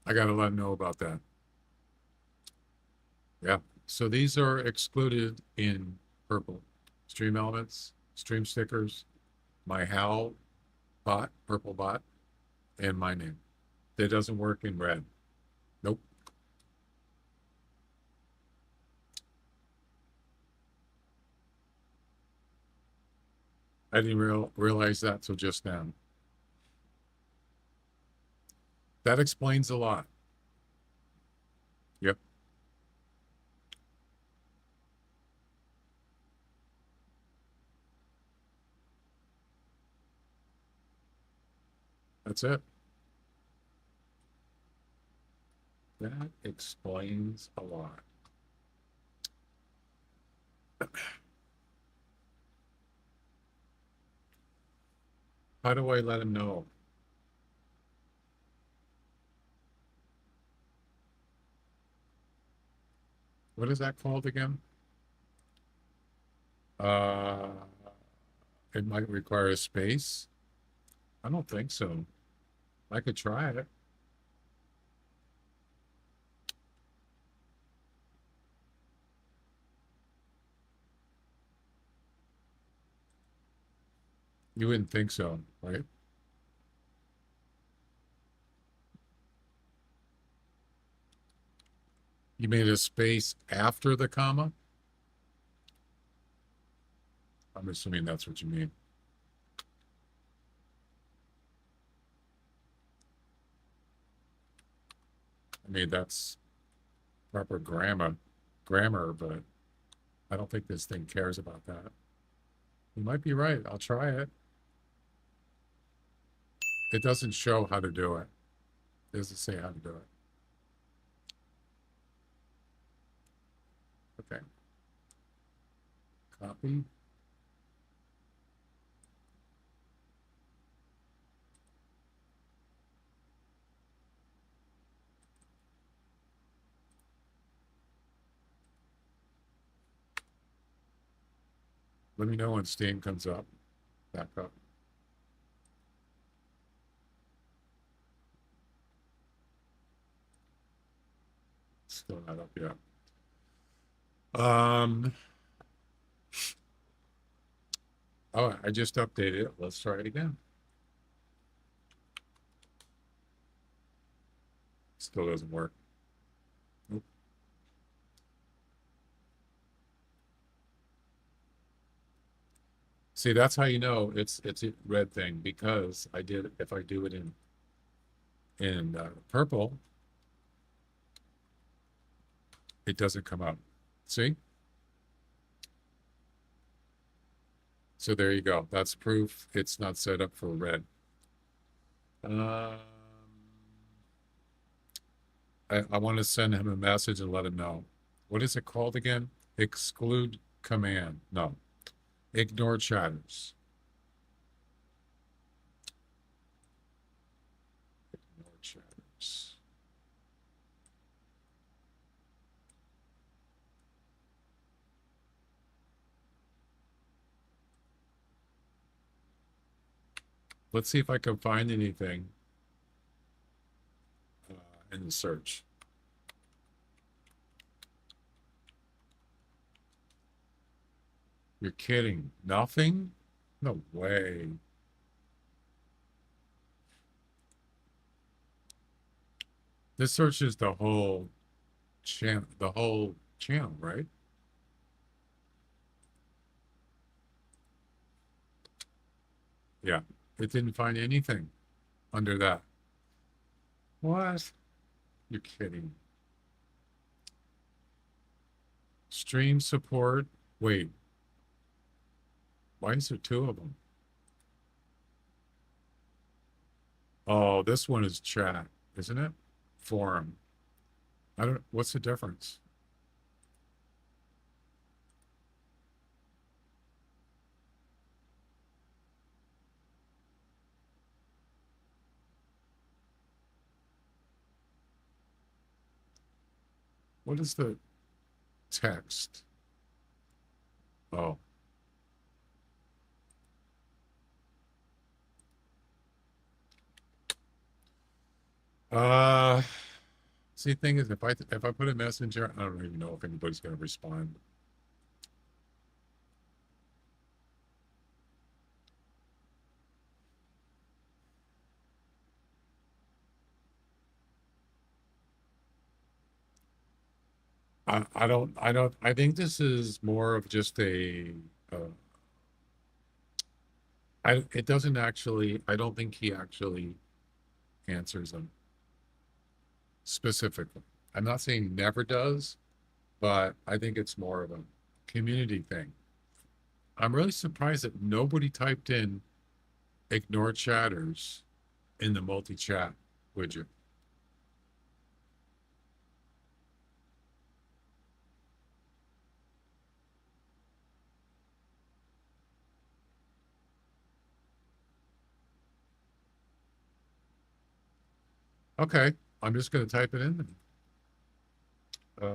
I gotta let him know about that. Yeah. So these are excluded in purple. Stream elements, stream stickers, my HAL bot, purple bot, and my name. That doesn't work in red. Nope. I didn't realize that till just now. That explains a lot. Yep. That's it. That explains a lot. How do I let him know? What is that called again? Uh, it might require a space. I don't think so. I could try it. You wouldn't think so, right? You made a space after the comma? I'm assuming that's what you mean. I mean, that's proper grammar, but I don't think this thing cares about that. You might be right. I'll try it. It doesn't show how to do it. It doesn't say how to do it. Okay. Copy. Let me know when Steam comes up. Back up. Still not up yet. Oh, I just updated it. Let's try it again. Still doesn't work. Nope. See, that's how you know it's a red thing, because if I do it in purple, it doesn't come up. See? So there you go. That's proof it's not set up for red. I want to send him a message and let him know. What is it called again? Exclude command. No. Ignore chatters. Ignore chatters. Let's see if I can find anything in the search. You're kidding. Nothing? No way. This searches the whole channel, right? Yeah. It didn't find anything under that. What? You're kidding. Stream support. Wait. Why is there two of them? Oh, this one is chat, isn't it? Forum. What's the difference? What is the text? Oh. Uh, See, the thing is, if I put a messenger, I don't even know if anybody's going to respond. I think this is more of just uh, it doesn't actually, I don't think he actually answers them specifically. I'm not saying he never does, but I think it's more of a community thing. I'm really surprised that nobody typed in ignore chatters in the multi-chat, would you? Okay, I'm just going to type it in. Uh,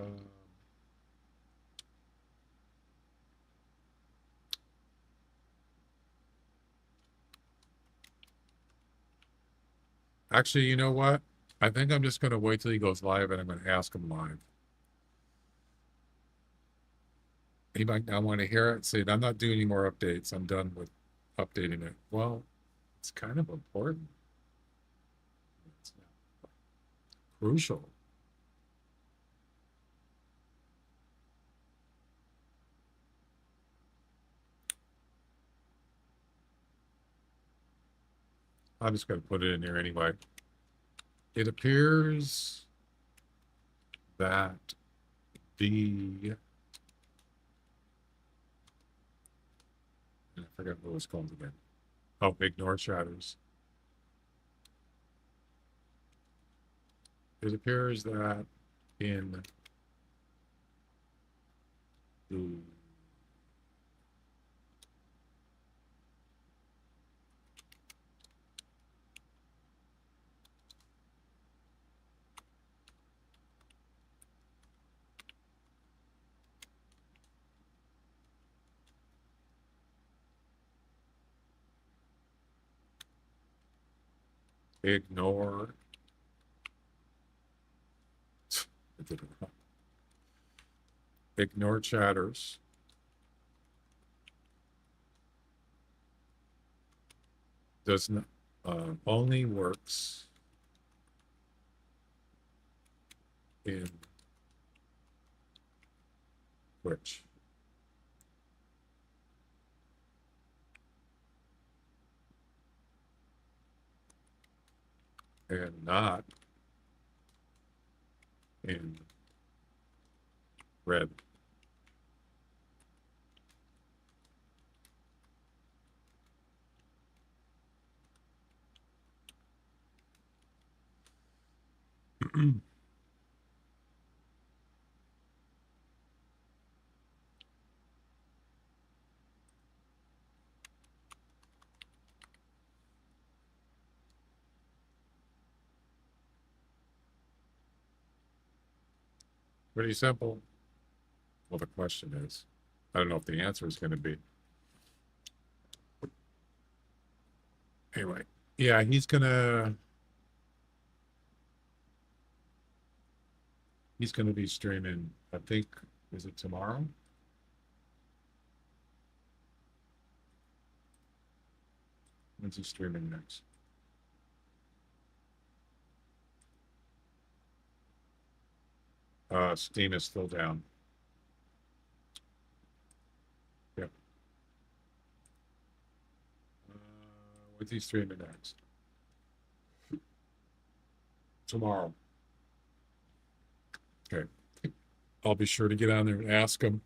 Actually, you know what? I think I'm just going to wait till he goes live and I'm going to ask him live. He might not want to hear it, say, I'm not doing any more updates. I'm done with updating it. Well, it's kind of important. It's crucial. I'm just going to put it in here anyway. It appears that the I forgot what it was called again. Oh, ignore shadows. It appears that in the ignore ignore chatters does not only works in Twitch. And not in red. Pretty simple. Well, the question is, I don't know if the answer is going to be. Anyway, yeah, he's gonna be streaming, I think, is it tomorrow? When's he streaming next? Steam is still down. Yep. When's he streaming next? Tomorrow. Okay. I'll be sure to get on there and ask him.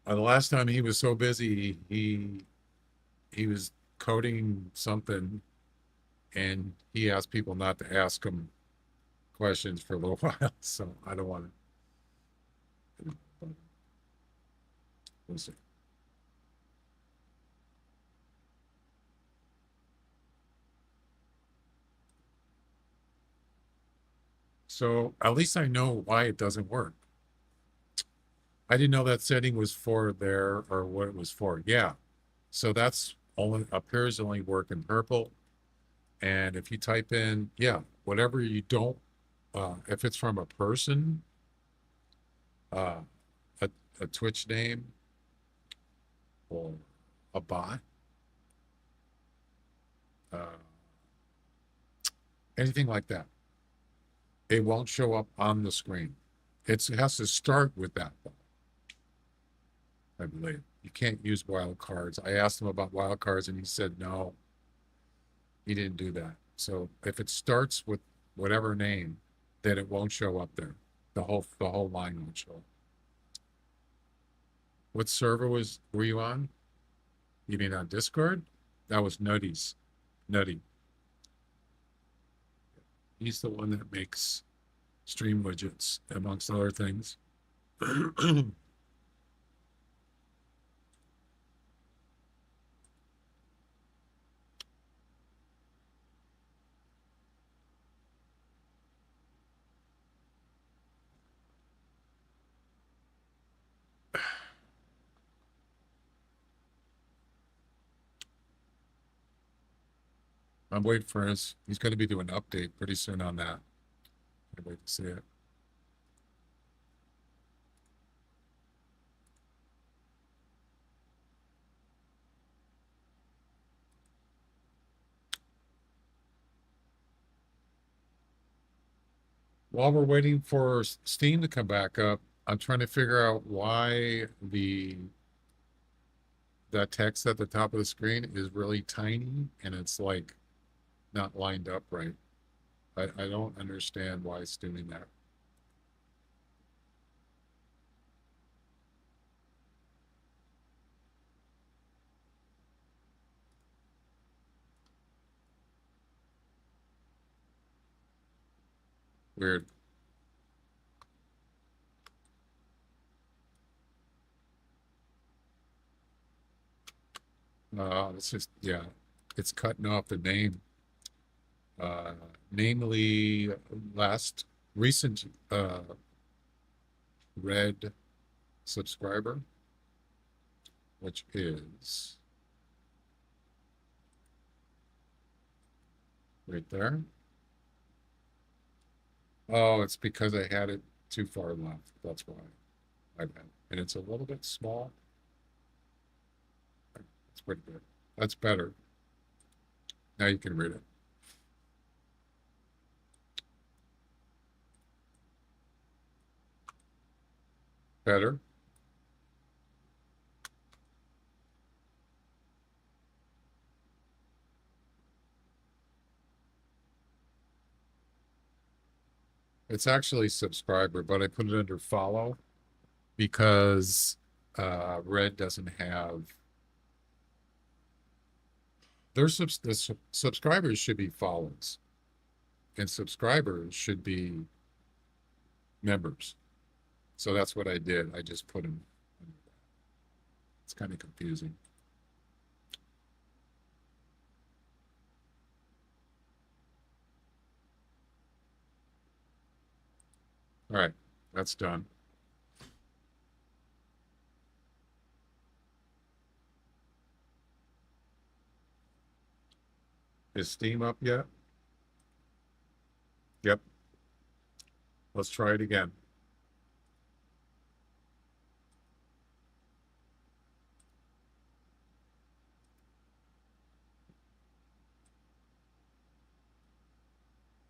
The last time he was so busy, he was coding something, and he asked people not to ask him questions for a little while. So I don't want to. We'll see. So at least I know why it doesn't work. I didn't know that setting was for there or what it was for. Yeah. So that's only appears to only work in purple And if you type in, yeah, whatever you don't, if it's from a person, uh, a, a Twitch name or a bot, uh, anything like that, it won't show up on the screen. It has to start with that, I believe. You can't use wildcards. I asked him about wildcards and he said no, he didn't do that. So if it starts with whatever name, then it won't show up there. The whole line won't show up. What server were you on? You mean on Discord? That was Nutty's. Nutty. He's the one that makes stream widgets, amongst other things. I'm waiting for he's going to be doing an update pretty soon on that. I wait to see it. While we're waiting for Steam to come back up, I'm trying to figure out why that text at the top of the screen is really tiny and it's like not lined up right. I don't understand why it's doing that. Weird. It's just, yeah, it's cutting off the name. Namely, recent red subscriber, which is right there. Oh, it's because I had it too far left. That's why I've had, and it's a little bit small. It's pretty good. That's better. Now you can read it. Better. It's actually subscriber, but I put it under follow because Red doesn't have subscribers should be follows and subscribers should be members. So that's what I did. I just put them. It's kind of confusing. All right, that's done. Is Steam up yet? Yep. Let's try it again.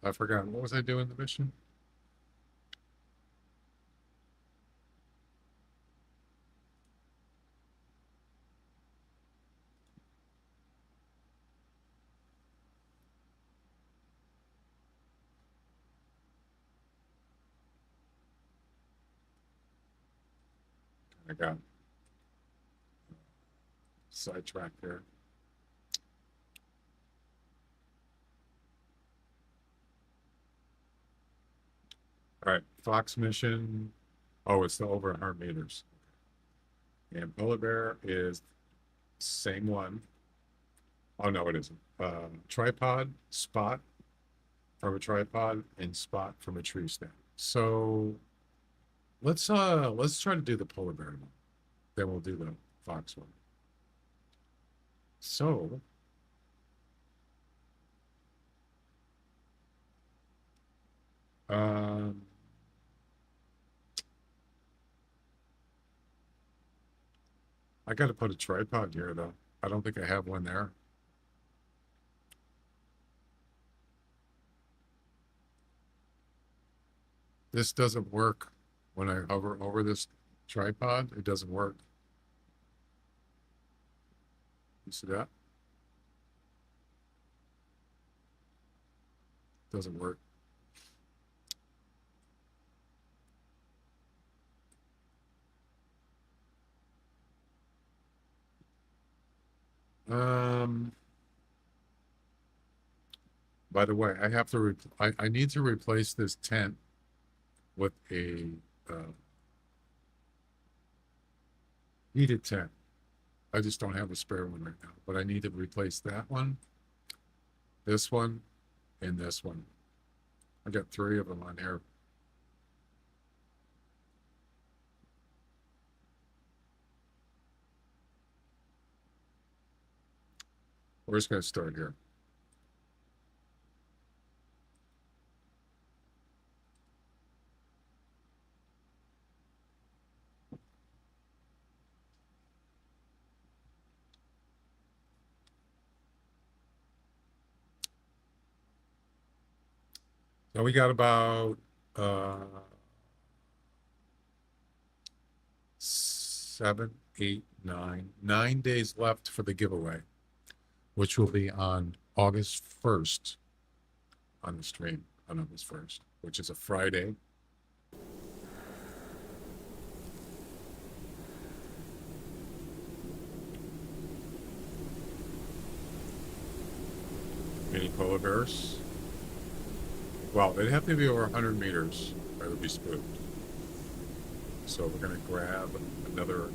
I forgot. What was I doing in the mission? I got sidetracked there. All right, Fox mission. Oh, it's the over 100 meters. And polar bear is same one. Oh no, it isn't. Tripod, spot from a tripod, and spot from a tree stand. So let's try to do the polar bear one. Then we'll do the fox one. So I got to put a tripod here, though. I don't think I have one there. This doesn't work when I hover over this tripod. It doesn't work. You see that? Doesn't work. By the way, I have to. I need to replace this tent with a heated tent. I just don't have a spare one right now, but I need to replace that one, this one, and this one. I got 3 of them on here. We're just going to start here. So we got about 7, 8, 9 days left for the giveaway, which will be on August 1st on the stream on August 1st, which is a Friday. Any polar bears? Well, they'd have to be over 100 meters or they'll be spooked. So we're going to grab another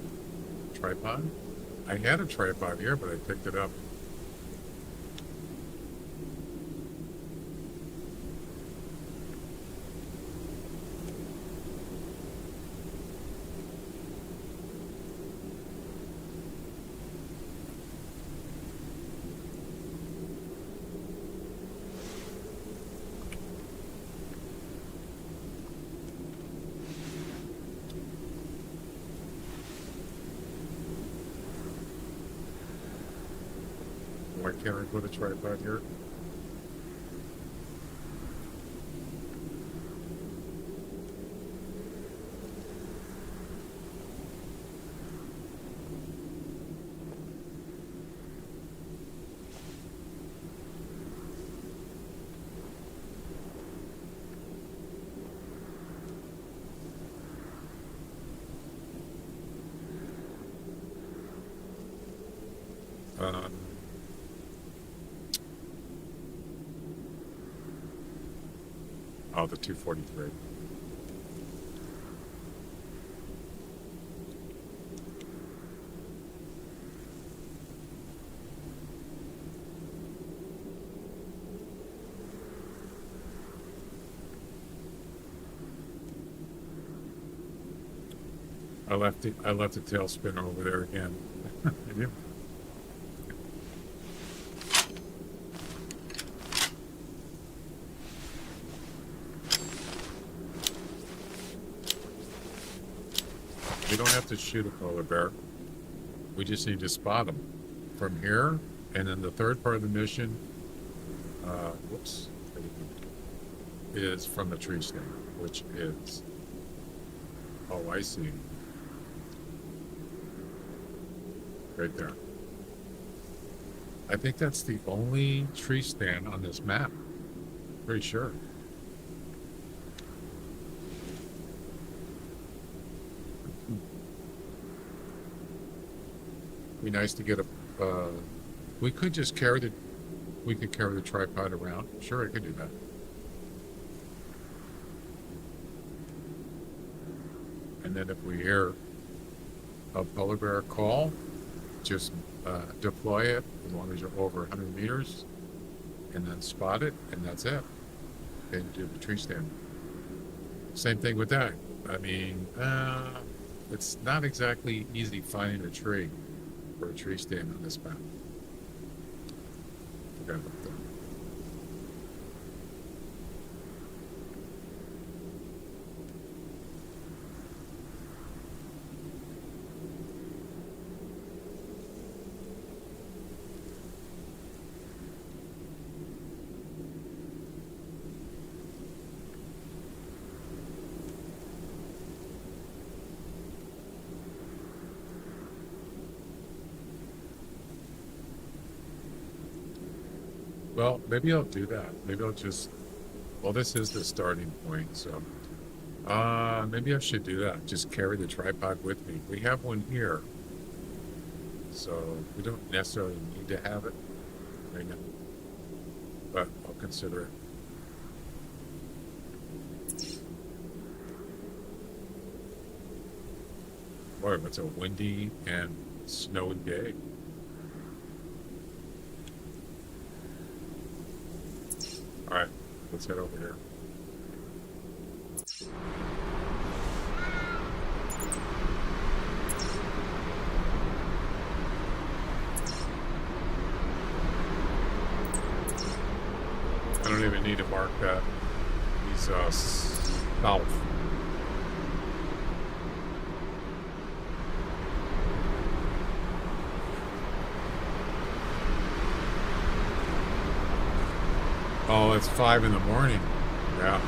tripod. I had a tripod here, but I picked it up. Why can't I put a tripod here? Oh, the 243. I left the tail spinner over there again. We don't have to shoot a polar bear. We just need to spot them from here. And then the third part of the mission, is from the tree stand, which is, oh, I see. Right there. I think that's the only tree stand on this map. Pretty sure. Be nice to get a. We could just carry the. We could carry the tripod around. Sure, I could do that. And then if we hear a polar bear call, just deploy it as long as you're over 100 meters, and then spot it, and that's it. And do the tree stand. Same thing with that. I mean, it's not exactly easy finding a tree for a tree stand on this map. Forgot about that. Well, maybe I'll do that. Maybe I'll just, well, this is the starting point, so maybe I should do that. Just carry the tripod with me. We have one here, so we don't necessarily need to have it right now, but I'll consider it. Boy, it's a windy and snowy day. All right, let's head over here. I don't even need to mark that. He's south. Oh, it's 5 in the morning. Yeah.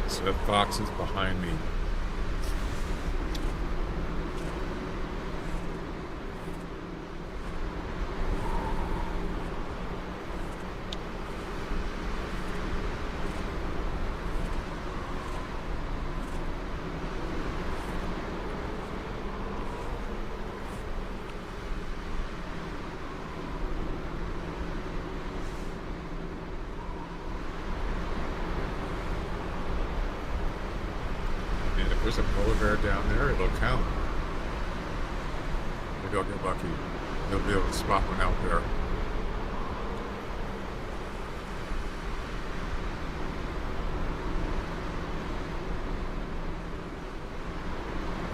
So that fox is behind me. And if there's a polar bear down there, it'll count. Maybe I'll get lucky. They'll be able to spot one out there.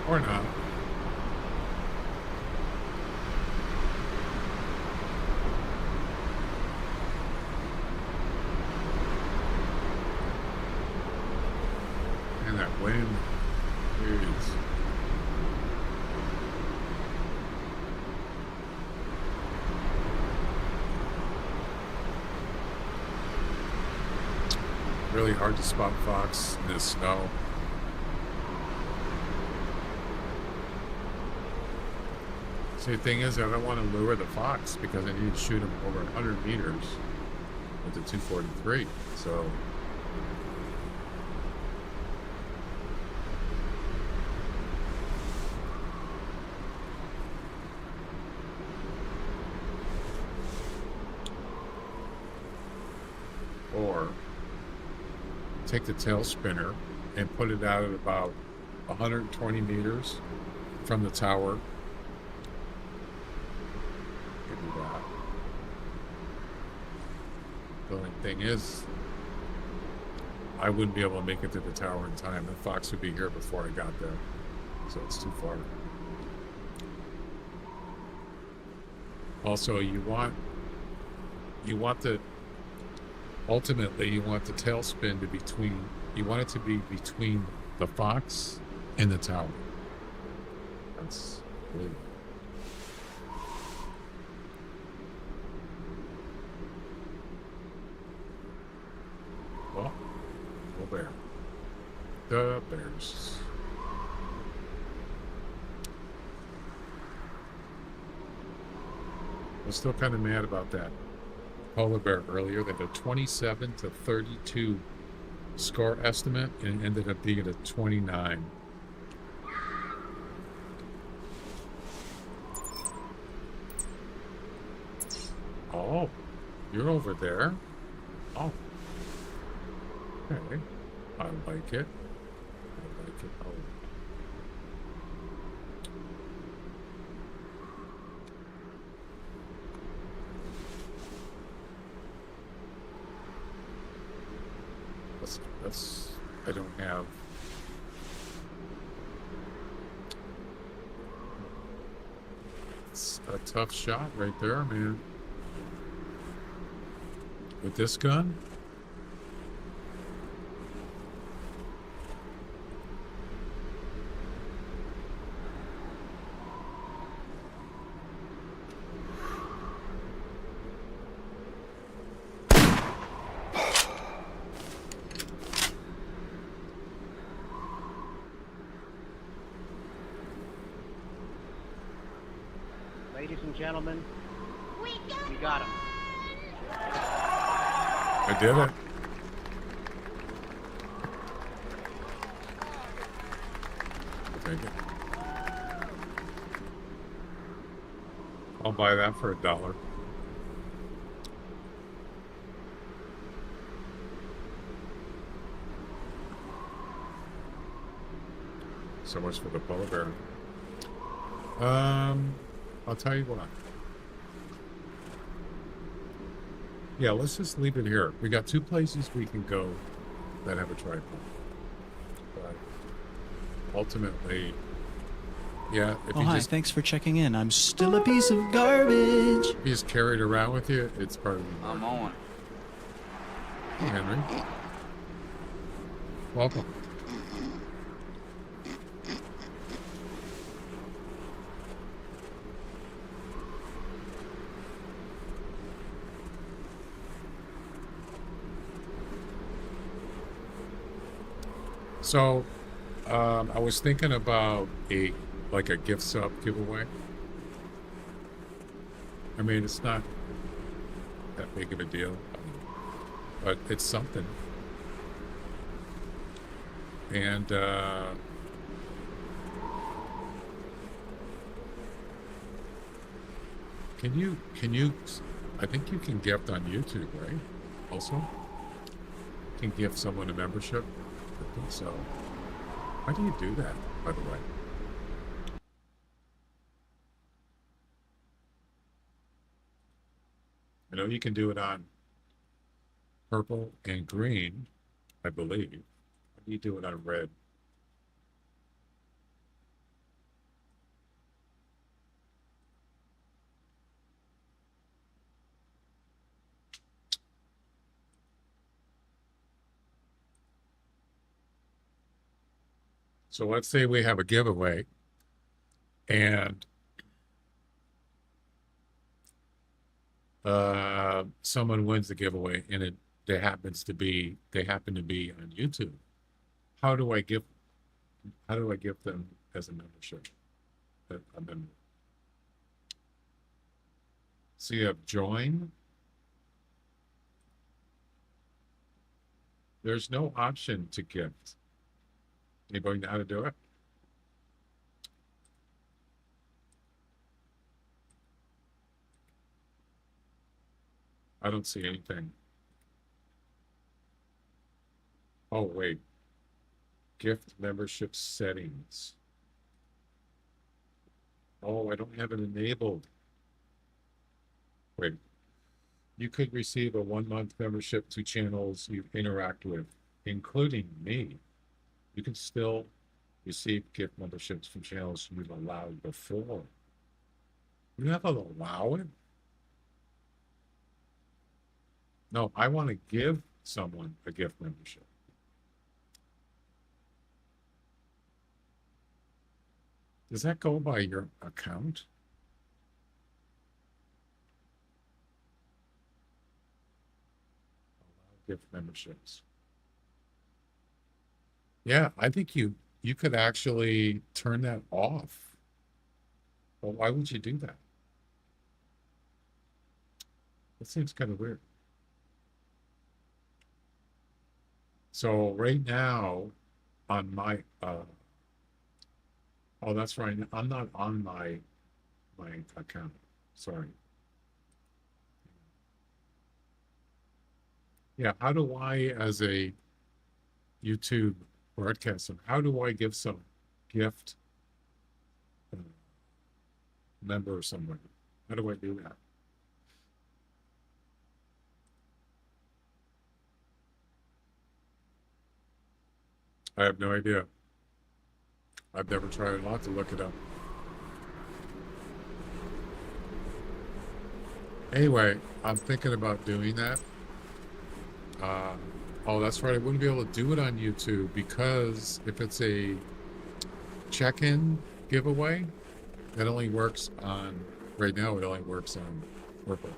Or not. And that wind is really hard to spot fox in this snow. See, the thing is, I don't want to lure the fox because I need to shoot him over 100 meters with the 243. So or take the tail spinner and put it out at about 120 meters from the tower. Could do that. The only thing is, I wouldn't be able to make it to the tower in time. The fox would be here before I got there, so it's too far. Also, you want the ultimately, you want the tailspin to between. You want it to be between the fox and the tower. That's really. Well, the bear. The bears. I'm still kind of mad about that polar bear earlier. They had a 27 to 32 score estimate and ended up being at a 29. Oh, you're over there. Oh, okay. I like it. I like it. Oh. That's I don't have. It's a tough shot right there, man. With this gun? Ladies and gentlemen, we got him. I did it. Take it. I'll buy that for $1. So much for the polar bear. I'll tell you what. Yeah, let's just leave it here. We got 2 places we can go that have a tripod. But ultimately, yeah, if Oh, you hi, just thanks for checking in. I'm still a piece of garbage. be as carried around with you, it's probably more. I'm on. Hey, Henry. Welcome. So, I was thinking about a gift sub giveaway. I mean, it's not that big of a deal, but it's something. And can you? I think you can gift on YouTube, right? Also, you can gift someone a membership. I think so. How do you do that, by the way? I know you can do it on purple and green, I believe. How do you do it on red? So let's say we have a giveaway and someone wins the giveaway and they happen to be on YouTube. How do I give them as a membership? A member. So you have join. There's no option to gift. Anybody know how to do it? I don't see anything. Oh, wait. Gift membership settings. Oh, I don't have it enabled. Wait. You could receive a 1-month membership to channels you interact with, including me. You can still receive gift memberships from channels you've allowed before. You have to allow it? No, I want to give someone a gift membership. Does that go by your account? Allow gift memberships. Yeah, I think you could actually turn that off. Well, why would you do that? That seems kind of weird. So right now on my oh, that's right. I'm not on my account. Sorry. Yeah, how do I, as a YouTube broadcaster, how do I give some gift member or someone? How do I do that? I have no idea. I've never tried it. I'll have to look it up. Anyway, I'm thinking about doing that. Oh, that's right. I wouldn't be able to do it on YouTube because if it's a check-in giveaway, that only works on, right now it only works on Purple.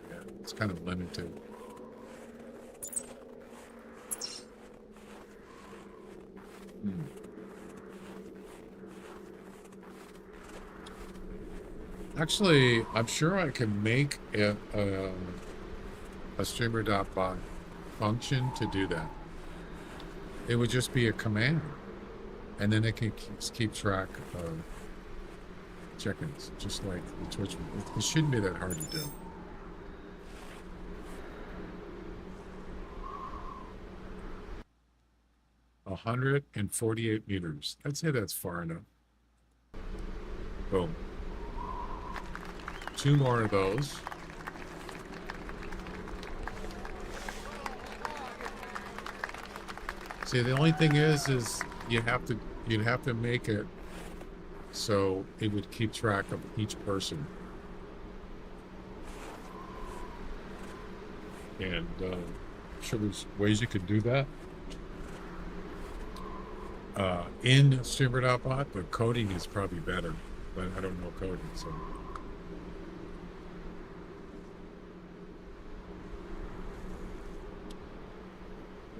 Yeah, it's kind of limited. Actually, I'm sure I can make a streamer.bot function to do that. It would just be a command, and then it can keep track of check-ins, just like the Twitch. It shouldn't be that hard to do. A 148 meters. I'd say that's far enough. Boom. 2 more of those. See, the only thing is you'd have to make it so it would keep track of each person. And I'm sure there's ways you could do that. In streamer.bot, but coding is probably better. But I don't know coding, so.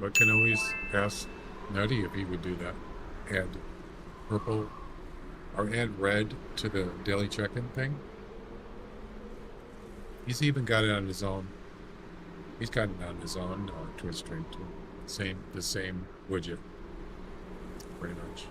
I can always ask Nutty if he would do that. Add purple or add red to the daily check-in thing. He's even got it on his own. He's got it on his own Twitch stream too. The same widget, pretty much.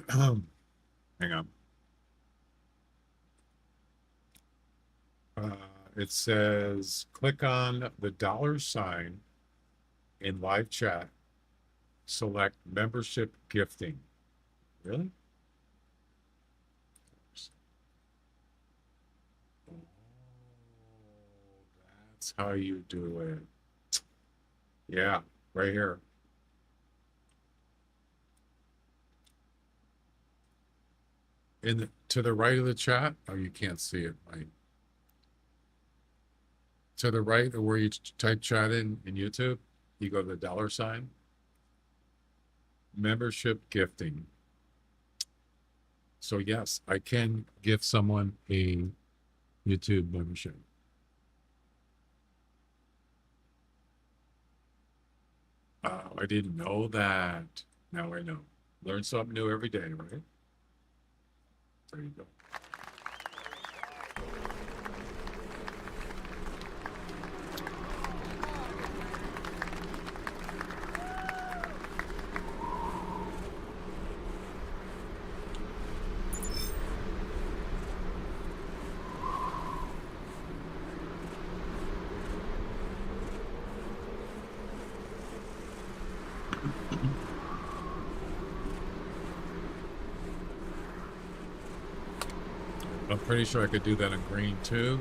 Hang on. It says click on the $sign in live chat. Select membership gifting. Really? Oh, that's how you do it. Yeah, right here. To the right of the chat. Oh, you can't see it, right? To the right of where you type chat in YouTube, you go to the $sign. Membership gifting. So yes, I can gift someone a YouTube membership. I didn't know that. Now I know. Learn something new every day, right? There you go. I'm pretty sure I could do that in green too.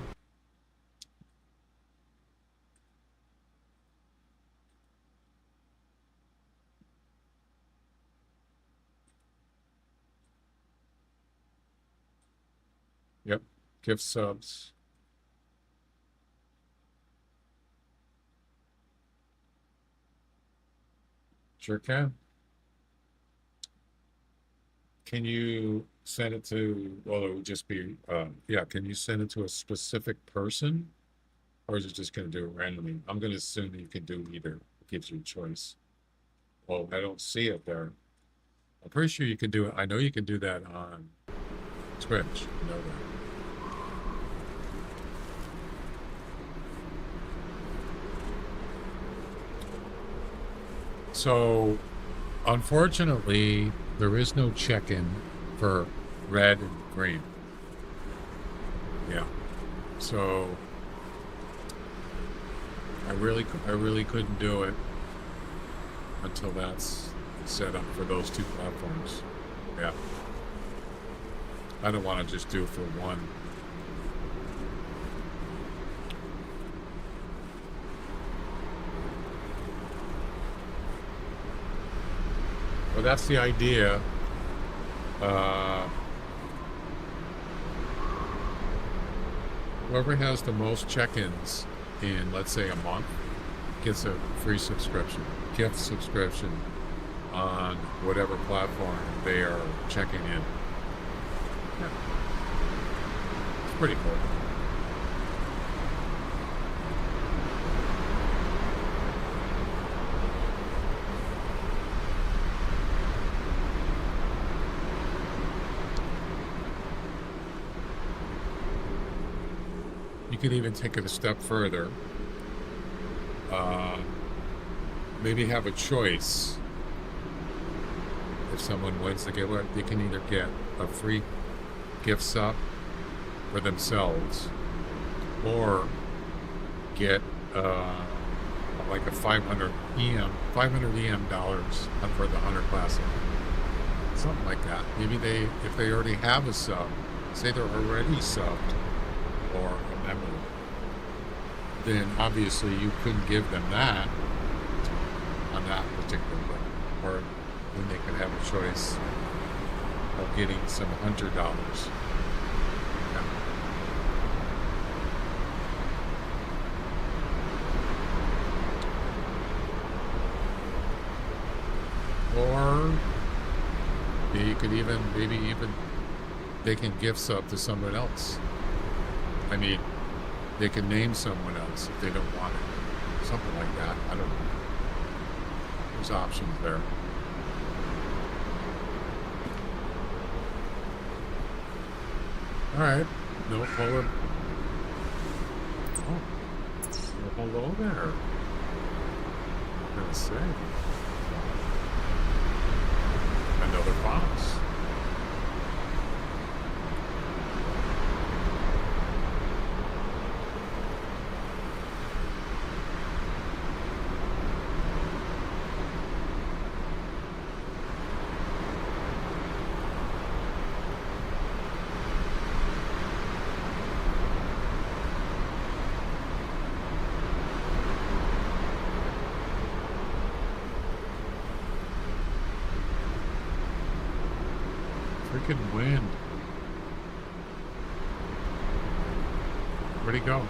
gift subs. Sure can. Can you send it to, well, it would just be, yeah, can you send it to a specific person? Or is it just going to do it randomly? I'm going to assume you can do either. It gives you a choice. Well, I don't see it there. I'm pretty sure you can do it. I know you can do that on Twitch. I know that. So, unfortunately, there is no check-in for red and green. Yeah. So, I really couldn't do it until that's set up for those two platforms. Yeah. I don't want to just do it for one. Well, that's the idea. Whoever has the most check-ins in, let's say, a month gets a free subscription, gift subscription on whatever platform they are checking in. Yeah. It's pretty cool. You could even take it a step further. Maybe have a choice. If someone wins the giveaway, they can either get a free gift sub for themselves, or get like a 500 EM dollars for the Hunter Classic, something like that. Maybe if they already have a sub, say they're already subbed or a member, then obviously you couldn't give them that on that particular day, or then they could have a choice of getting some $100. Or you could maybe even they can gift sub to someone else. I mean, they can name someone else if they don't want it. Something like that. I don't know. There's options there. Alright. No hello. Oh. No hello there. I'm gonna say. Another box. Freaking wind. Where'd he go?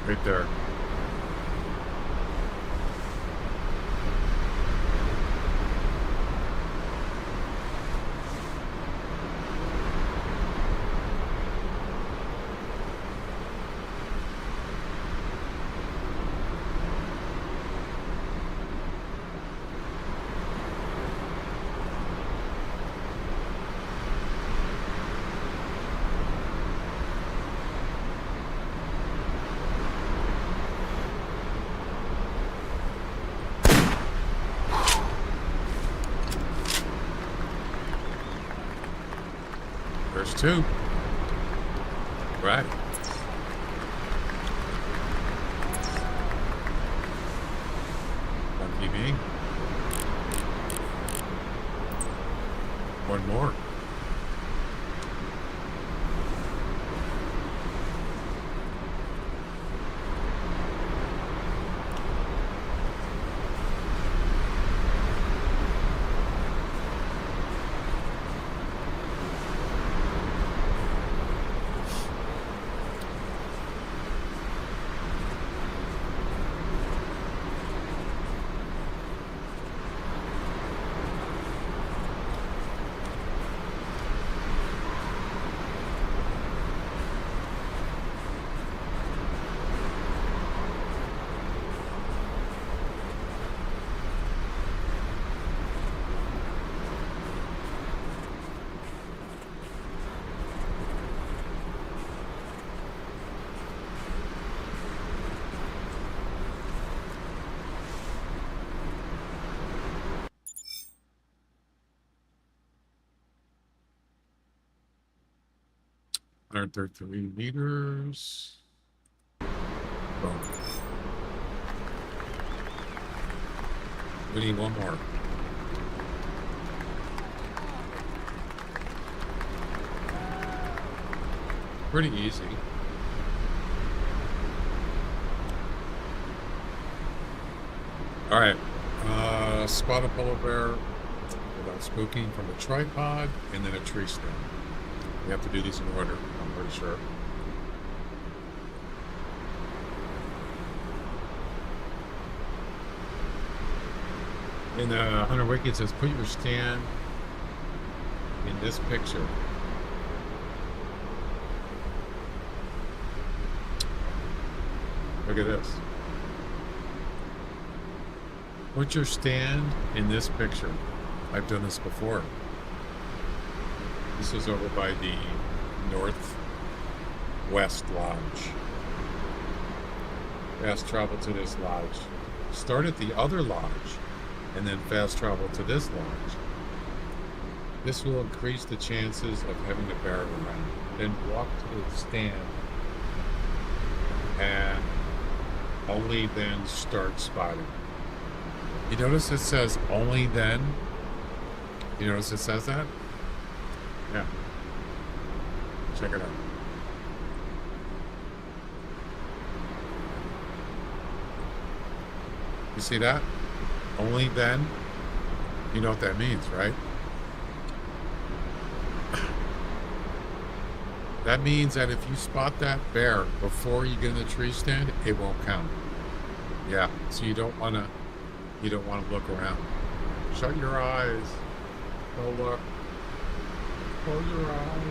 Right there. There's two. Right. Lucky me. One more. 133 meters. Boom. We need one more. Pretty easy. All right. Spot a polar bear without spooking from a tripod and then a tree stand. We have to do these in order, I'm pretty sure. In the Hunter Wiki, it says, put your stand in this picture. Look at this. Put your stand in this picture. I've done this before. This is over by the Northwest Lodge. Fast travel to this lodge. Start at the other lodge and then fast travel to this lodge. This will increase the chances of having a bear around. Then walk to the stand and only then start spotting. You notice it says only then? You notice it says that? Yeah. Check it out. You see that? Only then? You know what that means, right? That means that if you spot that bear before you get in the tree stand, it won't count. Yeah, so you don't want to look around. Shut your eyes. Don't look. Close your eyes.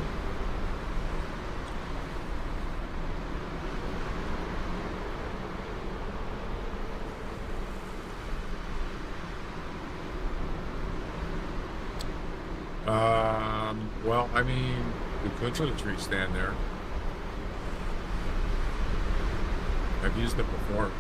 Well, I mean, we could put a tree stand there. I've used it before.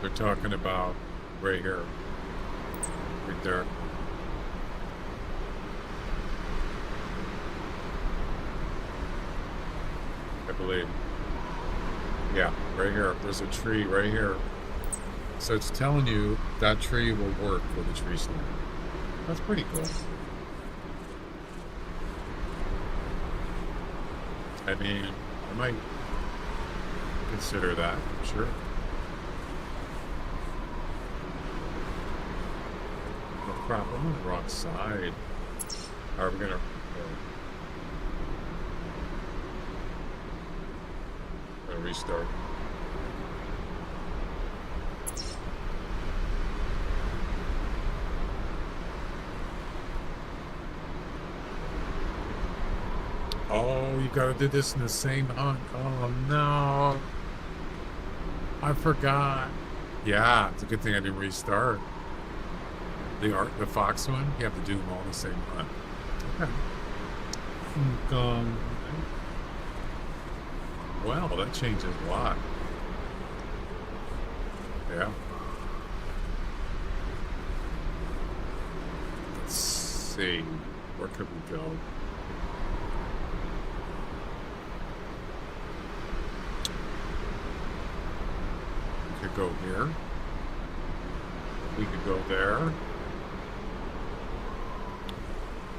They're talking about right here. Right there. I believe. Yeah, right here. There's a tree right here. So it's telling you that tree will work for the tree stand. That's pretty cool. I mean, I might consider that, sure. Oh crap, I'm on the wrong side. Are we gonna... restart. Oh, you gotta do this in the same hunt. Oh no. I forgot. Yeah, it's a good thing I didn't restart. The fox one, you have to do them all in the same hunt. Okay. Well, that changes a lot. Yeah. Let's see. Where could we go? We could go here. We could go there.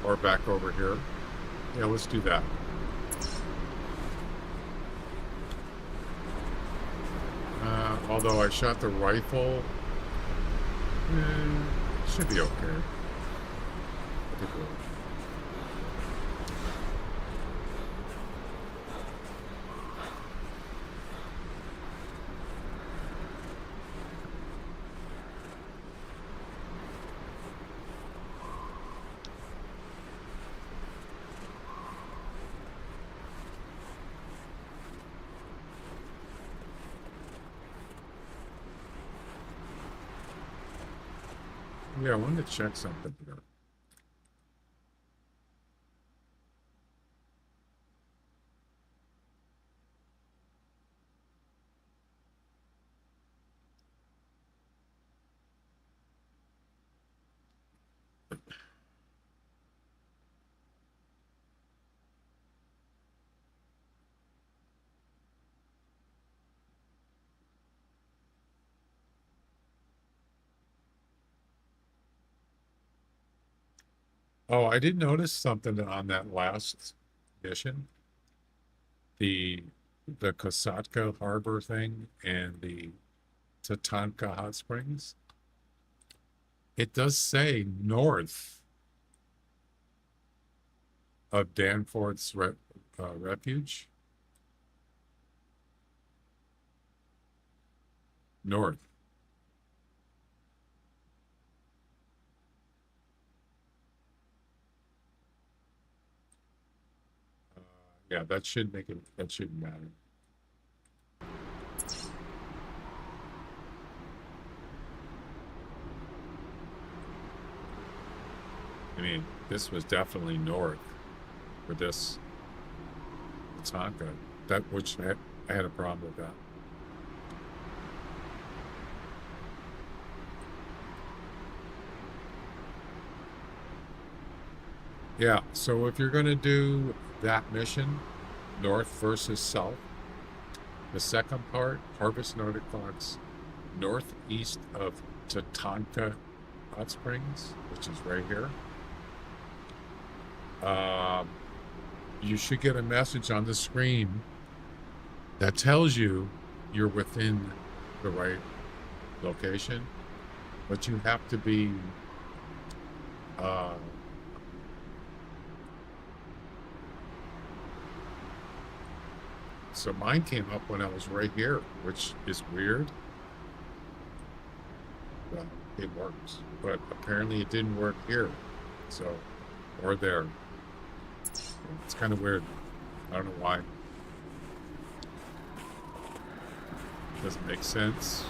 Or back over here. Yeah, let's do that. Although I shot the rifle, should be okay. I think we'll... Yeah, I wanted to check something here. Oh, I did notice something on that last mission. The the Kosatka Harbor thing and the Tatanka Hot Springs. It does say north of Danforth's refuge. North. Yeah, that should make it. That shouldn't matter. I mean, this was definitely north for this Tonka. That which I had a problem with that. Yeah, so if you're going to do that mission, north versus south, the second part, Harvest Nordic Fox, northeast of Tatanka Hot Springs, which is right here, you should get a message on the screen that tells you you're within the right location, but you have to be so mine came up when I was right here, which is weird. Well, it works, but apparently it didn't work here. So, or there. It's kind of weird. I don't know why. Doesn't make sense.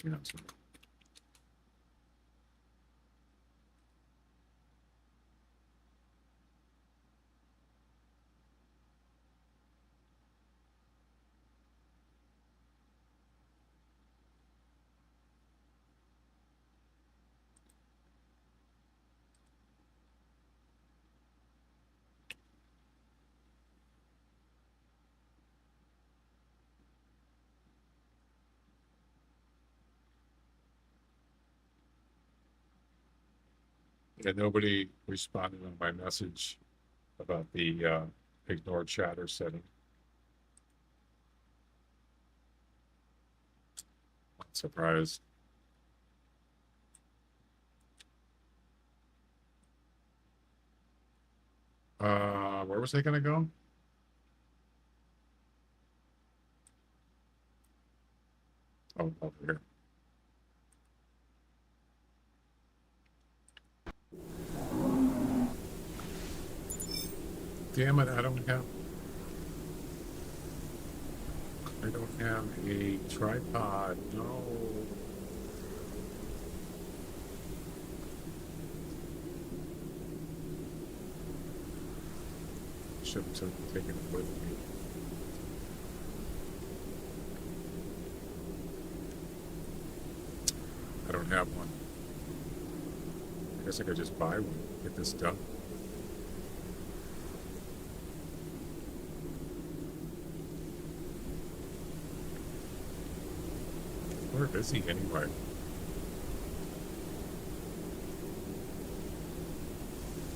Yeah, so and nobody responded on my message about the ignore chatter setting. Not surprised. Where was I gonna go? Oh, over here. Damn it, I don't have a tripod. No. Should have taken it with me. I don't have one. I guess I could just buy one, get this done. Where is he anyway?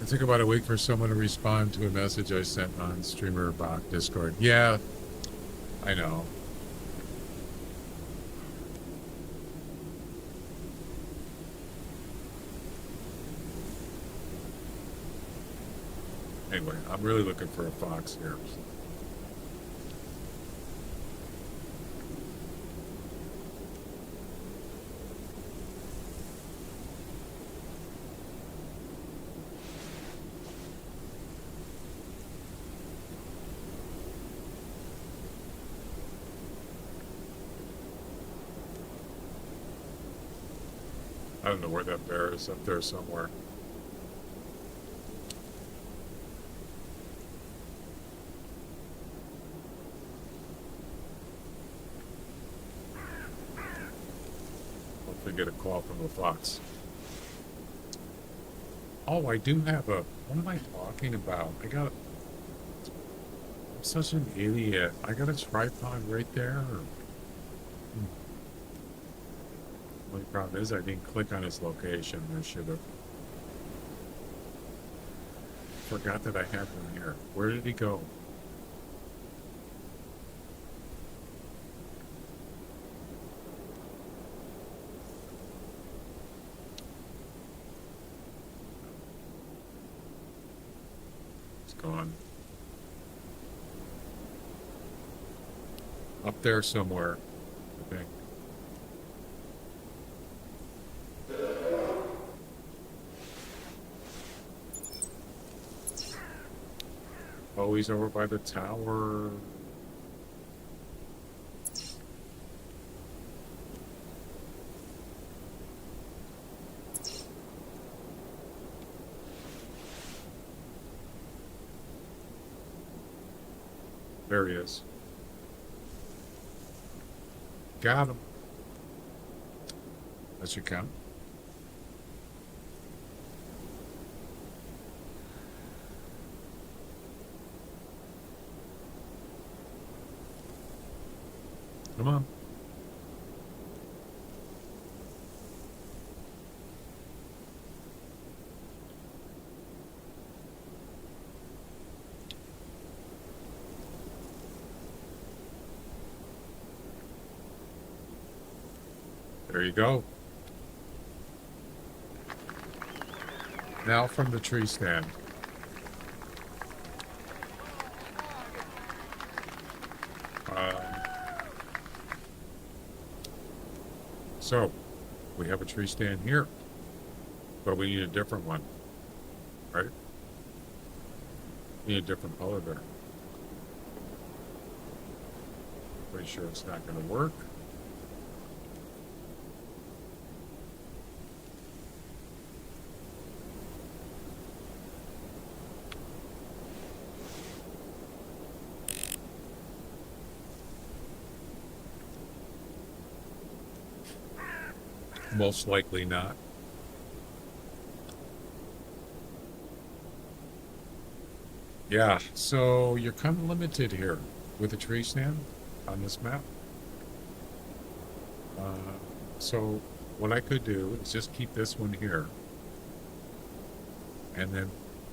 It took about a week for someone to respond to a message I sent on Streamer Bot Discord. Yeah, I know. Anyway, I'm really looking for a fox here. I don't know where that bear is, up there somewhere. Hopefully get a call from the fox. Oh, I do have a, what am I talking about? I'm such an idiot. I got a tripod right there. Only problem is I didn't click on his location. I should have. Forgot that I had one here. Where did he go? He's gone. Up there somewhere, I think. Oh, he's over by the tower. There he is. Got him. That should count. Come on. There you go. Now from the tree stand. So, we have a tree stand here, but we need a different one, right? We need a different color there. Pretty sure it's not going to work. Most likely not. Yeah, so you're kind of limited here with a tree stand on this map. So what I could do is just keep this one here and then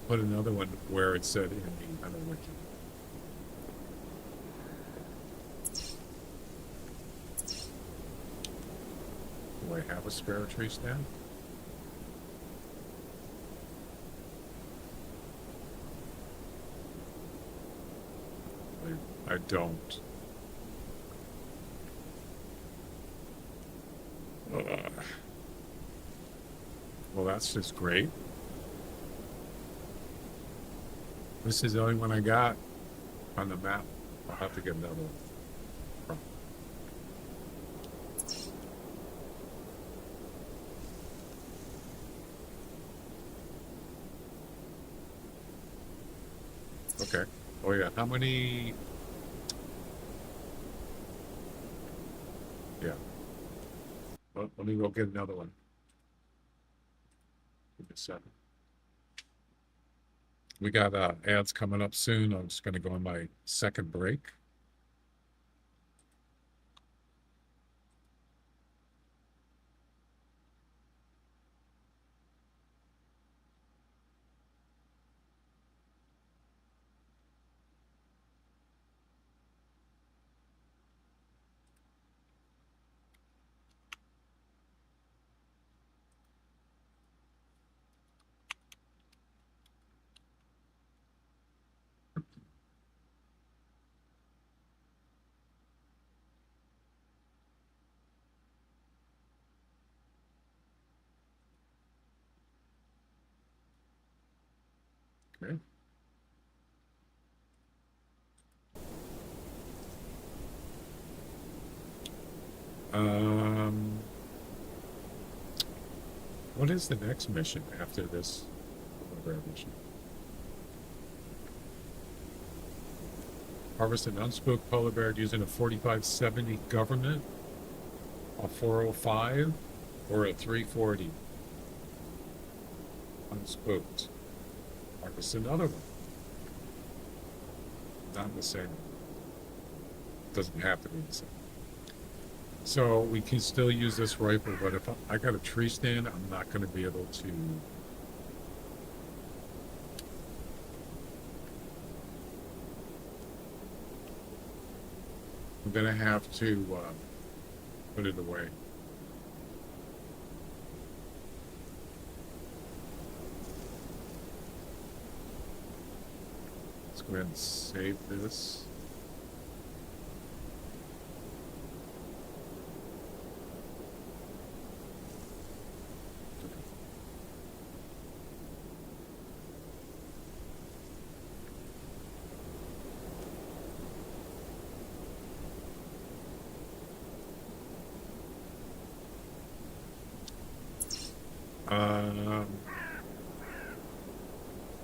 put another one where it said in the Hunter Wiki. Do I have a spare tree stand? I don't. Well, that's just great. This is the only one I got on the map. I'll have to get another one. Okay. Oh yeah. How many? Yeah. Well, let me go get another one. Give me a second. We got ads coming up soon. I'm just going to go on my second break. Okay. What is the next mission after this mission? Harvest an unspooked polar bear using a 4570 government, a 405, or a 340. Unspooked. Harvest another one. Not the same. Doesn't have to be the same. So we can still use this rifle, but if I got a tree stand, I'm not going to be able to. I'm going to have to put it away. Let's go ahead and save this.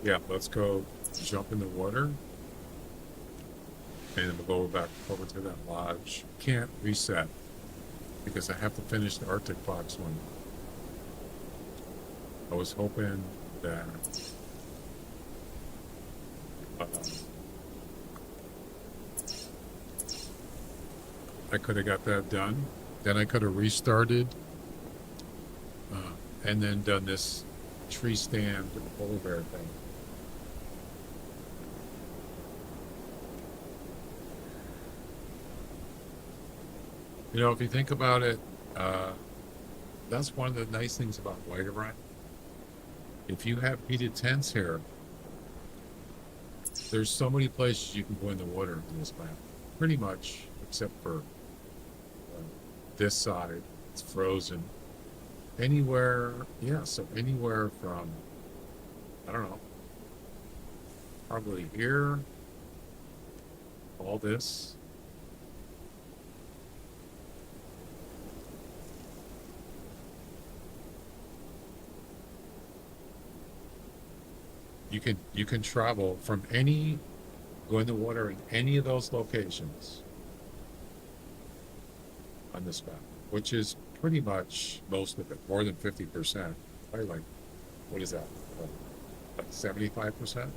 Yeah, let's go jump in the water. And we'll go back over to that lodge. Can't reset because I have to finish the Arctic Fox one. I was hoping that I could have got that done. Then I could have restarted and then done this tree stand polar bear thing. You know, if you think about it, that's one of the nice things about Whiterime. If you have heated tents here, there's so many places you can go in the water in this map. Pretty much, except for this side, it's frozen. Anywhere, yeah, so anywhere from, I don't know, probably here, all this. You can travel from go in the water in any of those locations on this map, which is pretty much most of it, more than 50%. Probably like, what is that? Like 75%?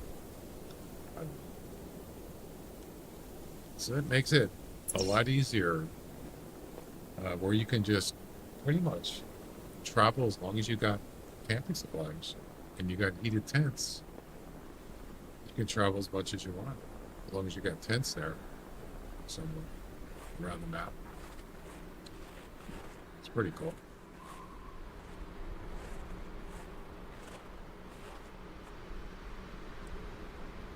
So that makes it a lot easier where you can just pretty much travel as long as you got camping supplies and you got heated tents. You can travel as much as you want, as long as you got tents there somewhere around the map. It's pretty cool.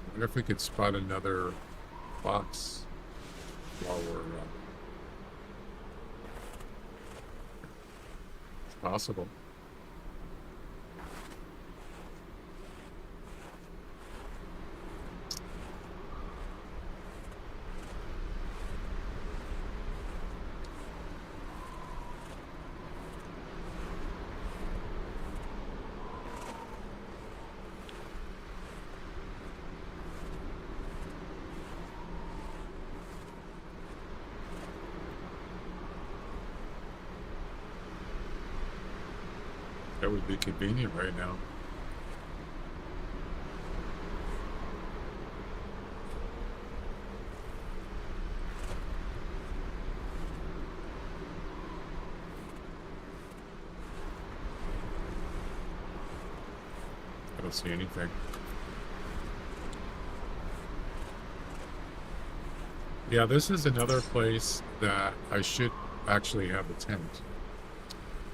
I wonder if we could spot another fox while we're. It's possible. That would be convenient right now. I don't see anything. Yeah, this is another place that I should actually have a tent.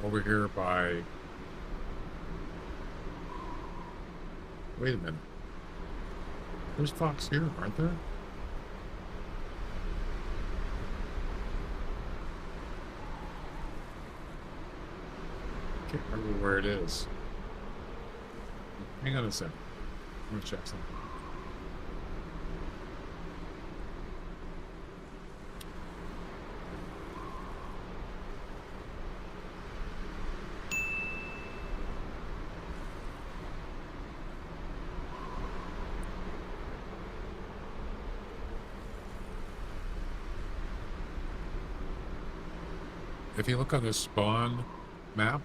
Over here by... Wait a minute. There's fox here, aren't there? Can't remember where it is. Hang on a sec. I'm gonna check something. if you look on the spawn map,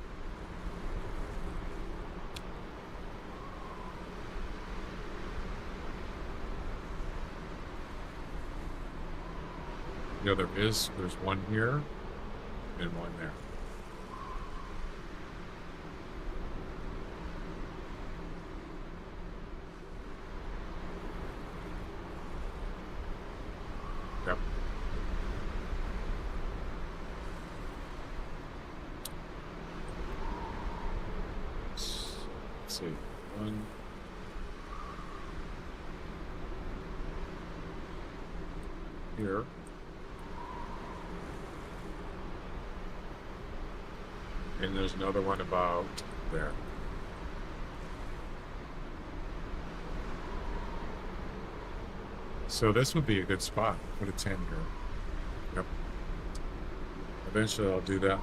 you know, there's one here and one there. Yep. Let's see. One. Here. And there's another one about there. So this would be a good spot. Put a 10 here. Yep. Eventually I'll do that.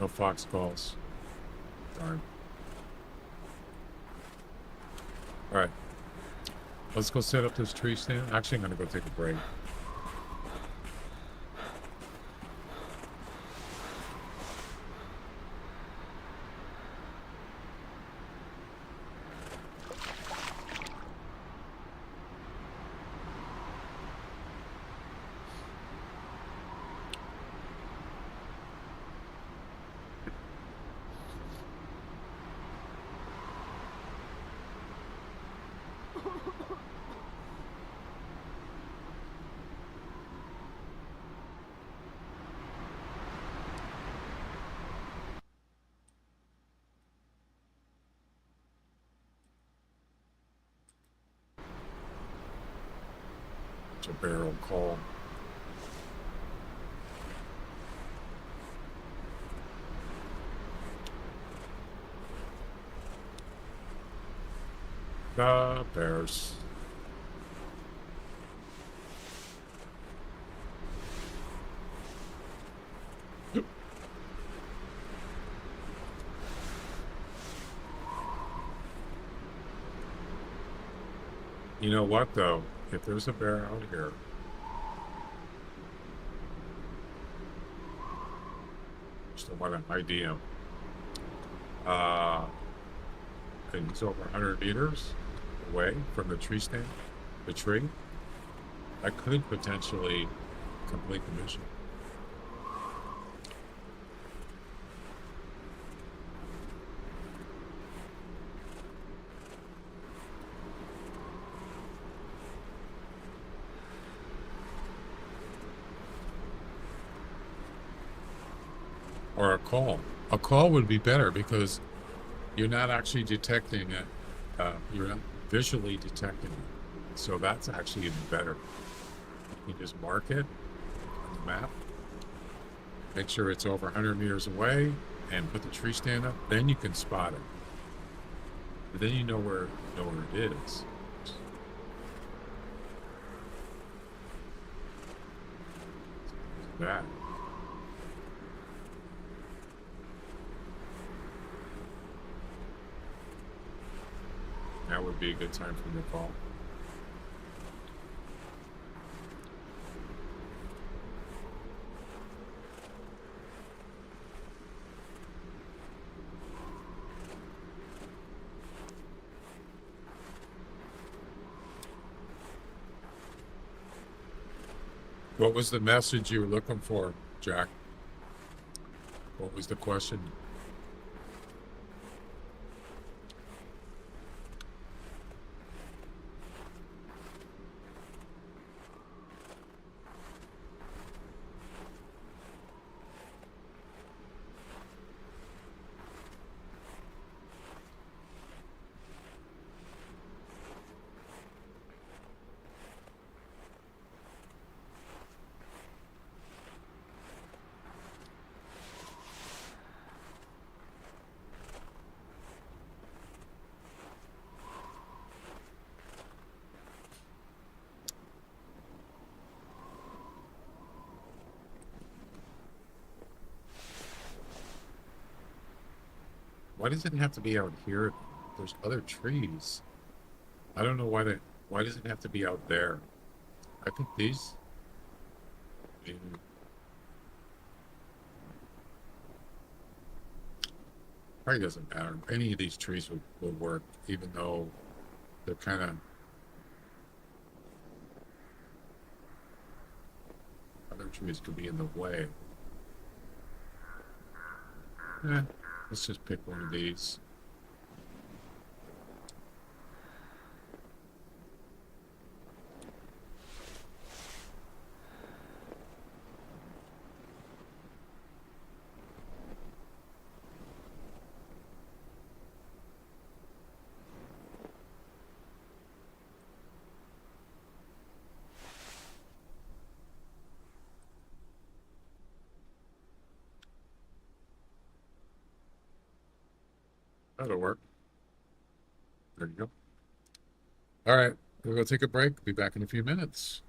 No fox calls. Darn. All right. Let's go set up this tree stand. Actually, I'm going to go take a break. It's a barrel call. The bears. You know what, though? If there's a bear out here, just want to ID him. And he's over 100 meters away from the tree stand, the tree. I could potentially complete the mission. Or a call. A call would be better because you're not actually detecting it. You're not visually detecting it. So that's actually even better. You just mark it on the map, make sure it's over 100 meters away, and put the tree stand up. Then you can spot it. But then you know where it is. That. That would be a good time for me to call. What was the message you were looking for, Jack? What was the question? Why does it have to be out here? There's other trees. I don't know why does it have to be out there? I think these, I mean, probably doesn't matter. Any of these trees would work, even though they're kind of, other trees could be in the way. Let's just pick one of these. That'll work. There you go. All right, we're going to take a break. Be back in a few minutes.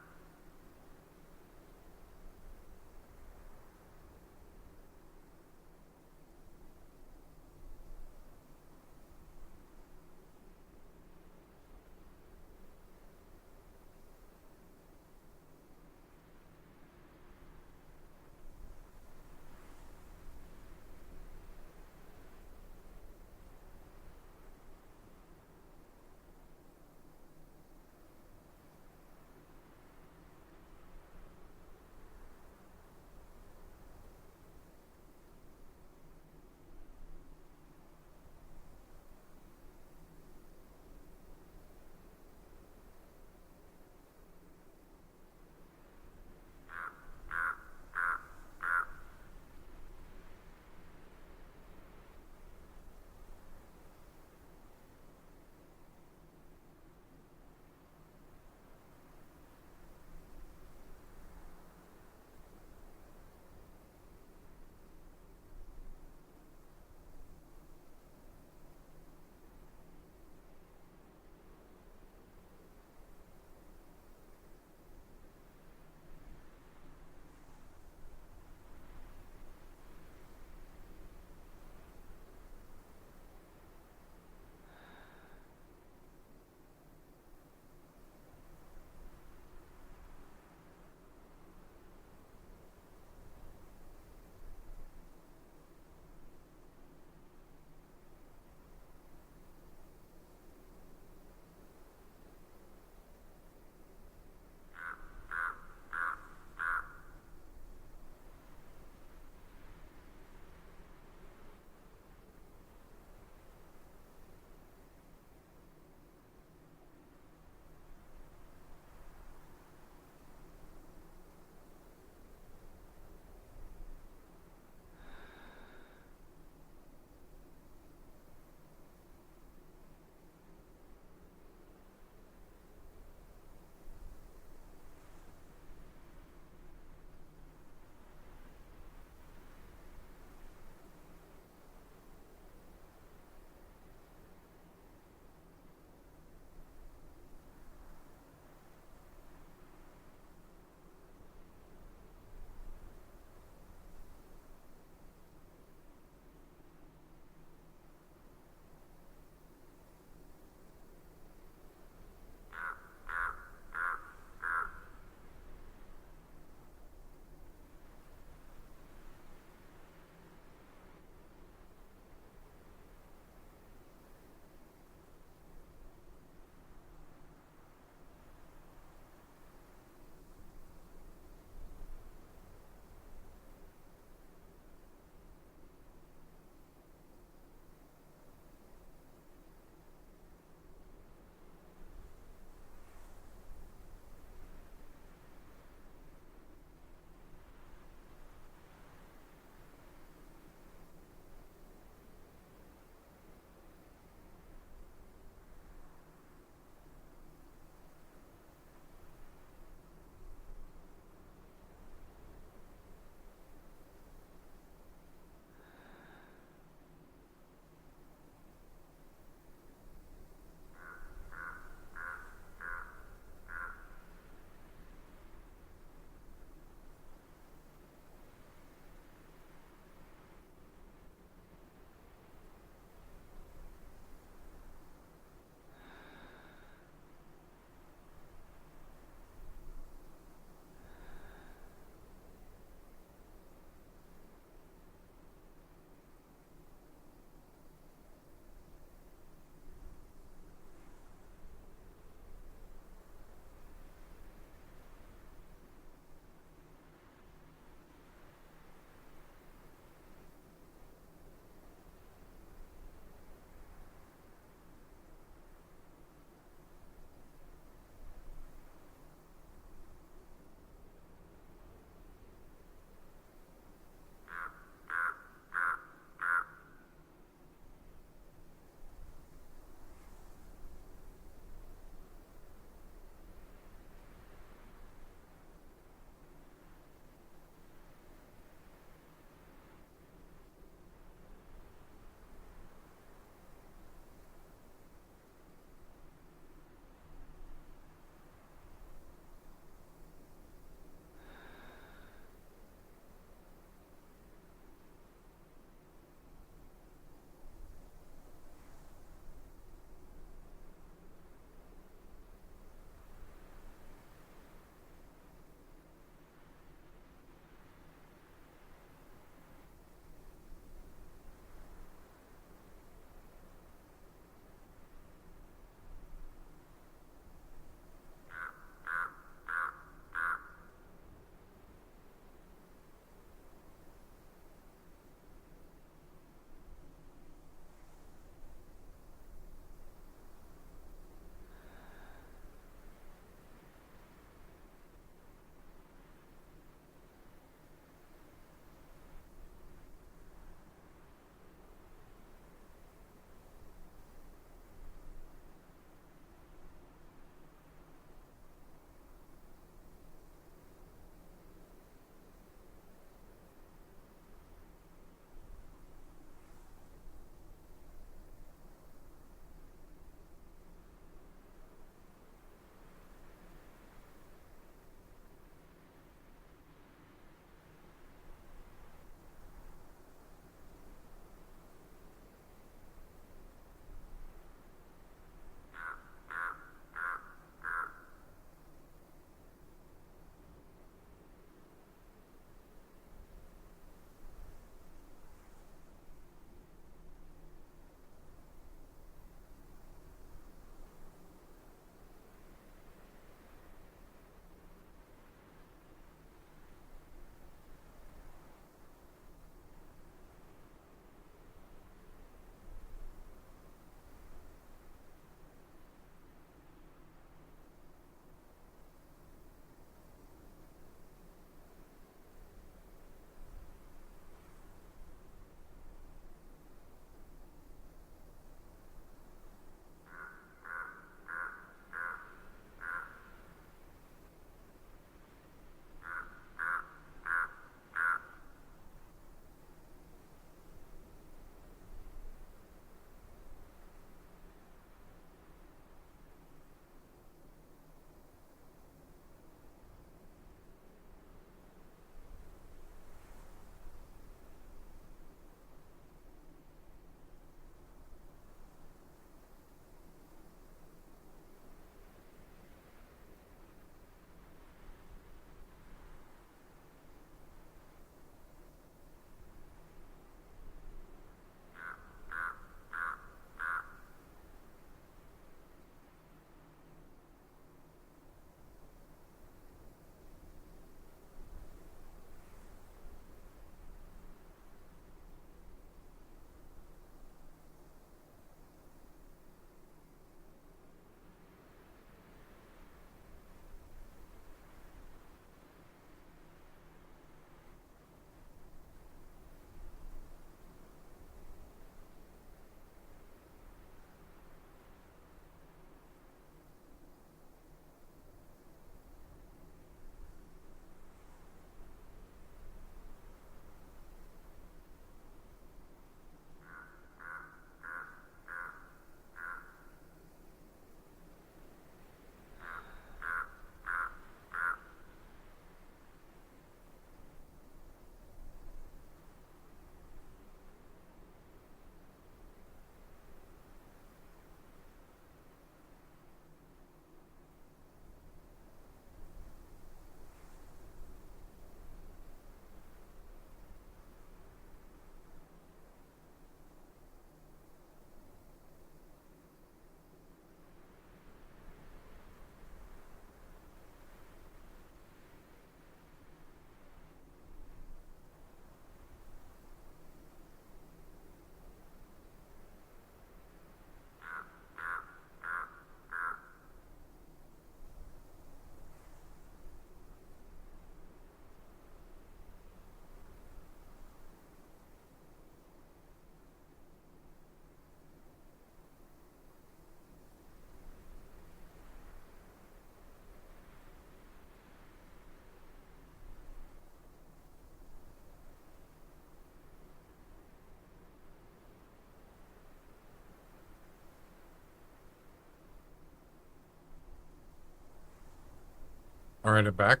All right, I'm back.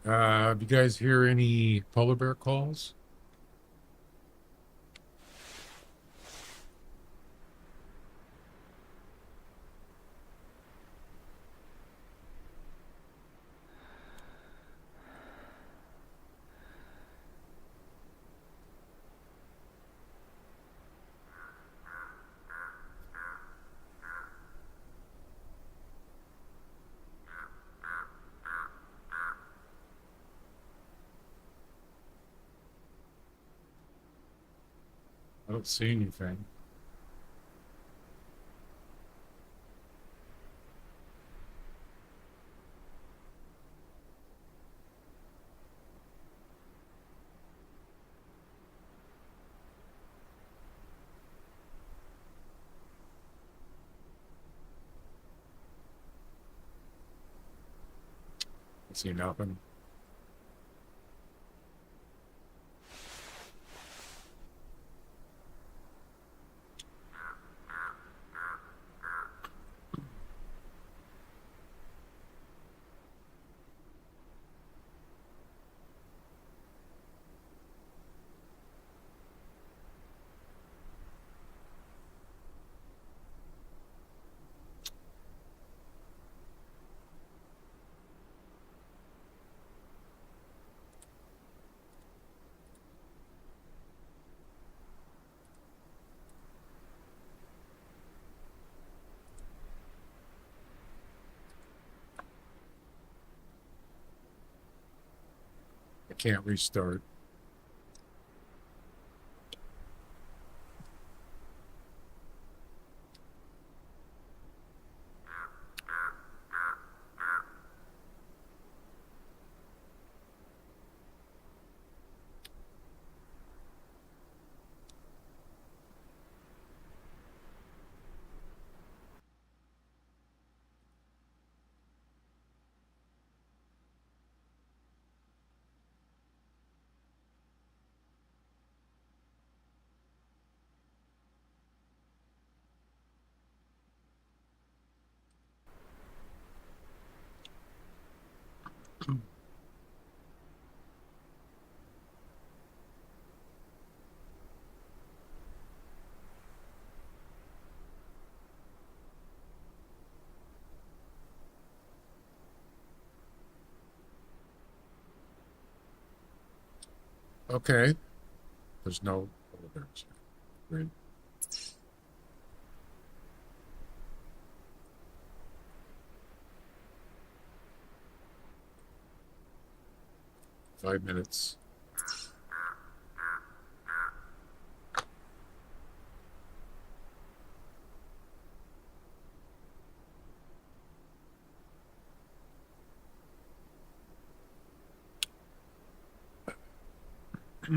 Do you guys hear any polar bear calls? I don't see anything. I see nothing. I can't restart. Okay. There's no polar bears. Great. 5 minutes.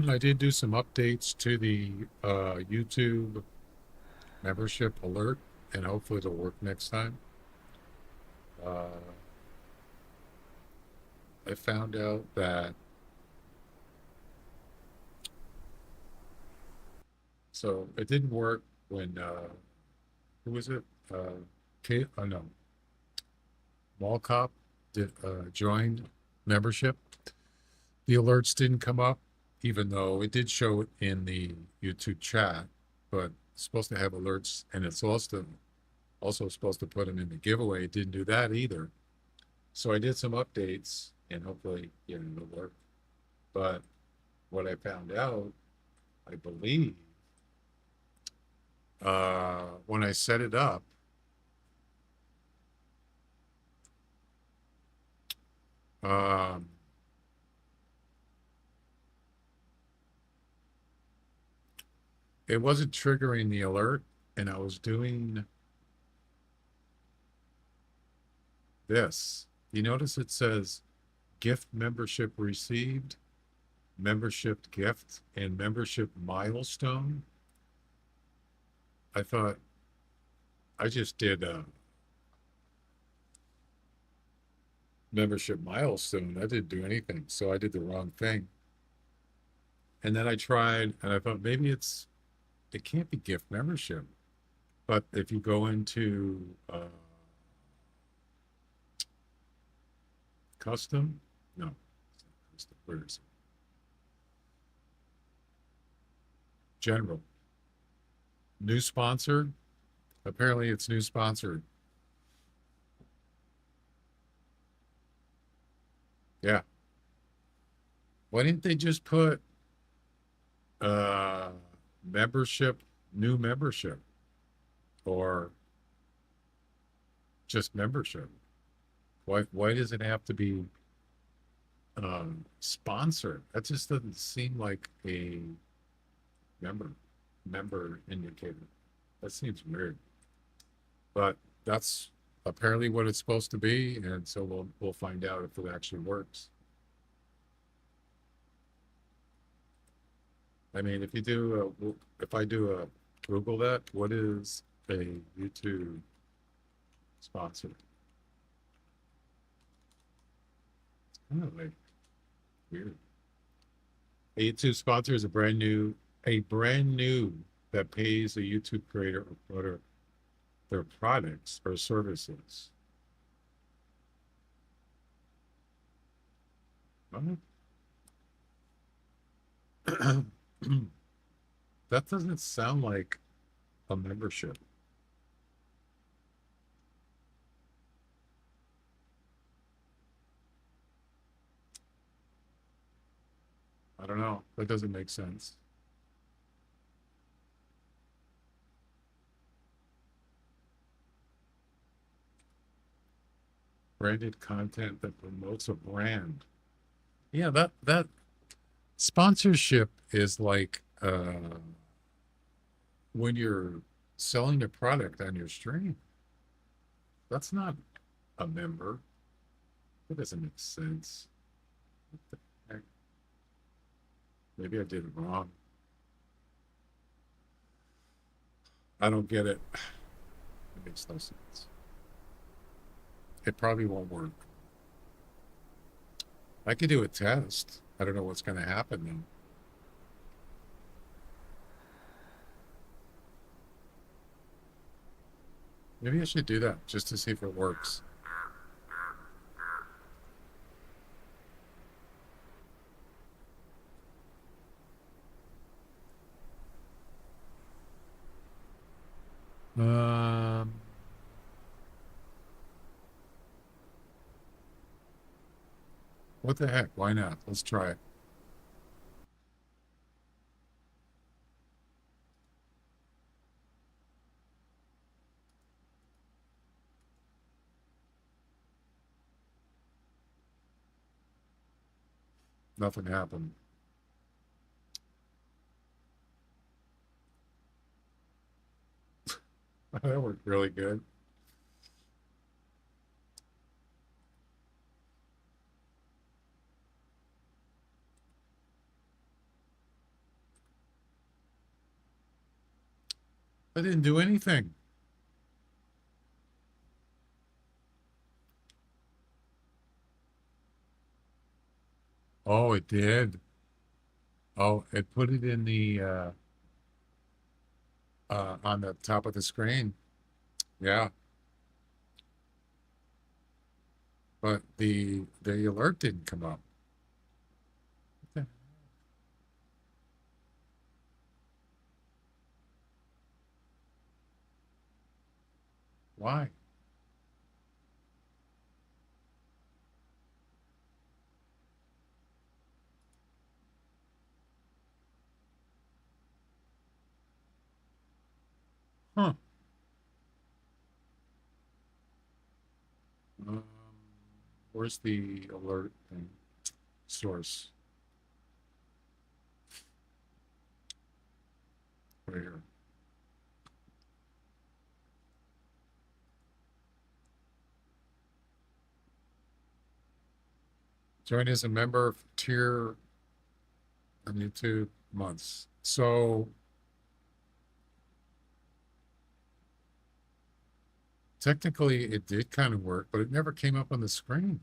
I did do some updates to the YouTube membership alert, and hopefully it'll work next time. Uh, I found out that so it didn't work when who was it? Kate? Oh no, Mall Cop did joined membership. The alerts didn't come up, even though it did show it in the YouTube chat, but it's supposed to have alerts, and it's also supposed to put them in the giveaway. It didn't do that either. So I did some updates, and hopefully, it'll work. But what I found out, I believe, when I set it up, um, it wasn't triggering the alert, and I was doing this. You notice it says gift membership received, membership gift, and membership milestone. I thought I just did a membership milestone. I didn't do anything, so I did the wrong thing. And then I tried, and I thought maybe it can't be gift membership. But if you go into Custom? No. It's not custom. Where is it? General. New sponsor? Apparently it's new sponsored. Yeah. Why didn't they just put uh membership, new membership, or just membership? Why does it have to be sponsored? That just doesn't seem like a member member indicator. That seems weird. But that's apparently what it's supposed to be, and so we'll find out if it actually works. I mean, if I do a Google that, what is a YouTube sponsor? It's kind of like weird. A YouTube sponsor is a brand new that pays a YouTube creator or promoter their products or services. What? That doesn't sound like a membership. I don't know. That doesn't make sense. Branded content that promotes a brand. Yeah, that sponsorship is like when you're selling a product on your stream. That's not a member. That doesn't make sense. What the heck? Maybe I did it wrong. I don't get it. It makes no sense. It probably won't work. I could do a test. I don't know what's going to happen though. Maybe I should do that just to see if it works. Um, what the heck? Why not? Let's try it. Nothing happened. That worked really good. I didn't do anything. Oh, it did. Oh, it put it in the on the top of the screen. Yeah, but the alert didn't come up. What the- Why? Huh. Um, where's the alert thing? Source. Right here. Join as a member tier on YouTube months. So technically it did kind of work, but it never came up on the screen.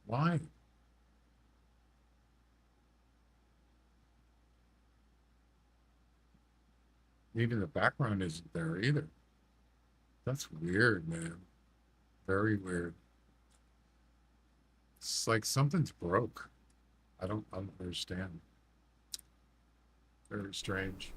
Why? Even the background isn't there either. That's weird, man. Very weird. It's like something's broke. I don't understand. Very strange.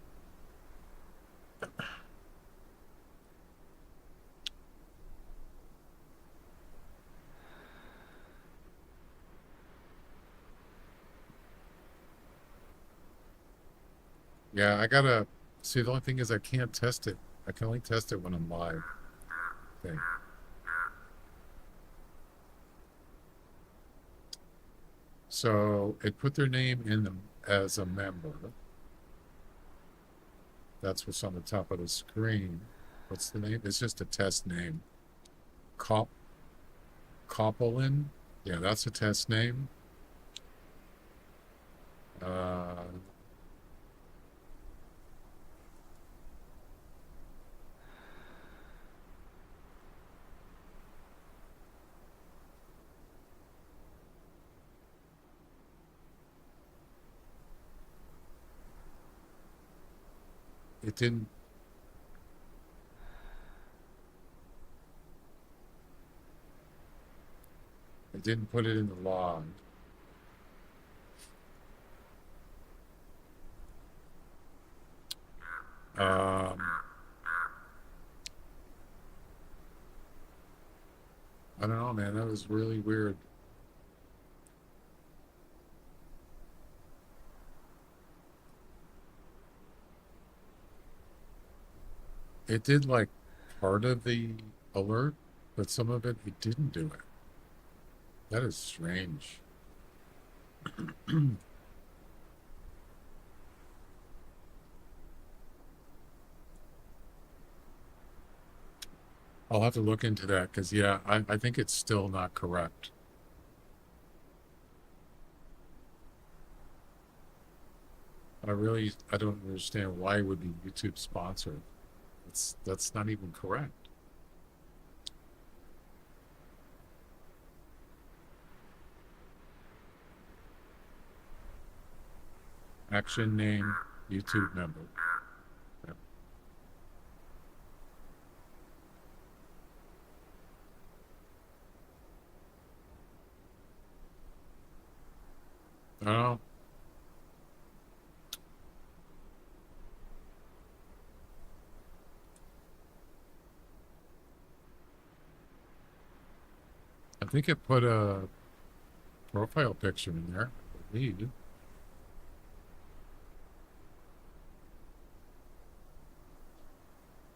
Yeah, I gotta see. The only thing is I can't test it. I can only test it when I'm live. Thing. So it put their name in them as a member. That's what's on the top of the screen. What's the name? It's just a test name. Cop Coppolin. Yeah, that's a test name. Uh, it didn't. It didn't put it in the log. Um, I don't know, man. That was really weird. It did like part of the alert, but some of it didn't do it. That is strange. I'll have to look into that because, yeah, I think it's still not correct. I don't understand why it would be YouTube sponsored. That's not even correct. Action name, YouTube member. Yep. I don't know. I think it put a profile picture in there. I believe.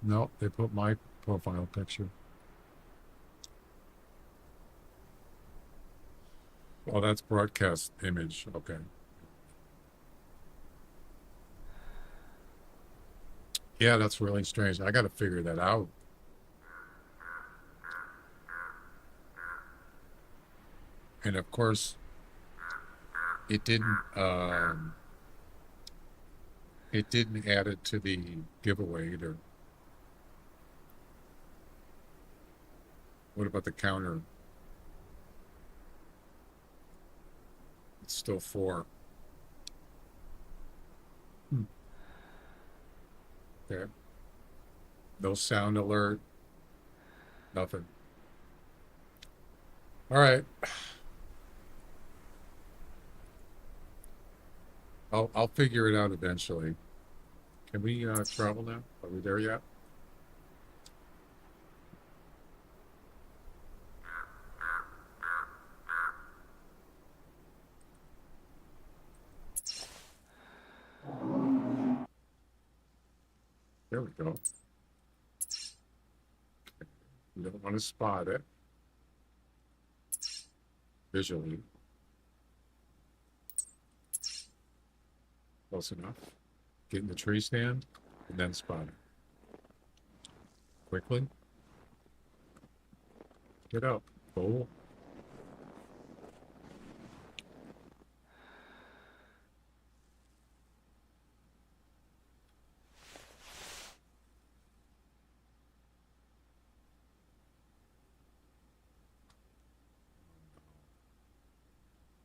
No, they put my profile picture. Oh, that's broadcast image. Okay. Yeah, that's really strange. I got to figure that out. And of course, it didn't. It didn't add it to the giveaway either. What about the counter? It's still 4. Hmm. Okay. No sound alert. Nothing. All right. I'll figure it out eventually. Can we travel now? Are we there yet? There we go. You don't want to spot it visually. Close enough. Get in the tree stand and then spot it. Quickly. Get up. Cool.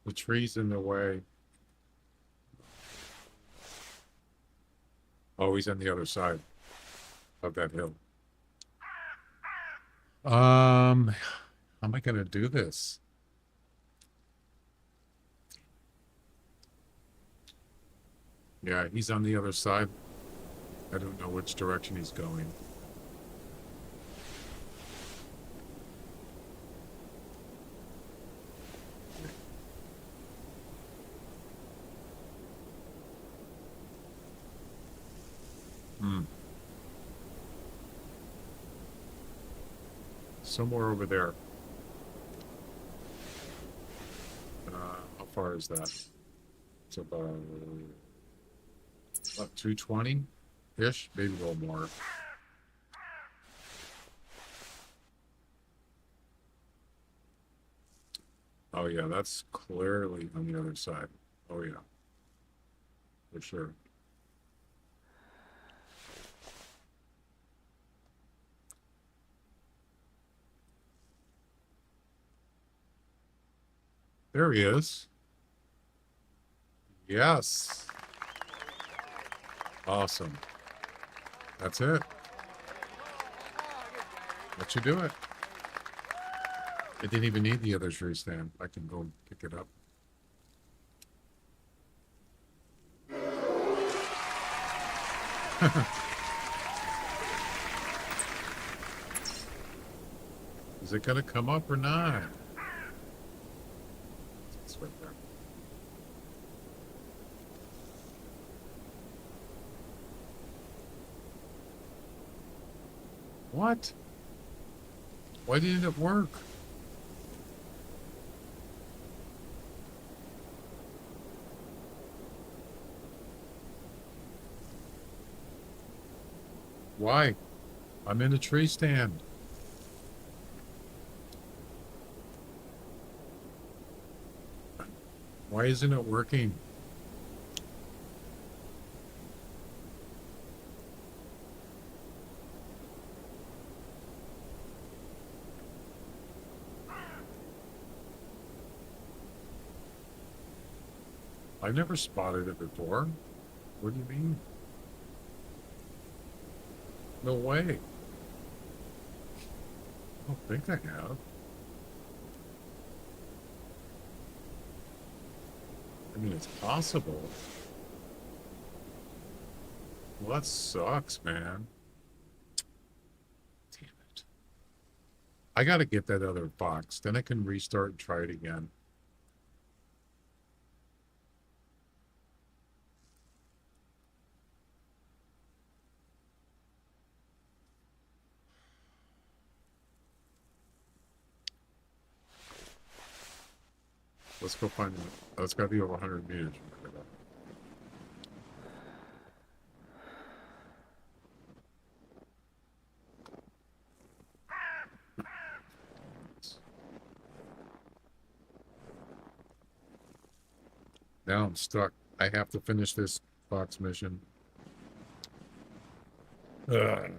The tree's in the way. Oh, he's on the other side of that hill. How am I gonna do this? Yeah, he's on the other side. I don't know which direction he's going. Hmm. Somewhere over there. How far is that? It's about 220-ish, maybe a little more. Oh yeah, that's clearly on the other side. Oh yeah, for sure. There he is. Yes. Awesome. That's it. That should do it. It didn't even need the other tree stand. I can go and pick it up. Is it gonna come up or not? It's right there. What? Why didn't it work? Why? I'm in a tree stand. Why isn't it working? I've never spotted it before. What do you mean? No way. I don't think I have. I mean, it's possible. Well, that sucks, man. Damn it. I gotta get that other box. Then I can restart and try it again. Let's go find it. Oh, it's gotta be over 100 meters. Remember that. Now I'm stuck. I have to finish this box mission. Ugh.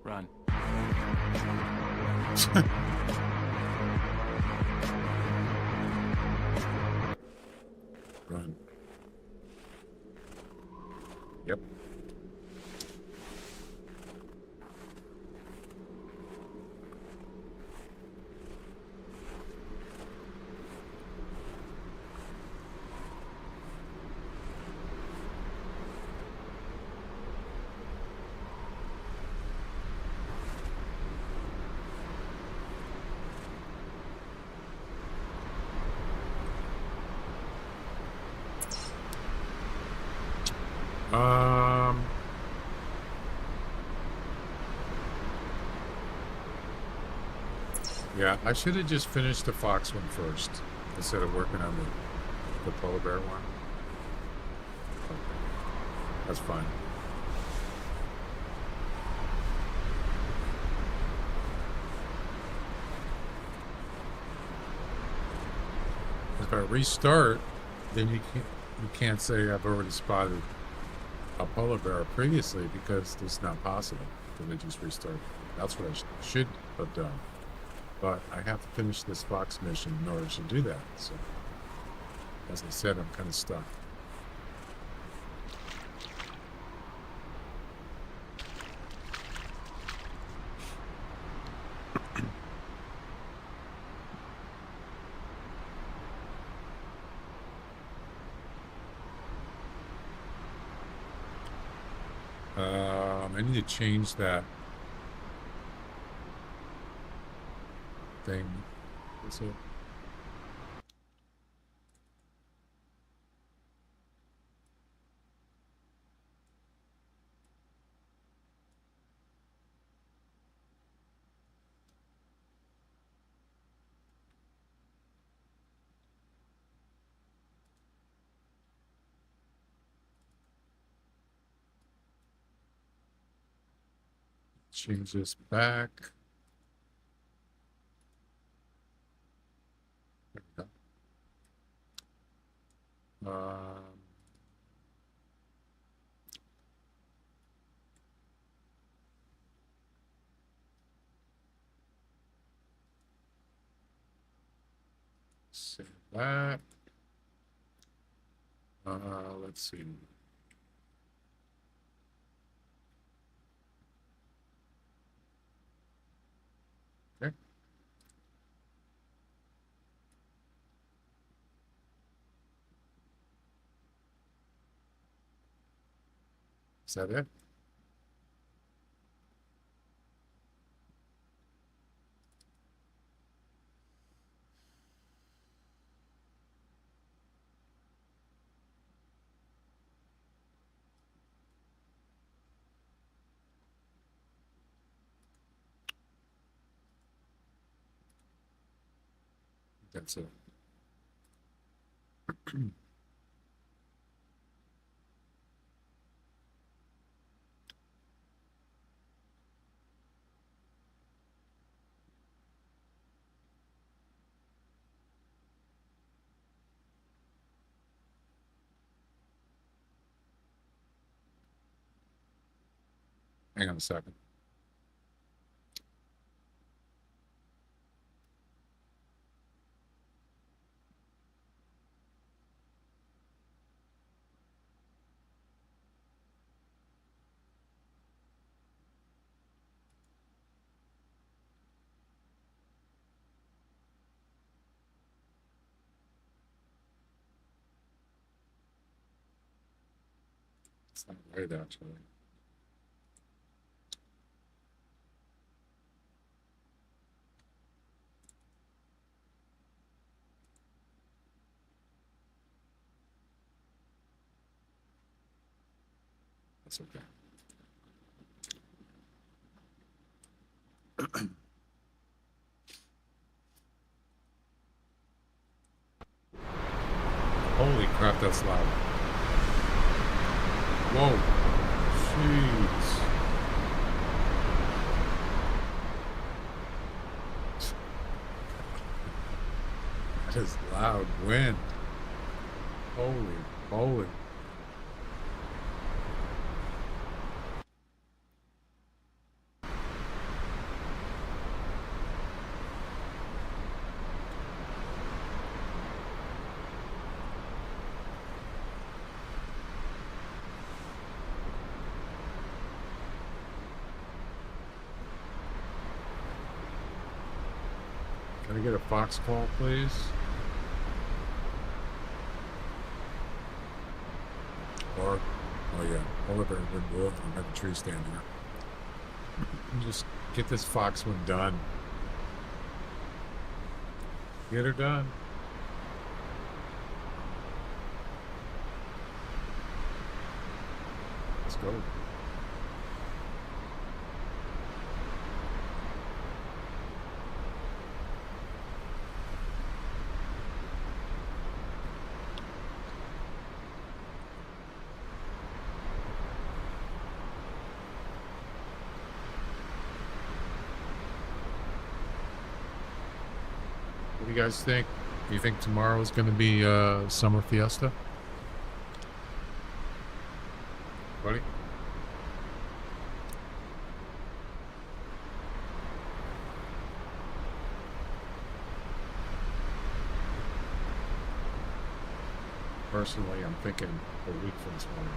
Run. Run. Yep. Yeah, I should have just finished the fox one first instead of working on the polar bear one. Okay. That's fine. If I restart, then you can't say I've already spotted a polar bear previously because it's not possible because I just restarted. That's what I should have done. But I have to finish this fox mission in order to do that. So, as I said, I'm kind of stuck. I need to change that thing. Is it? Change this back. There we go. Save that. Let's see. Okay. Is that it? That's it. Hang on a second. It's not right, actually. That's okay. Holy crap, that's loud. Whoa. Jeez. That is loud wind. Holy moly. Can I get a fox call, please? Or, oh yeah, polar bear didn't move. I have a tree stand here. Just get this fox one done. Get her done. Let's go. What do you guys think? Do you think tomorrow's going to be summer fiesta? Buddy? Personally, I'm thinking a week from tomorrow.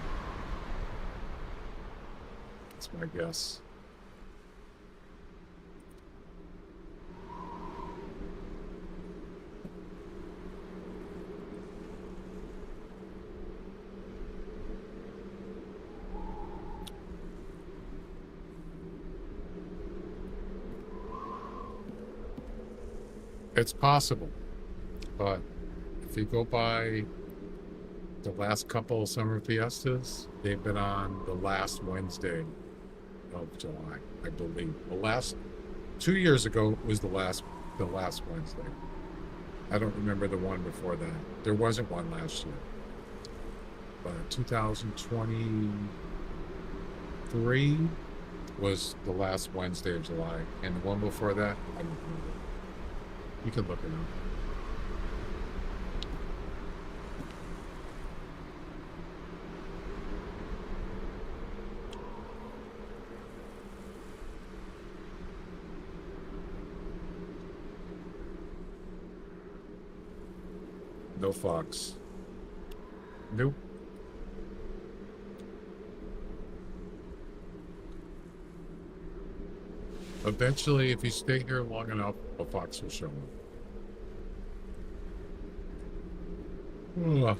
That's my guess. It's possible, but if you go by the last couple of summer fiestas, they've been on the last Wednesday of July, I believe. The last 2 years ago was the last Wednesday. I don't remember the one before that. There wasn't one last year. But 2023 was the last Wednesday of July, and the one before that, I don't remember. You can look it up. No fox. Nope. Eventually, if you stay here long enough, a fox will show up. Ugh.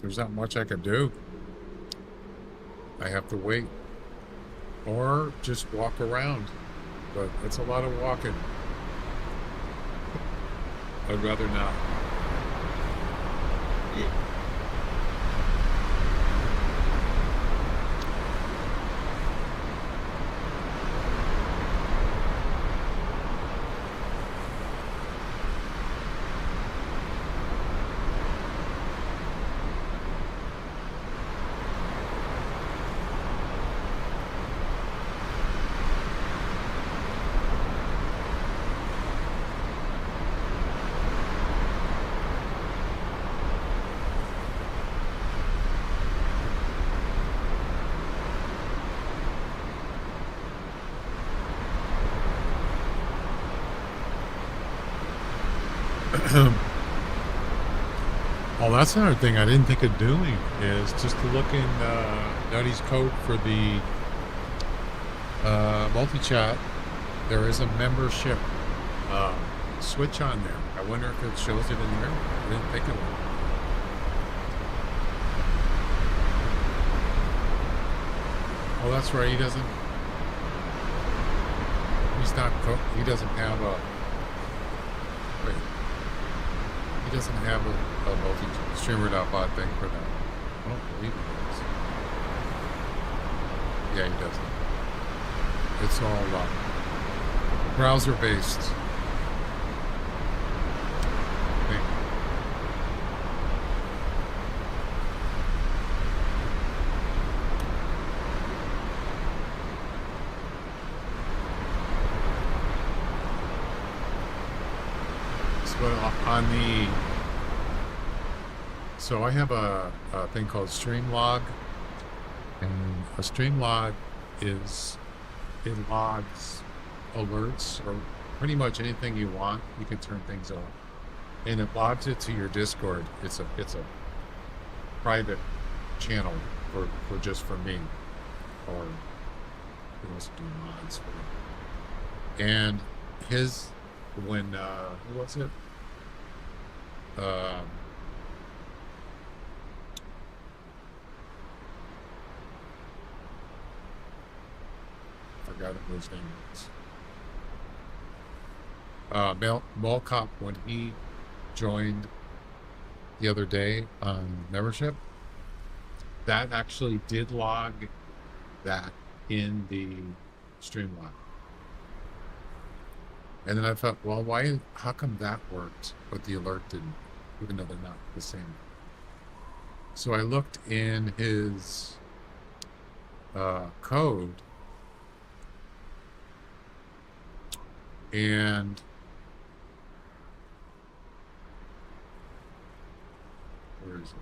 There's not much I can do. I have to wait. Or just walk around. But it's a lot of walking. I'd rather not. Oh, that's another thing I didn't think of doing is just to look in Nutty's code for the multi-chat. There is a membership switch on there. I wonder if it shows it in there. I didn't think of it. Oh, that's right. He doesn't have a. Wait. He doesn't have a multi-streamer.bot thing for that. I don't believe he does. Yeah, he doesn't. It's all browser-based thing. So I have a thing called Streamlog, and a Streamlog it logs alerts or pretty much anything you want. You can turn things off, and it logs it to your Discord. It's a private channel for just for me, or who wants to do mods for it. And when who was it? Forgot what his name was. Malcop, when he joined the other day on membership, that actually did log that in the Streamlog. And then I thought, well, how come that worked, but the alert didn't, even though they're not the same? So I looked in his code, and where is it?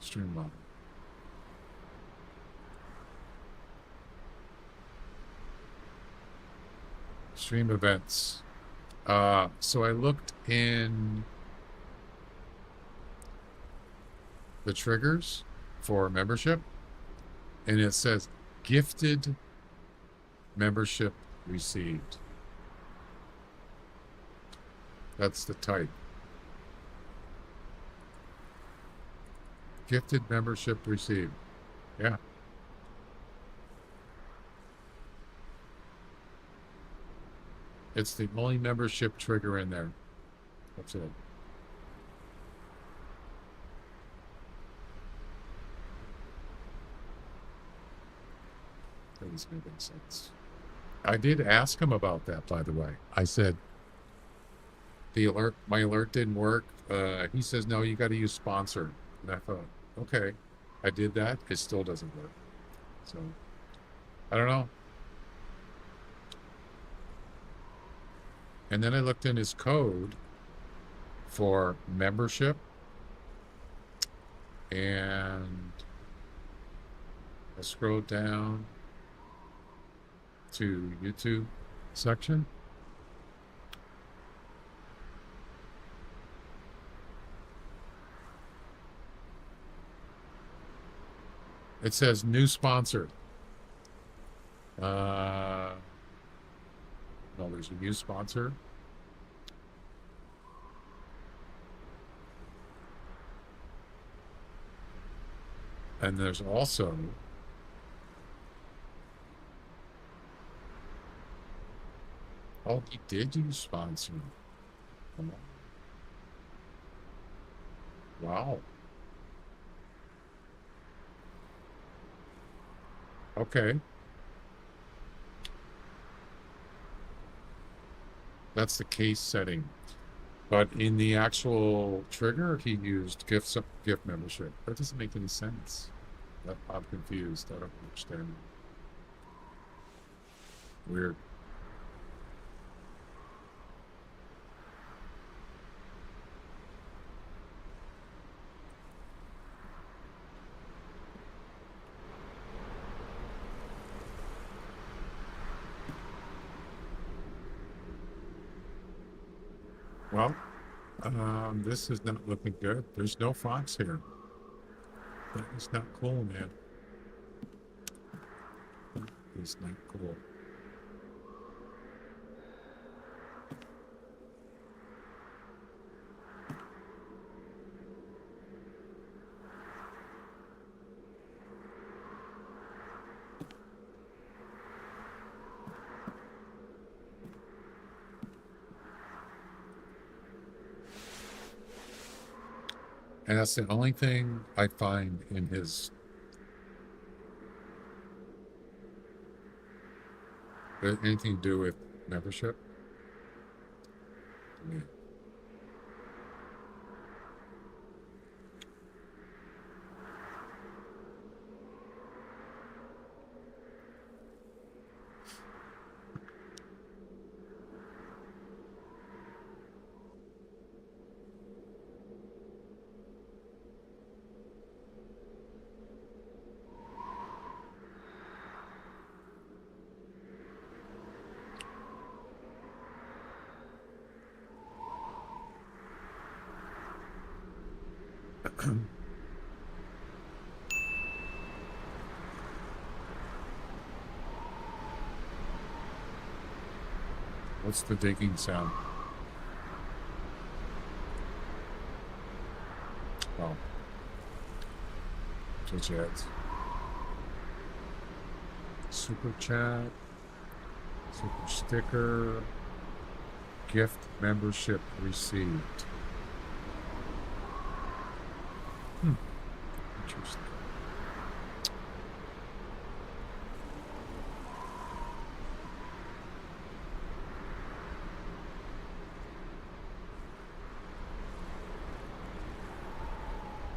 Streamline. Stream events. So I looked in the triggers for membership, and it says gifted membership received. That's the type. Gifted membership received. Yeah. It's the only membership trigger in there. That's it. That is making sense. I did ask him about that, by the way. I said, my alert didn't work. He says, no, you got to use sponsor. And I thought, okay, I did that. It still doesn't work. So, I don't know. And then I looked in his code for membership, and I scrolled down to YouTube section. It says new sponsor. No, there's a new sponsor. And there's also he did use sponsor. Wow. Okay. That's the case setting. But in the actual trigger, he used gift membership. That doesn't make any sense. I'm confused. I don't understand. Weird. Well, this is not looking good. There's no fox here. That is not cool, man. It's not cool. And that's the only thing I find in his anything to do with membership. Yeah. What's the digging sound? Oh. Twitch ads. Super chat. Super sticker. Gift membership received. Interesting.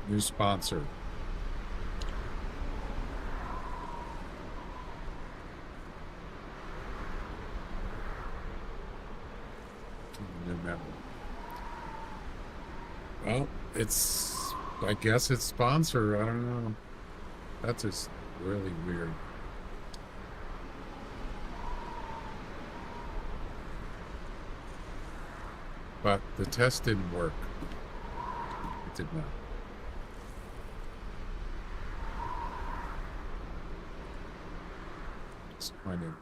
New sponsor. New member. Well, I guess it's sponsor. I don't know. That's just really weird. But the test didn't work. It did not. Disappointing.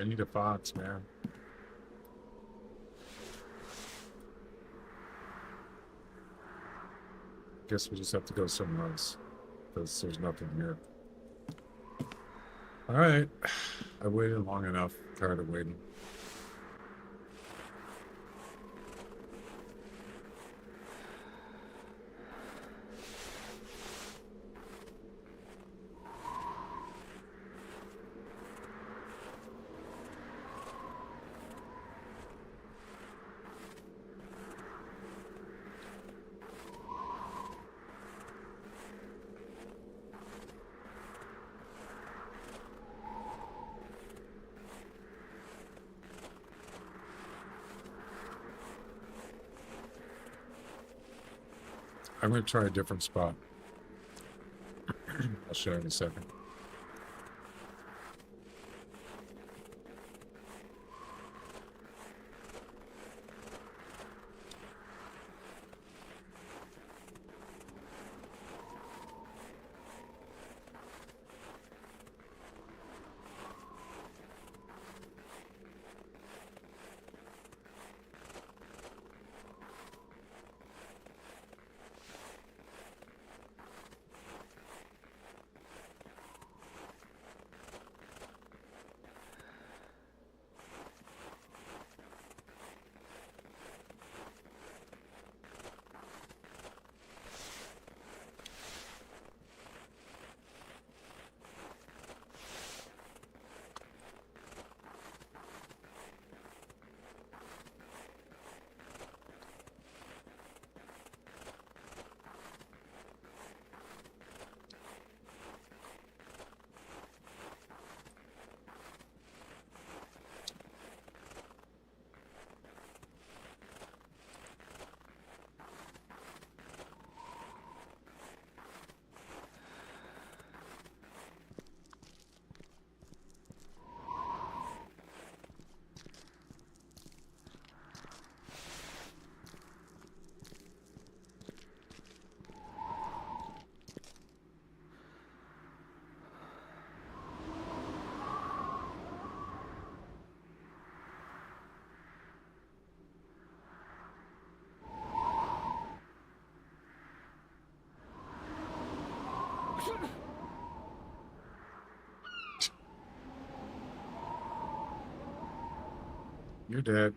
I need a box, man. Guess we just have to go somewhere else because there's nothing here. All right. I waited long enough. Tired of waiting. I'm going to try a different spot. I'll show you in a second. You're dead.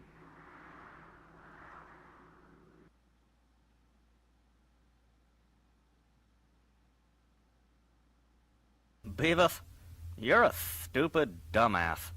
Beavis, you're a stupid dumbass.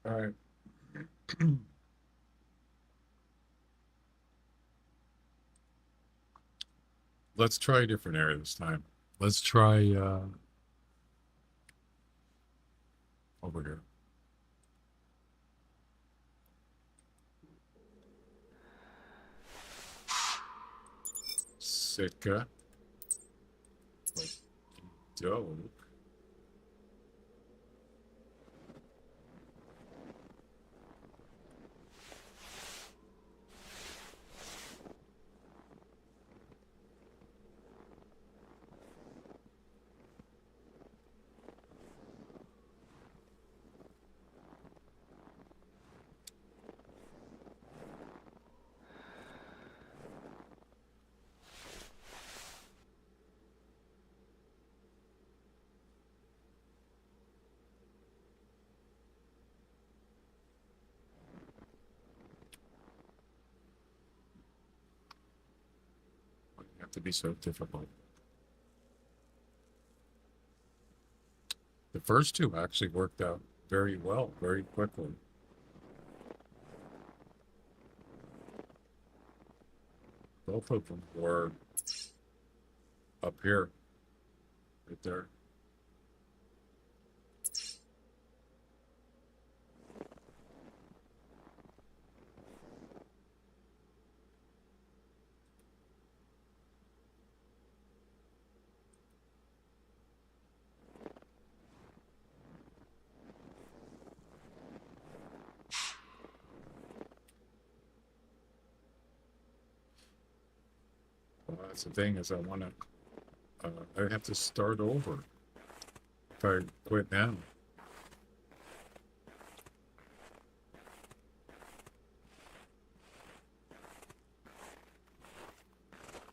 All right. Let's try a different area this time. Let's try over here. Sitka. Dope. Why do you have to be so difficult? The first two actually worked out very well, very quickly. Both of them were up here, right there. Well, that's the thing is I want to, I have to start over if I quit now.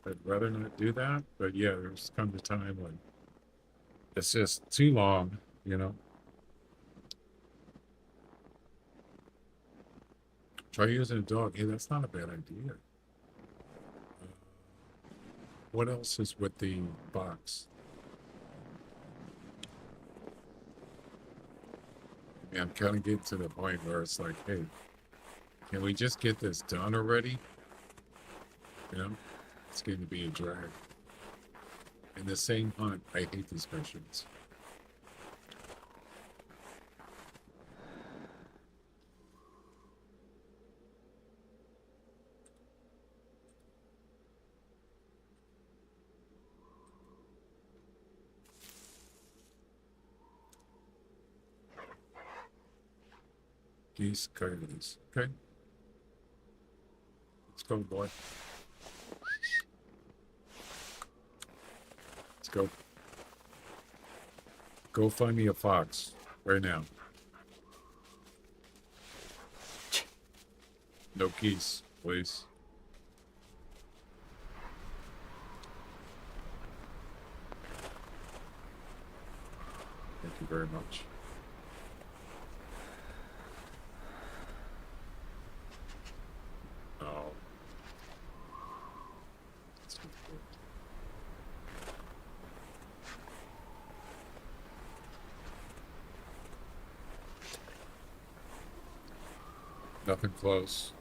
I'd rather not do that, but yeah, there's come a time when it's just too long, you know. Try using a dog. Hey, that's not a bad idea. What else is with the box? I mean, I'm kind of getting to the point where it's like, hey, can we just get this done already? You know, it's going to be a drag. In the same hunt, I hate these missions. Geese, coyotes. Okay. Let's go, boy. Let's go. Go find me a fox right now. No geese, please. Thank you very much. Nothing close.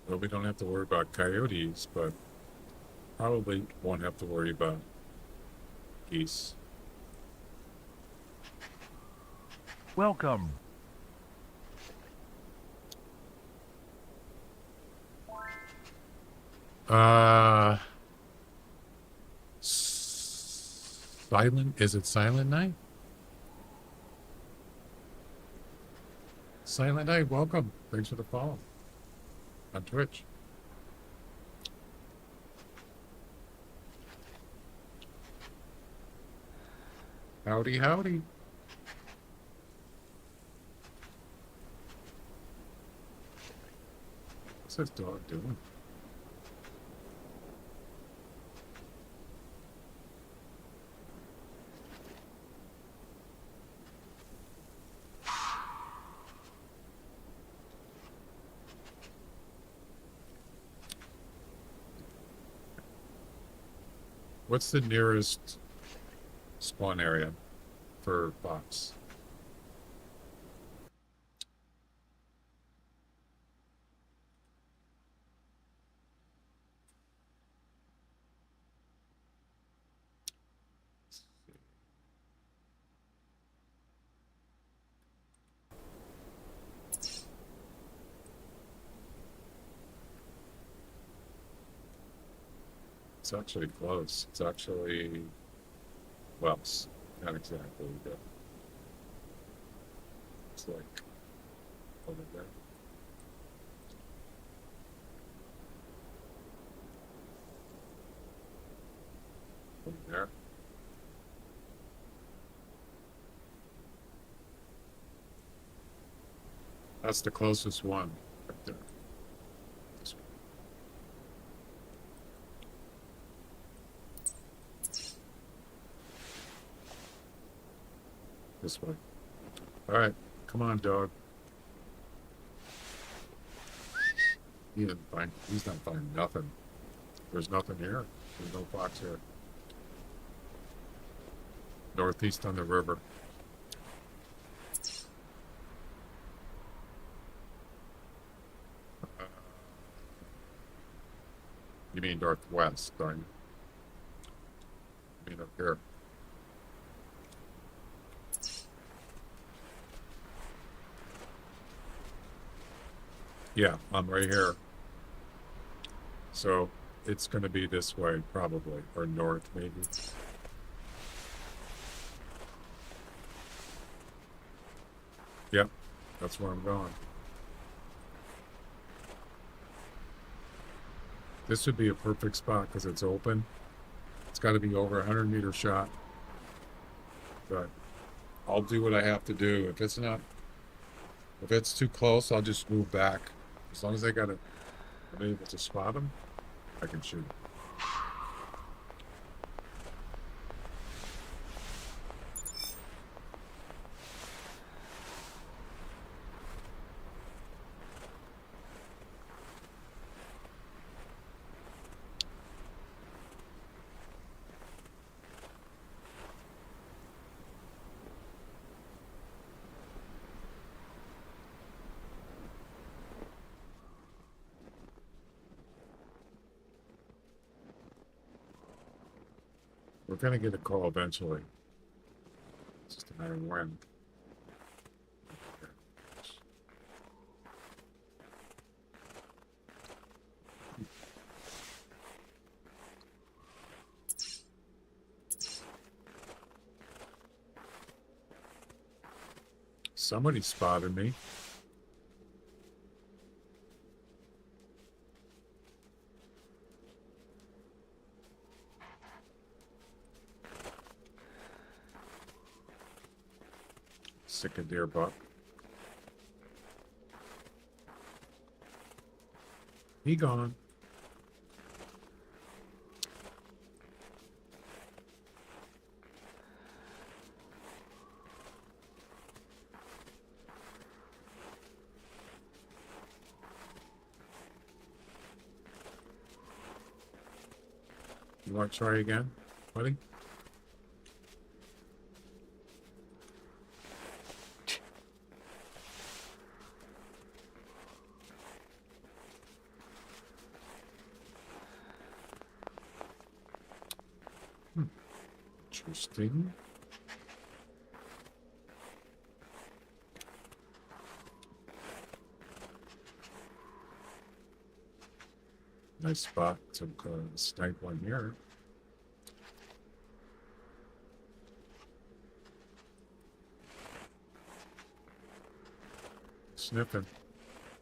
Well, we don't have to worry about coyotes, but probably won't have to worry about geese. Welcome. Uh, is it Silent Night? Silent Night, welcome. Thanks for the follow on Twitch. Howdy, howdy. What's this dog doing? What's the nearest spawn area for fox? It's actually close. It's actually, well, not exactly, but it's like over there. Over there. That's the closest one right there. This one. This way. All right, come on, dog. He's not finding nothing. There's nothing here. There's no fox here. Northeast on the river. You mean northwest, don't you? I mean up here. Yeah, I'm right here. So it's going to be this way, probably, or north, maybe. Yep, that's where I'm going. This would be a perfect spot because it's open. It's got to be over 100-meter shot. But I'll do what I have to do. If it's too close, I'll just move back. As long as I'm able to spot them, I can shoot. We're going to get a call eventually. It's just a matter of when. Somebody spotted me. Sick of deer buck. He gone. You want to try again, buddy? Interesting. Nice spot to snipe one here. Sniffing.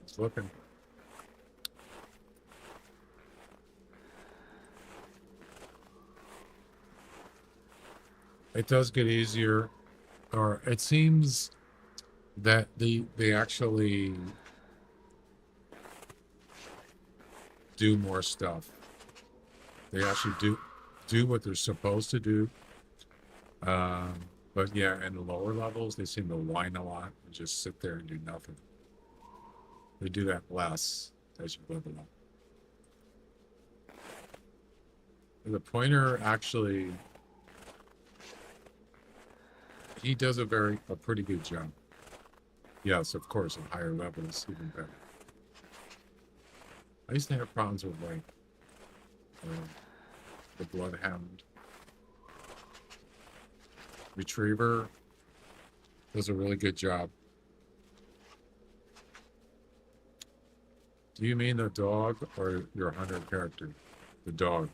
He's looking. It does get easier, or it seems that they actually do more stuff. They actually do what they're supposed to do. But yeah, in the lower levels, they seem to whine a lot and just sit there and do nothing. They do that less as you level up. The pointer actually, he does a pretty good job. Yes, of course, at higher levels, even better. I used to have problems with like the Bloodhound. Retriever does a really good job. Do you mean the dog or your hunter character? The dog.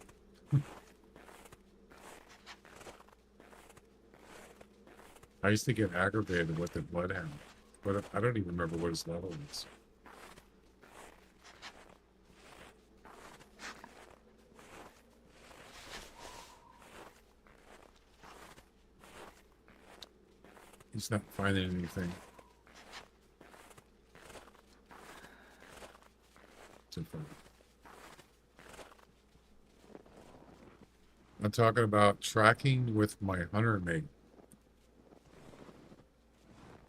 I used to get aggravated with the Bloodhound, but I don't even remember what his level is. He's not finding anything. So far. I'm talking about tracking with my hunter mate.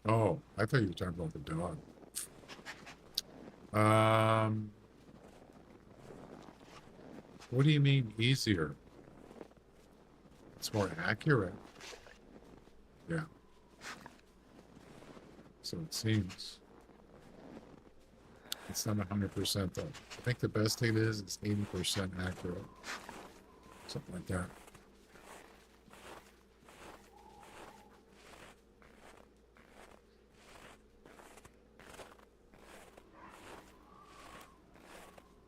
Oh, I thought you were talking about the dog. What do you mean easier? It's more accurate. Yeah. So it seems. It's not 100% though. I think the best thing is it's 80% accurate. Something like that.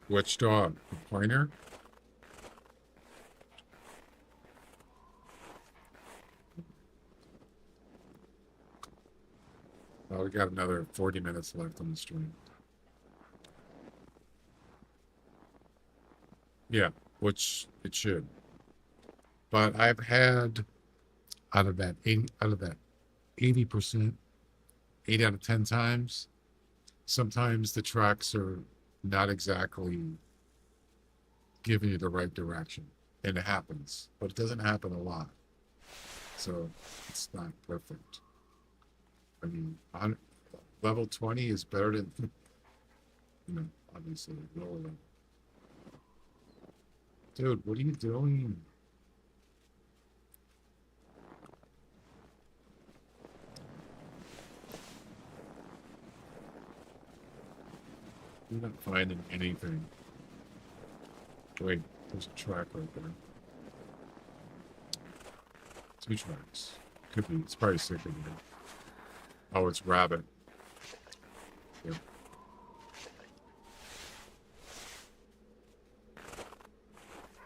Which dog? The pointer? Oh, we got another 40 minutes left on the stream. Yeah, which it should. But I've had out of that 80%, 8 out of 10 times, sometimes the tracks are not exactly giving you the right direction. And it happens, but it doesn't happen a lot. So it's not perfect. I mean, level 20 is better than, you know, obviously lower level. Dude, what are you doing? You're not finding anything. Wait, there's a track right there. 2 tracks. Could be, it's probably sick in here. Oh, it's rabbit. Yep.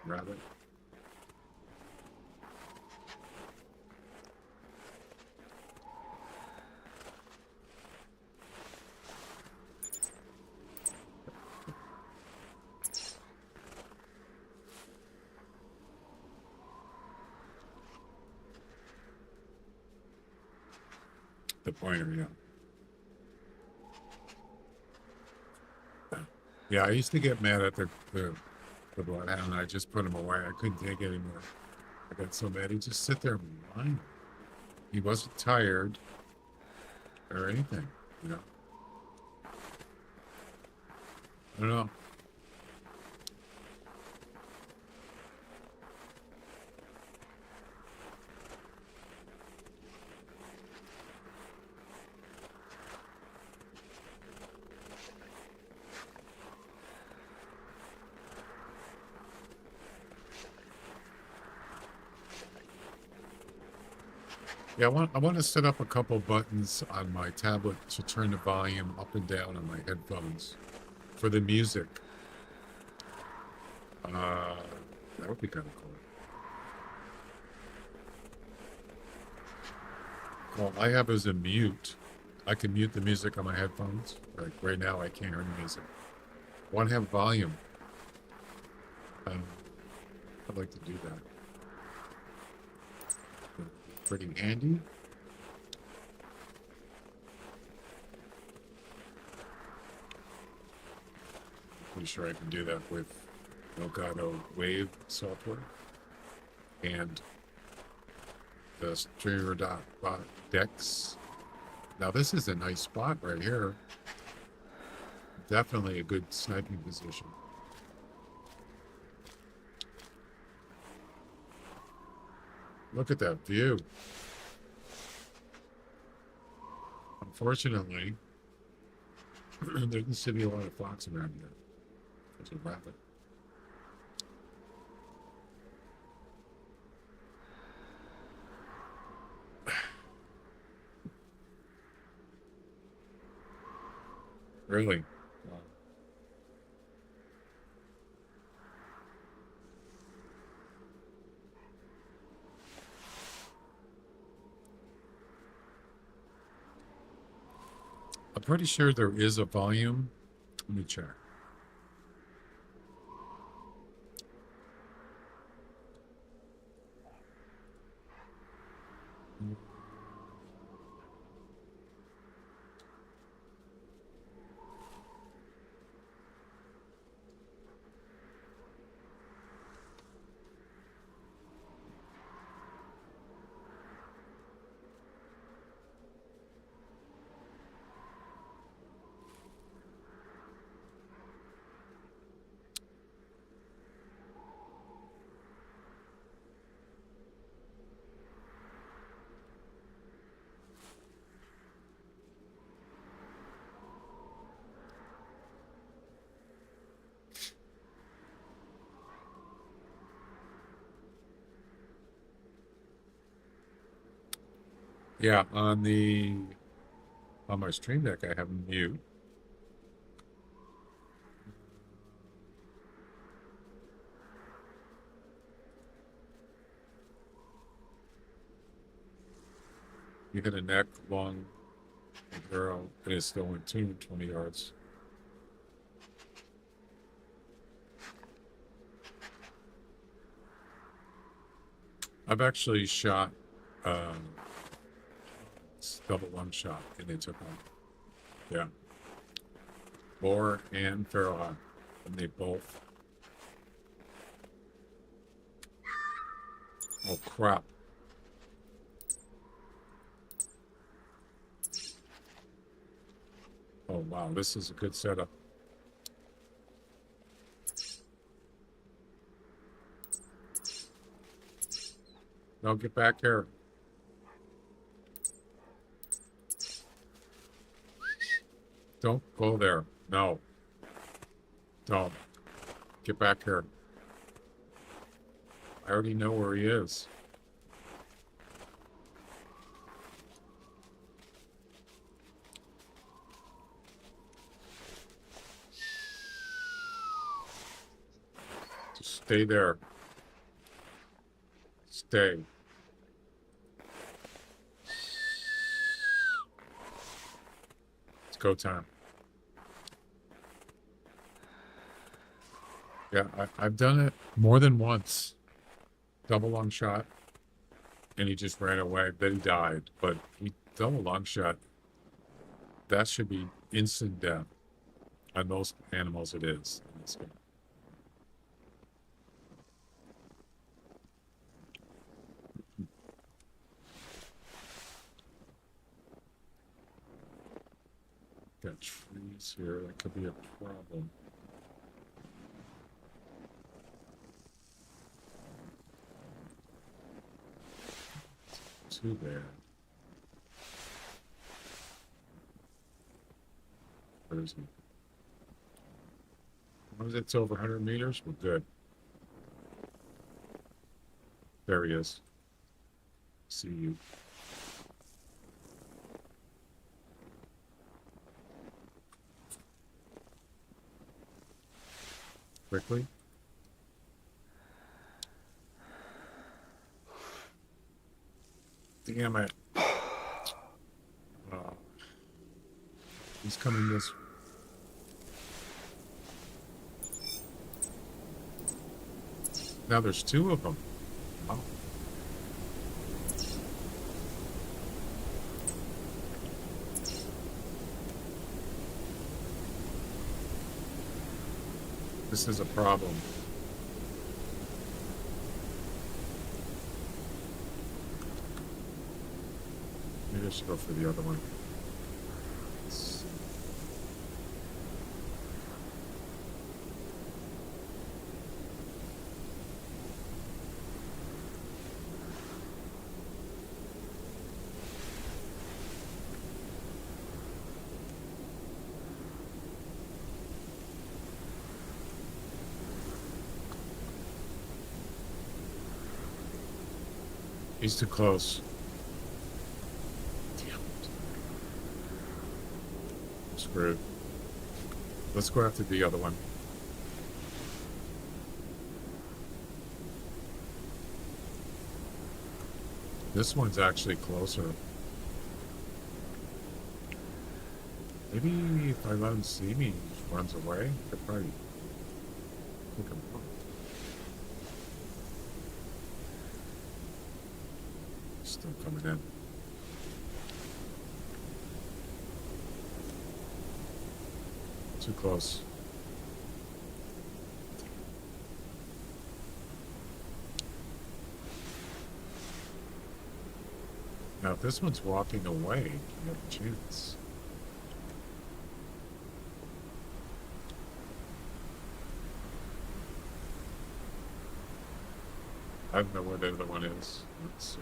Rabbit. The pointer, yeah. Yeah, I used to get mad at the Bloodhound. I just put him away. I couldn't take it anymore. I got so mad. He'd just sit there and whine. He wasn't tired or anything, you know. I don't know. Yeah, I want to set up a couple buttons on my tablet to turn the volume up and down on my headphones for the music. That would be kind of cool. All I have is a mute. I can mute the music on my headphones. Like right now, I can't hear the music. I want to have volume. I'd like to do that. Pretty handy. Pretty sure I can do that with Elgato Wave software and the Streamer Bot Decks. Now this is a nice spot right here. Definitely a good sniping position. Look at that view. Unfortunately, there doesn't seem to be a lot of fox around here. There's a rabbit. Really? Wow. I'm pretty sure there is a volume. Let me check. Yeah, on my stream deck, I have mute. You hit a neck long arrow, and it's going 220 yards. I've actually shot double lung shot, and they took off. Yeah, boar and farrowhawk, and they both. Oh crap! Oh wow, this is a good setup. Now get back here. Don't go there. No. Don't. Get back here. I already know where he is. Just stay there. Stay. It's go time. Yeah, I've done it more than once. Double long shot, and he just ran away. Then he died. But he double long shot. That should be instant death. On most animals, it is. In this game. Got trees here. That could be a problem. Too bad. Where is he? As long as it's over 100 meters, we're good. There he is. See you. quickly. Damn it. Oh. He's coming this. Now there's two of them. Oh. This is a problem. Maybe I should go for the other one. He's too close. Damn it. Screwed. Let's go after the other one. This one's actually closer. Maybe if I let him see me, he just runs away. I could probably pick him up. Still coming in. Too close. Now, if this one's walking away, you have a chance. I don't know where the other one is. Let's see.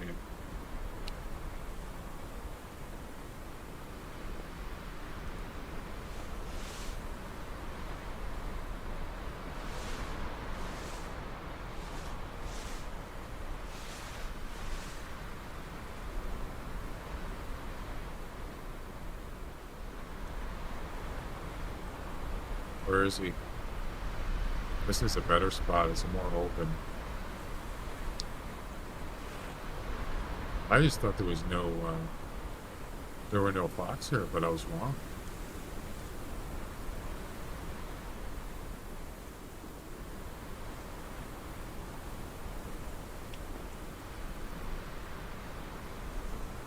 Where is he? This is a better spot. It's more open. I just thought there was no, there were no fox here, but I was wrong.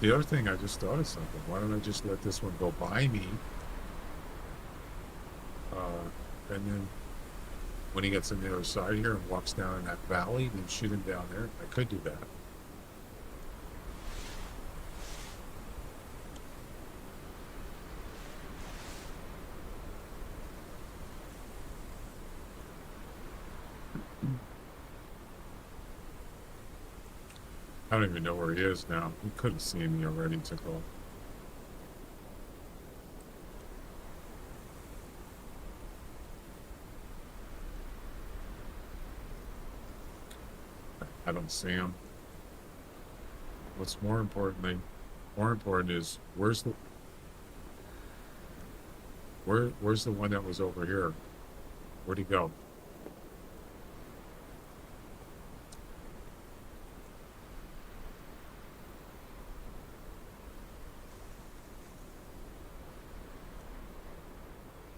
The other thing, I just thought of something. Why don't I just let this one go by me? And then when he gets on the other side here and walks down in that valley, then shoot him down there. I could do that. I don't even know where he is now. He could have seen me already to go. I don't see him. What's more important is where's the one that was over here? Where'd he go?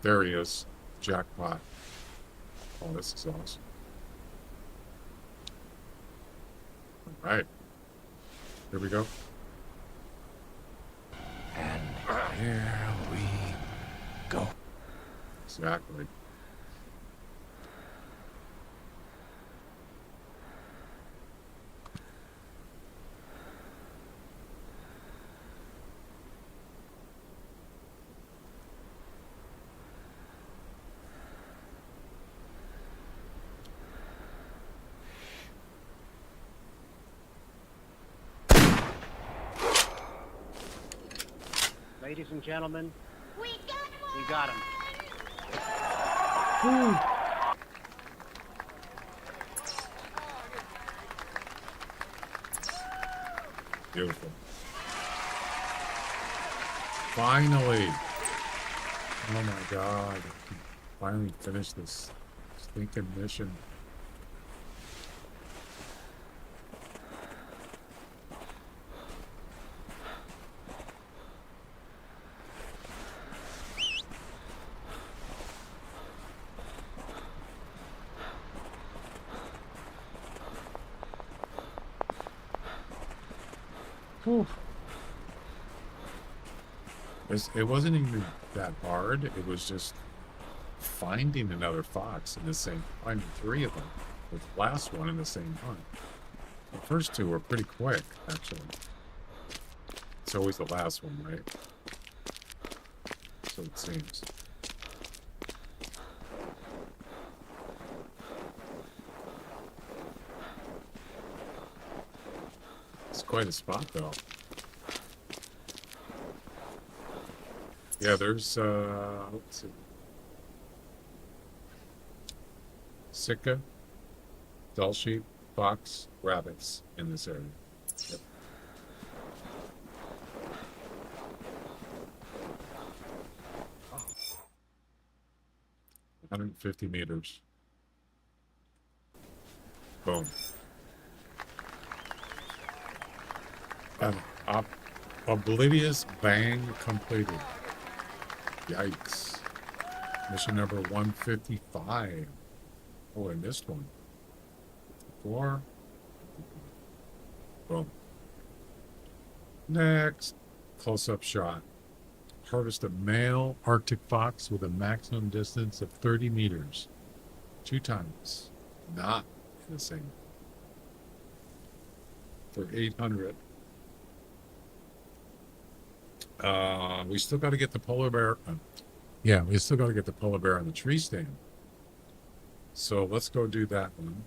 There he is. Jackpot. Oh, this is awesome. All right. Here we go. And here we go. Exactly. Ladies and gentlemen, we got him. Beautiful. Finally. Oh my God. Finally finished this Thinking mission. Whew. It wasn't even that hard. It was just finding another fox in the same, finding three of them, with the last one in the same hunt. The first two were pretty quick, actually. It's always the last one, right? So it seems. It's quite a spot, though. Yeah, there's, let's see. Sika, dull sheep, fox, rabbits in this area. Yep. 150 meters. Boom. Oblivious bang completed. Yikes. Mission number 155. Oh, I missed one. 4. Boom. Next. Close-up shot. Harvest a male Arctic fox with a maximum distance of 30 meters. 2 times. Not in the same. For 800. We still got to get the polar bear. Yeah, we still got to get the polar bear on the tree stand. So let's go do that one.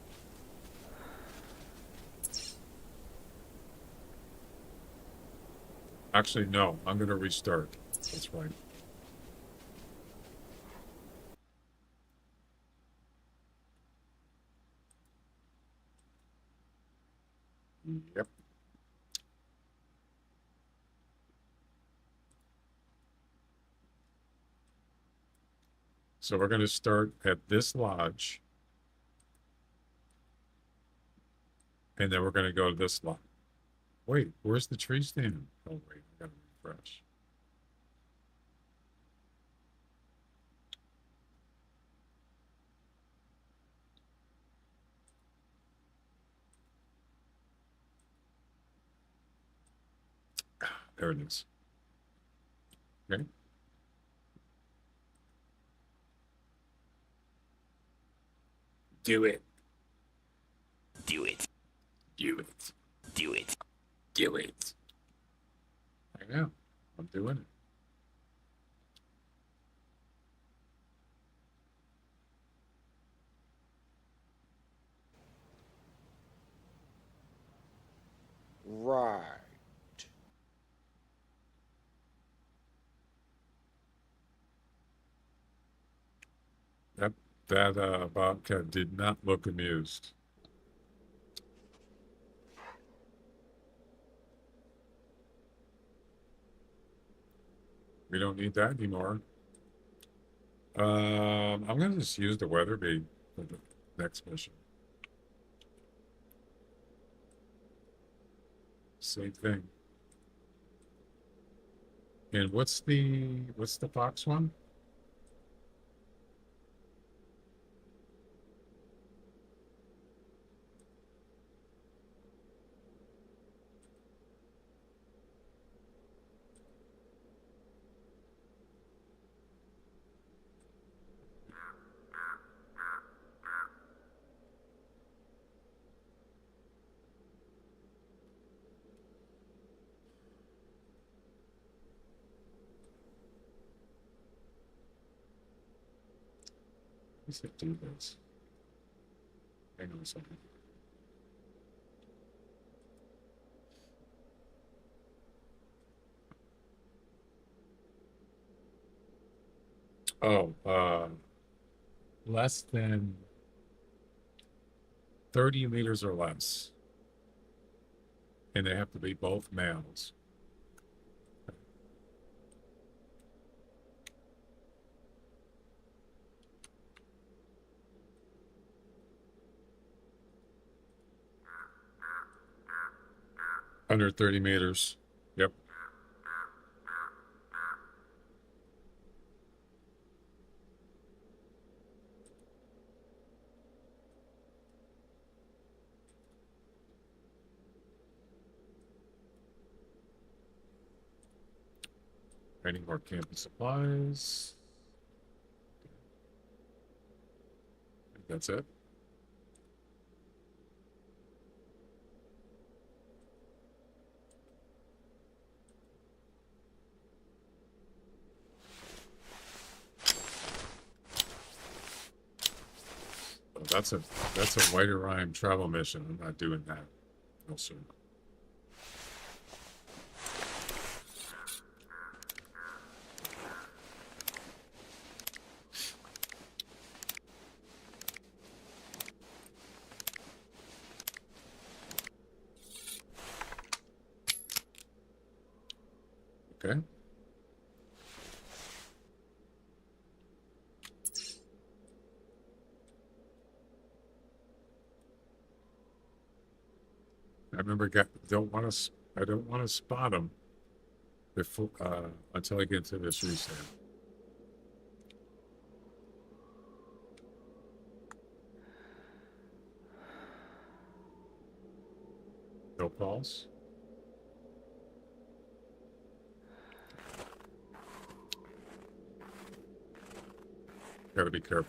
Actually, no, I'm going to restart. That's right. Yep. So we're going to start at this lodge. And then we're going to go to this lodge. Wait, where's the tree stand? Oh, wait, I got to refresh. There it is. Okay. Do it. Do it. Do it. Do it. Do it. I know. I'm doing it. Right. That bobcat did not look amused. We don't need that anymore. I'm gonna just use the weather bait for the next mission. Same thing. And what's the fox one? Let's do this. Hang on a second. Oh, less than 30 meters or less. And they have to be both males. 130 meters. Yep. Any more camping supplies? I think that's it. Oh, that's a Whiterime travel mission. I'm not doing that. No, sir. Okay. I remember I don't want to spot them before until I get to this reset. No calls. Gotta be careful.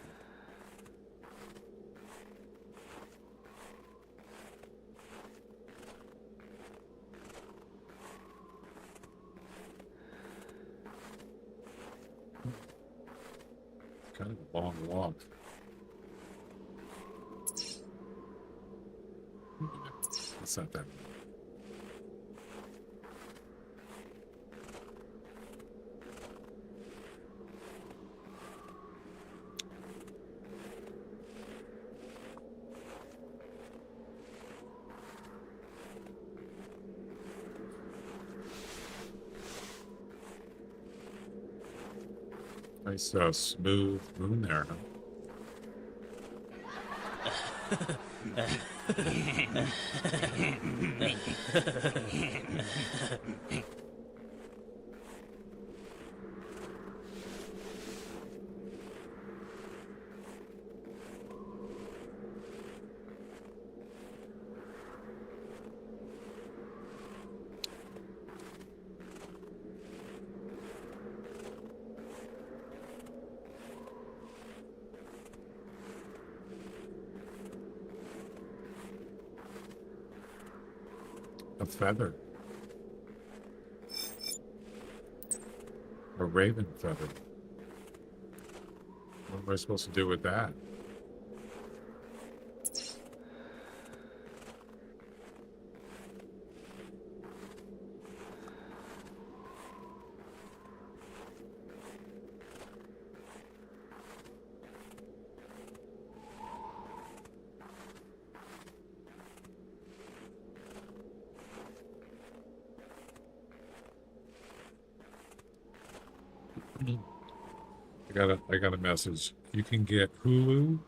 Kind of a long walk. It's not that. Nice smooth moon there, huh? A feather. A raven feather. What am I supposed to do with that? I got a message. You can get Hulu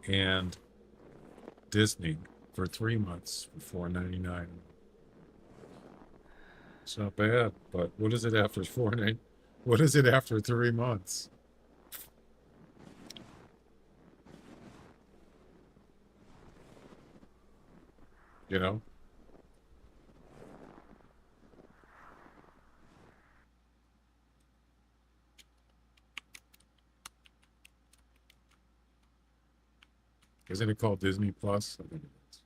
and Disney for 3 months for $4.99. It's not bad, but what is it after 4.99? What is it after 3 months? You know? Isn't it called Disney Plus? I think it is.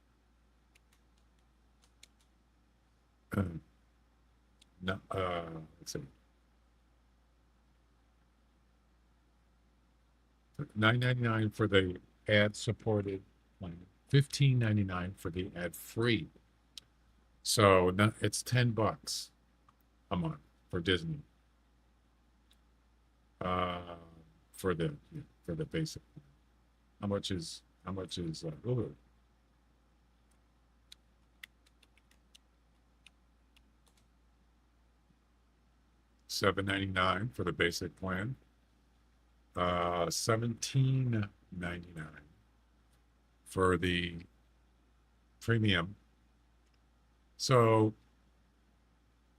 No, let's see. $9.99 for the ad-supported plan. $15.99 for the ad-free. So it's $10 a month for Disney. For the basic plan. How much is Hulu? $7.99 for the basic plan. $17.99 for the premium So,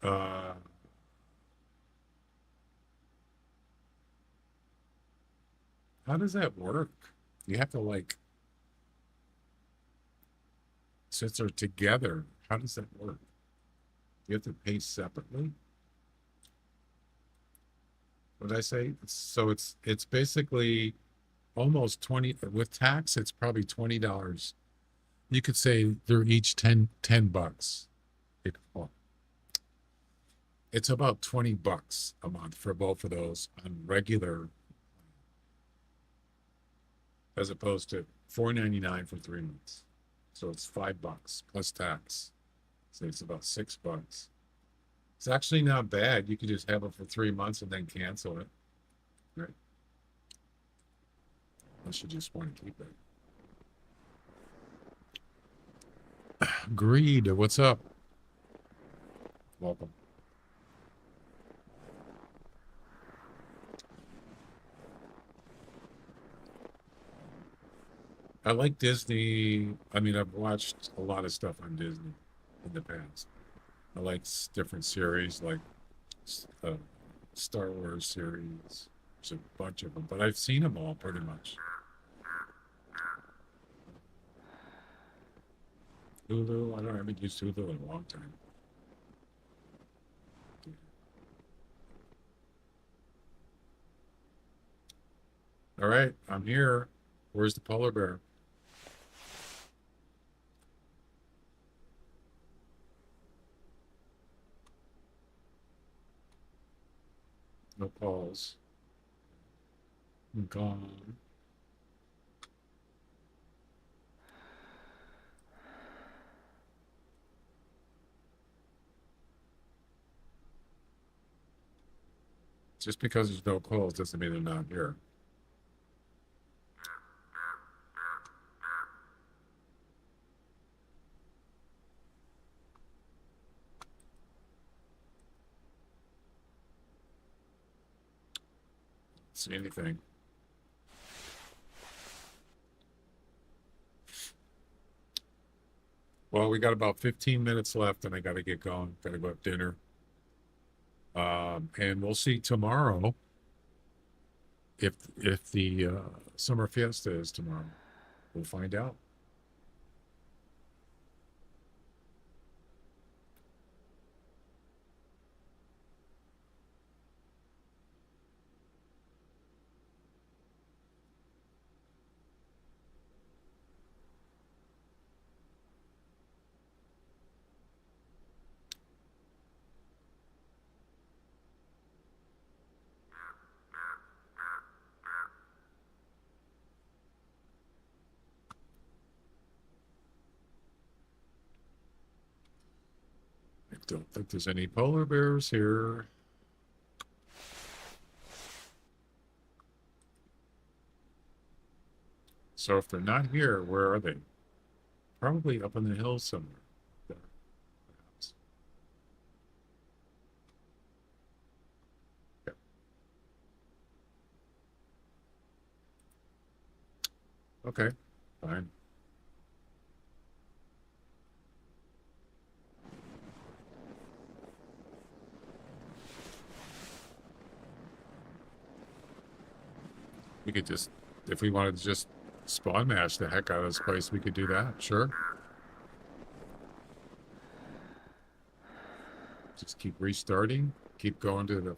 uh, how does that work? You have to like, since they're together, how does that work? You have to pay separately? What did I say? So it's basically almost 20 with tax, it's probably $20. You could say they're each 10 bucks. Well, it's about 20 bucks a month for both of those on regular, as opposed to $4.99 for 3 months. So it's $5 plus tax. So it's about $6. It's actually not bad. You could just have it for 3 months and then cancel it. Right. Unless you just want to keep it. Greed, what's up? Welcome. I like Disney. I mean, I've watched a lot of stuff on Disney in the past. I like different series, like uh, Star Wars series. There's a bunch of them, but I've seen them all pretty much. Hulu, I haven't used Hulu in a long time. All right, I'm here. Where's the polar bear? No calls. I'm gone. Just because there's no calls doesn't mean they're not here. See anything. Well, we got about 15 minutes left and I got to get going. Got to go have dinner. And we'll see tomorrow if the summer fiesta is tomorrow. We'll find out. I don't think there's any polar bears here. So if they're not here, where are they? Probably up in the hills somewhere. There, perhaps. Yeah. Okay, fine. We could just, if we wanted to just spawn mash the heck out of this place, we could do that. Sure. Just keep restarting, keep going to the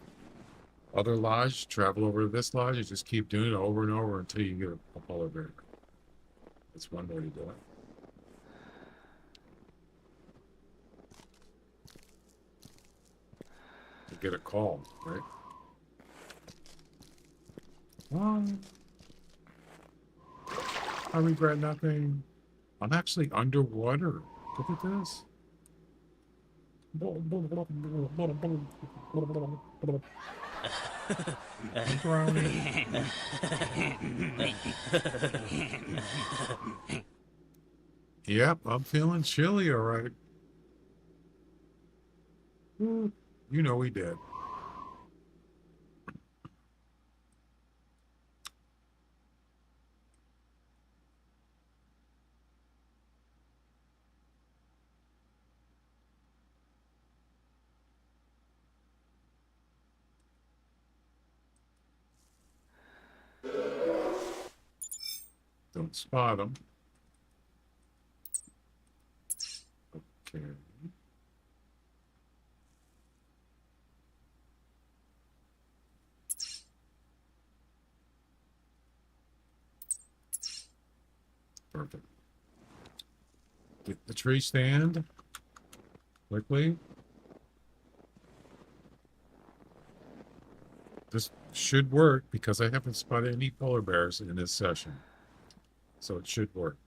other lodge, travel over to this lodge, and just keep doing it over and over until you get a polar bear. That's one way to do it. To get a call, right? Well, I regret nothing. I'm actually underwater. Look at this. I'm drowning. Yep, I'm feeling chilly, all right. You know we did. Don't spot them. Okay. Perfect. Get the tree stand quickly. This should work because I haven't spotted any polar bears in this session. So it should work.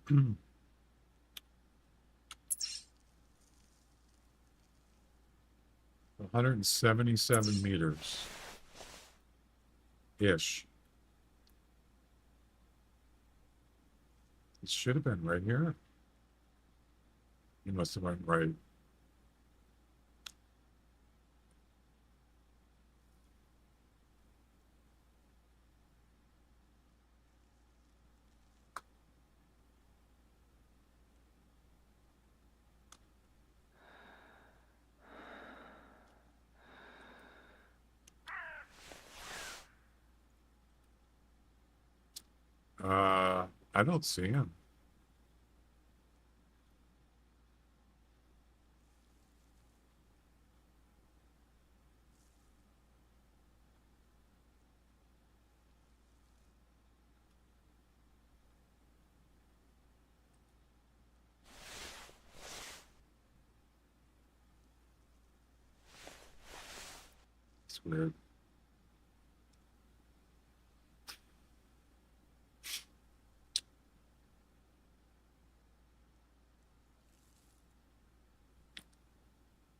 Hmm. 177 meters ish. It should have been right here. You must have went right. I don't see him. It's weird.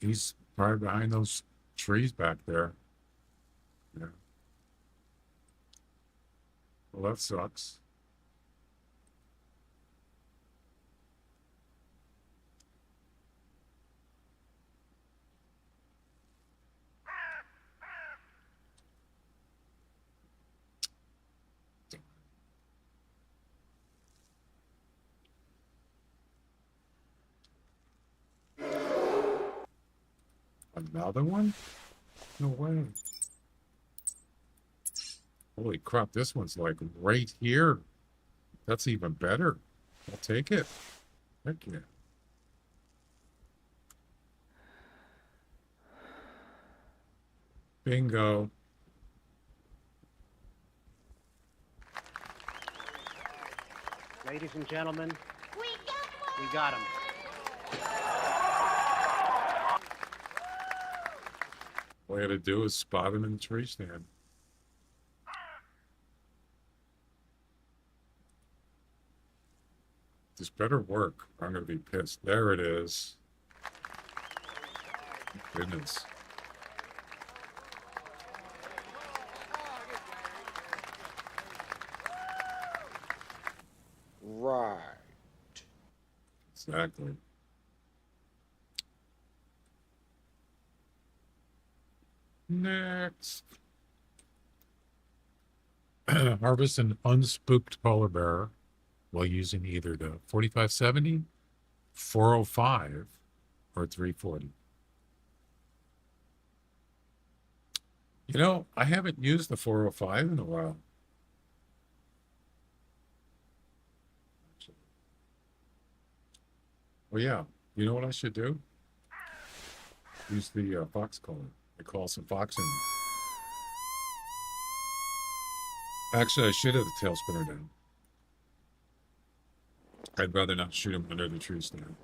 He's probably behind those trees back there. Yeah. Well, that sucks. Another one? No way. Holy crap, this one's like right here. That's even better. I'll take it. Heck yeah. Bingo. Ladies and gentlemen, we got him. All I had to do is spot him in the tree stand. This better work. I'm going to be pissed. There it is. Goodness. Right. Exactly. Next. Harvest an unspooked polar bear while using either the 4570, 405, or 340. You know, I haven't used the 405 in a while. Well, yeah. You know what I should do? Use the fox collar. I call some fox in. Actually, I should have the tail spinner down. I'd rather not shoot him under the tree stand.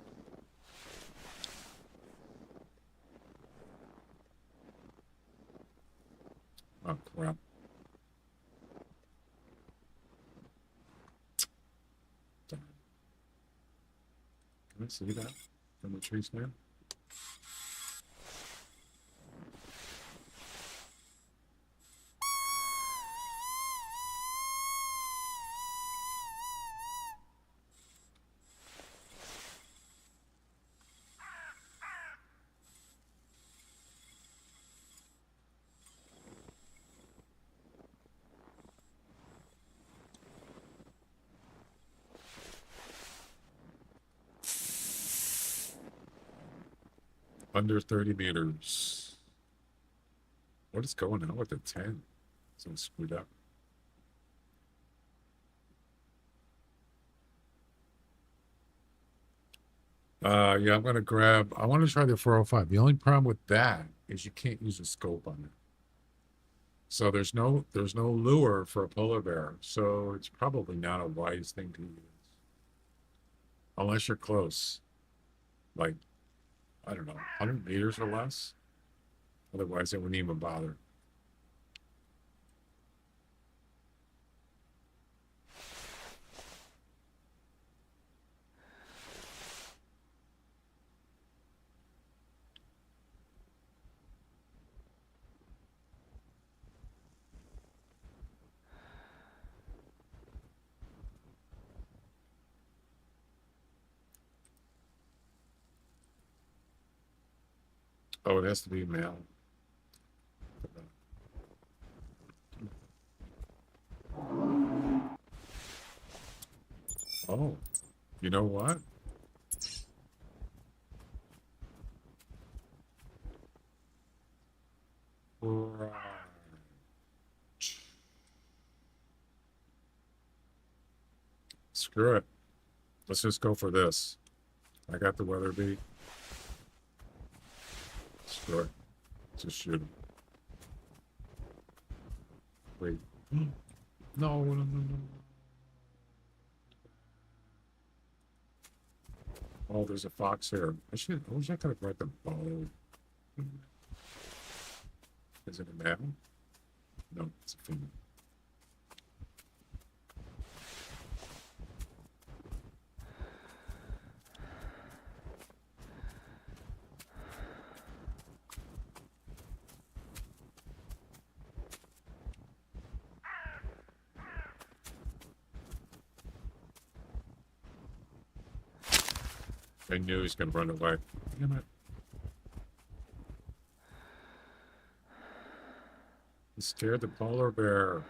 Oh, crap. Darn. Can I see that from the tree stand? Under 30 meters. What is going on with the 10? Something screwed up. Yeah, I'm gonna grab. I want to try the 405. The only problem with that is you can't use a scope on it. So there's no lure for a polar bear. So it's probably not a wise thing to use unless you're close, like I don't know, 100 meters or less. Otherwise, it wouldn't even bother. Oh, it has to be male. Oh, you know what? Right. Screw it. Let's just go for this. I got the weather beat. Screw it. Just shoot him. Wait. No, no, no, no. Oh, there's a fox here. I wish I could have brought the bow. Is it a male? No, it's a female. I knew he was going to run away. Damn it. He scared the polar bear.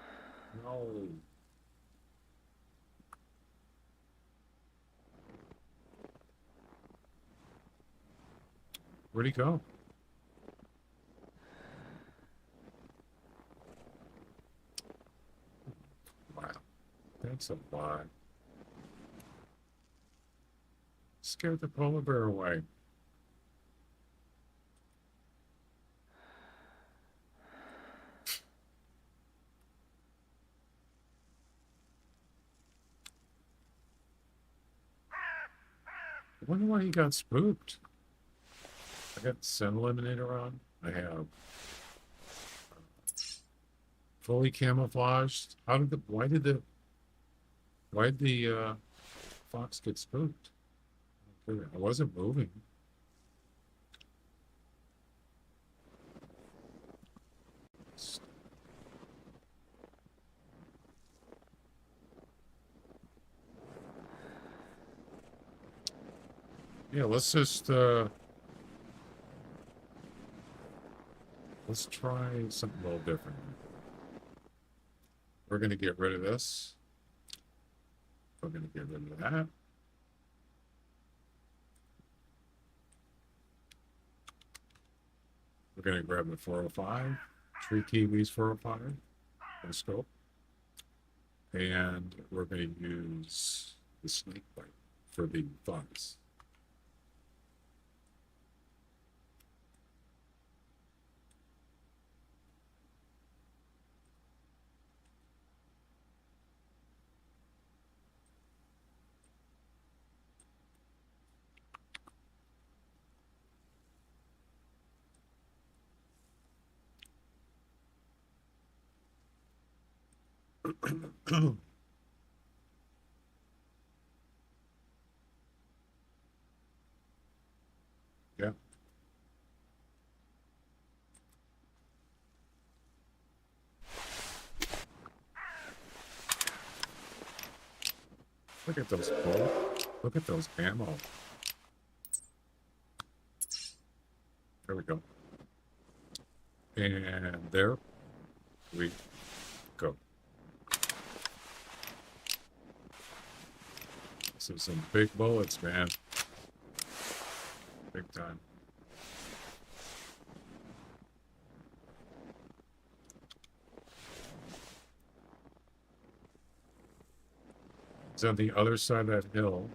No. Where'd he go? Wow. That's a lie. Scared the polar bear away. I wonder why he got spooked. I got Sun Eliminator on. I have fully camouflaged. Why did the fox get spooked? I wasn't moving. Yeah, let's just let's try something a little different. We're gonna get rid of this. We're gonna get rid of that. We're gonna grab the 405, 3 Kiwis 405, and scope. And we're gonna use the snake bite for the fox. Yeah. Look at those bullets. Look at those ammo. There we go. And there we go. This is some big bullets, man. Big time. It's on the other side of that hill.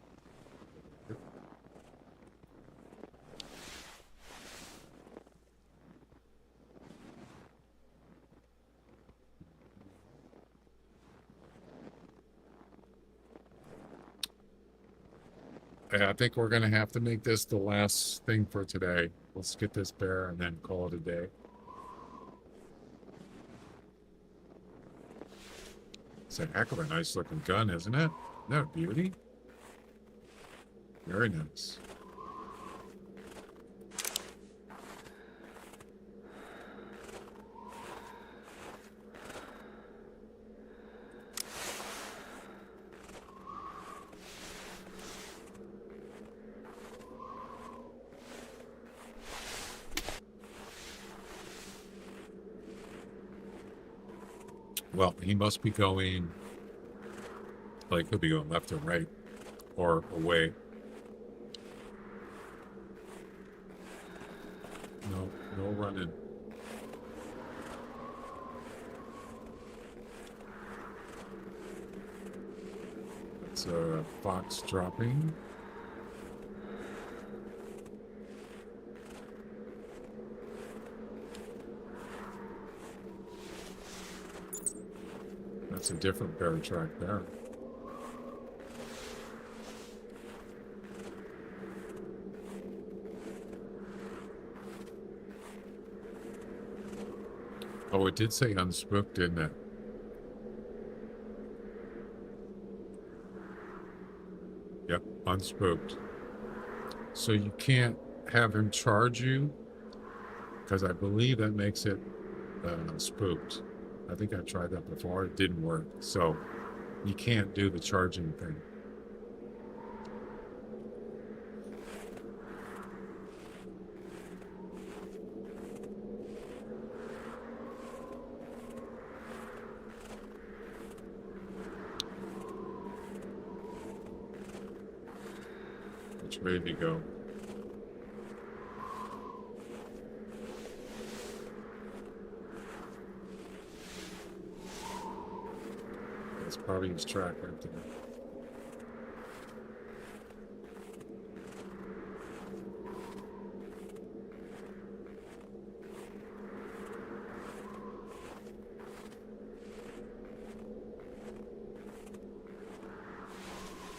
I think we're going to have to make this the last thing for today. Let's get this bear and then call it a day. It's a heck of a nice looking gun, isn't it? Isn't that a beauty? Very nice. Well, he must be going, like, he'll be going left or right, or away. No running. That's a fox dropping. That's a different bear track there. Oh, it did say unspooked, didn't it? Yep, unspooked. So you can't have him charge you, because I believe that makes it spooked. I think I tried that before. It didn't work. So you can't do the charging thing. It's ready to go. That's probably his track right there.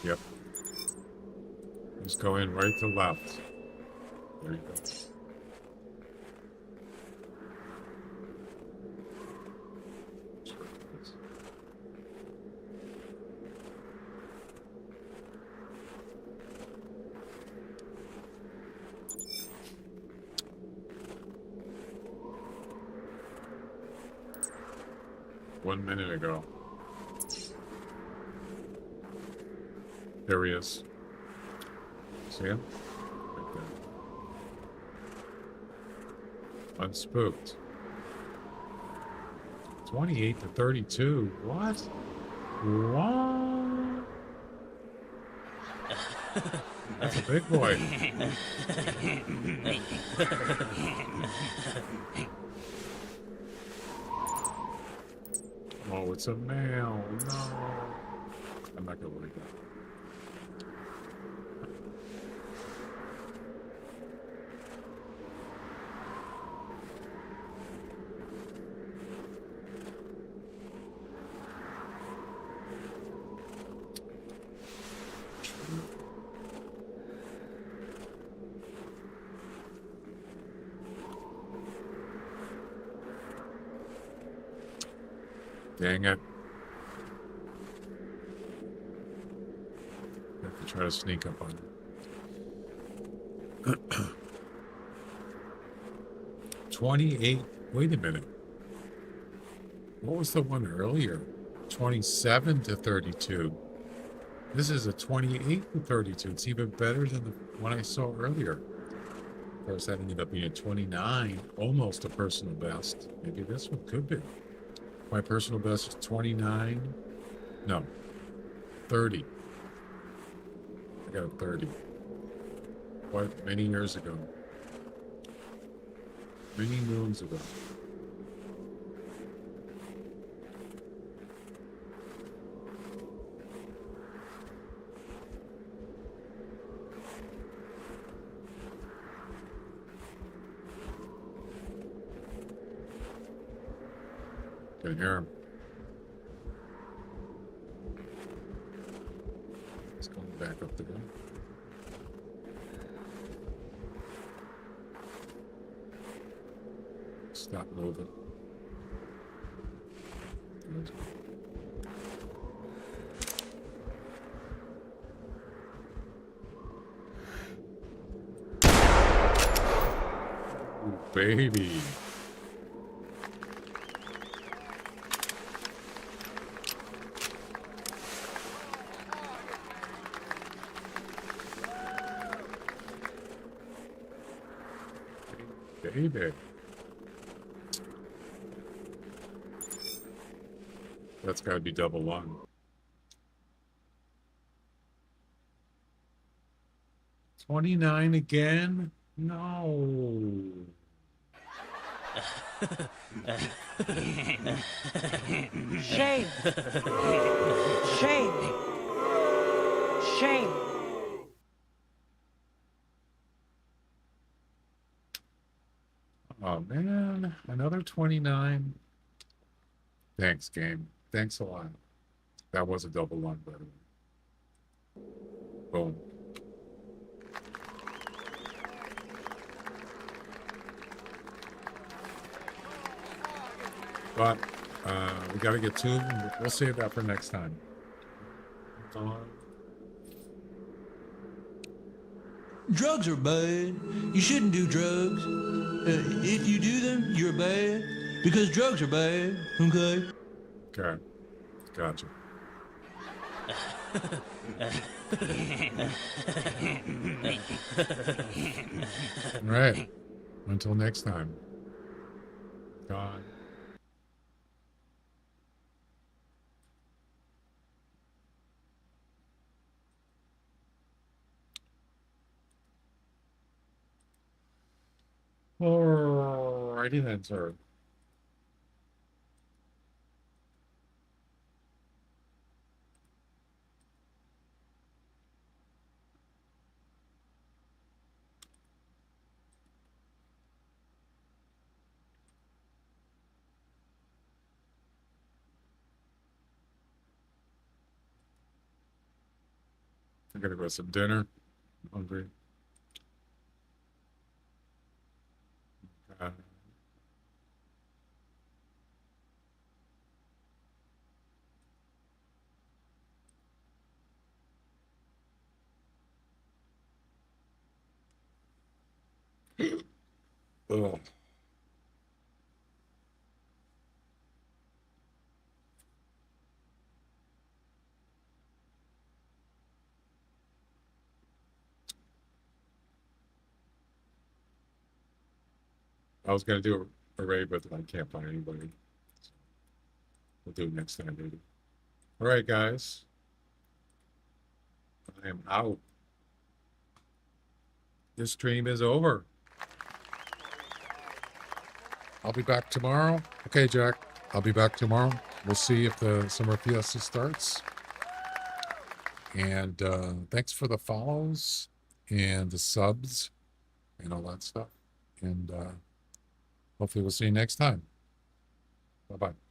Yep. Just go in right to left. There you go. One minute ago. There he is. See him? Right there. Unspooked. 28 to 32. What? What? That's a big boy. Oh, it's a male. No. I'm not gonna worry about it. Dang it. Have to try to sneak up on it. 28. Wait a minute. What was the one earlier? 27 to 32. This is a 28 to 32. It's even better than the one I saw earlier. Of course, that ended up being a 29. Almost a personal best. Maybe this one could be. My personal best is 29. No, 30. I got a 30. Quite many years ago. Many moons ago. can hear him. He's going back up the hill. Stop moving. Ooh, baby. Baby. That's got to be double lung. 29 again? No. Shame! Shame! Shame! Oh man, another 29. Thanks, game. Thanks a lot. That was a double lung, by the way. Boom. But we got to get to them. We'll save that for next time. Drugs are bad. You shouldn't do drugs. If you do them, you're bad. Because drugs are bad, okay? Okay. Gotcha. All right. Until next time. God. Alrighty then, sir. I gotta go some dinner. I'm hungry. Uh, ugh. I was gonna do a raid, but I can't find anybody. So we'll do it next time, maybe. All right, guys. I am out. This stream is over. I'll be back tomorrow. Okay, Jack. I'll be back tomorrow. We'll see if the summer fiesta starts. And thanks for the follows and the subs and all that stuff. And hopefully we'll see you next time. Bye-bye.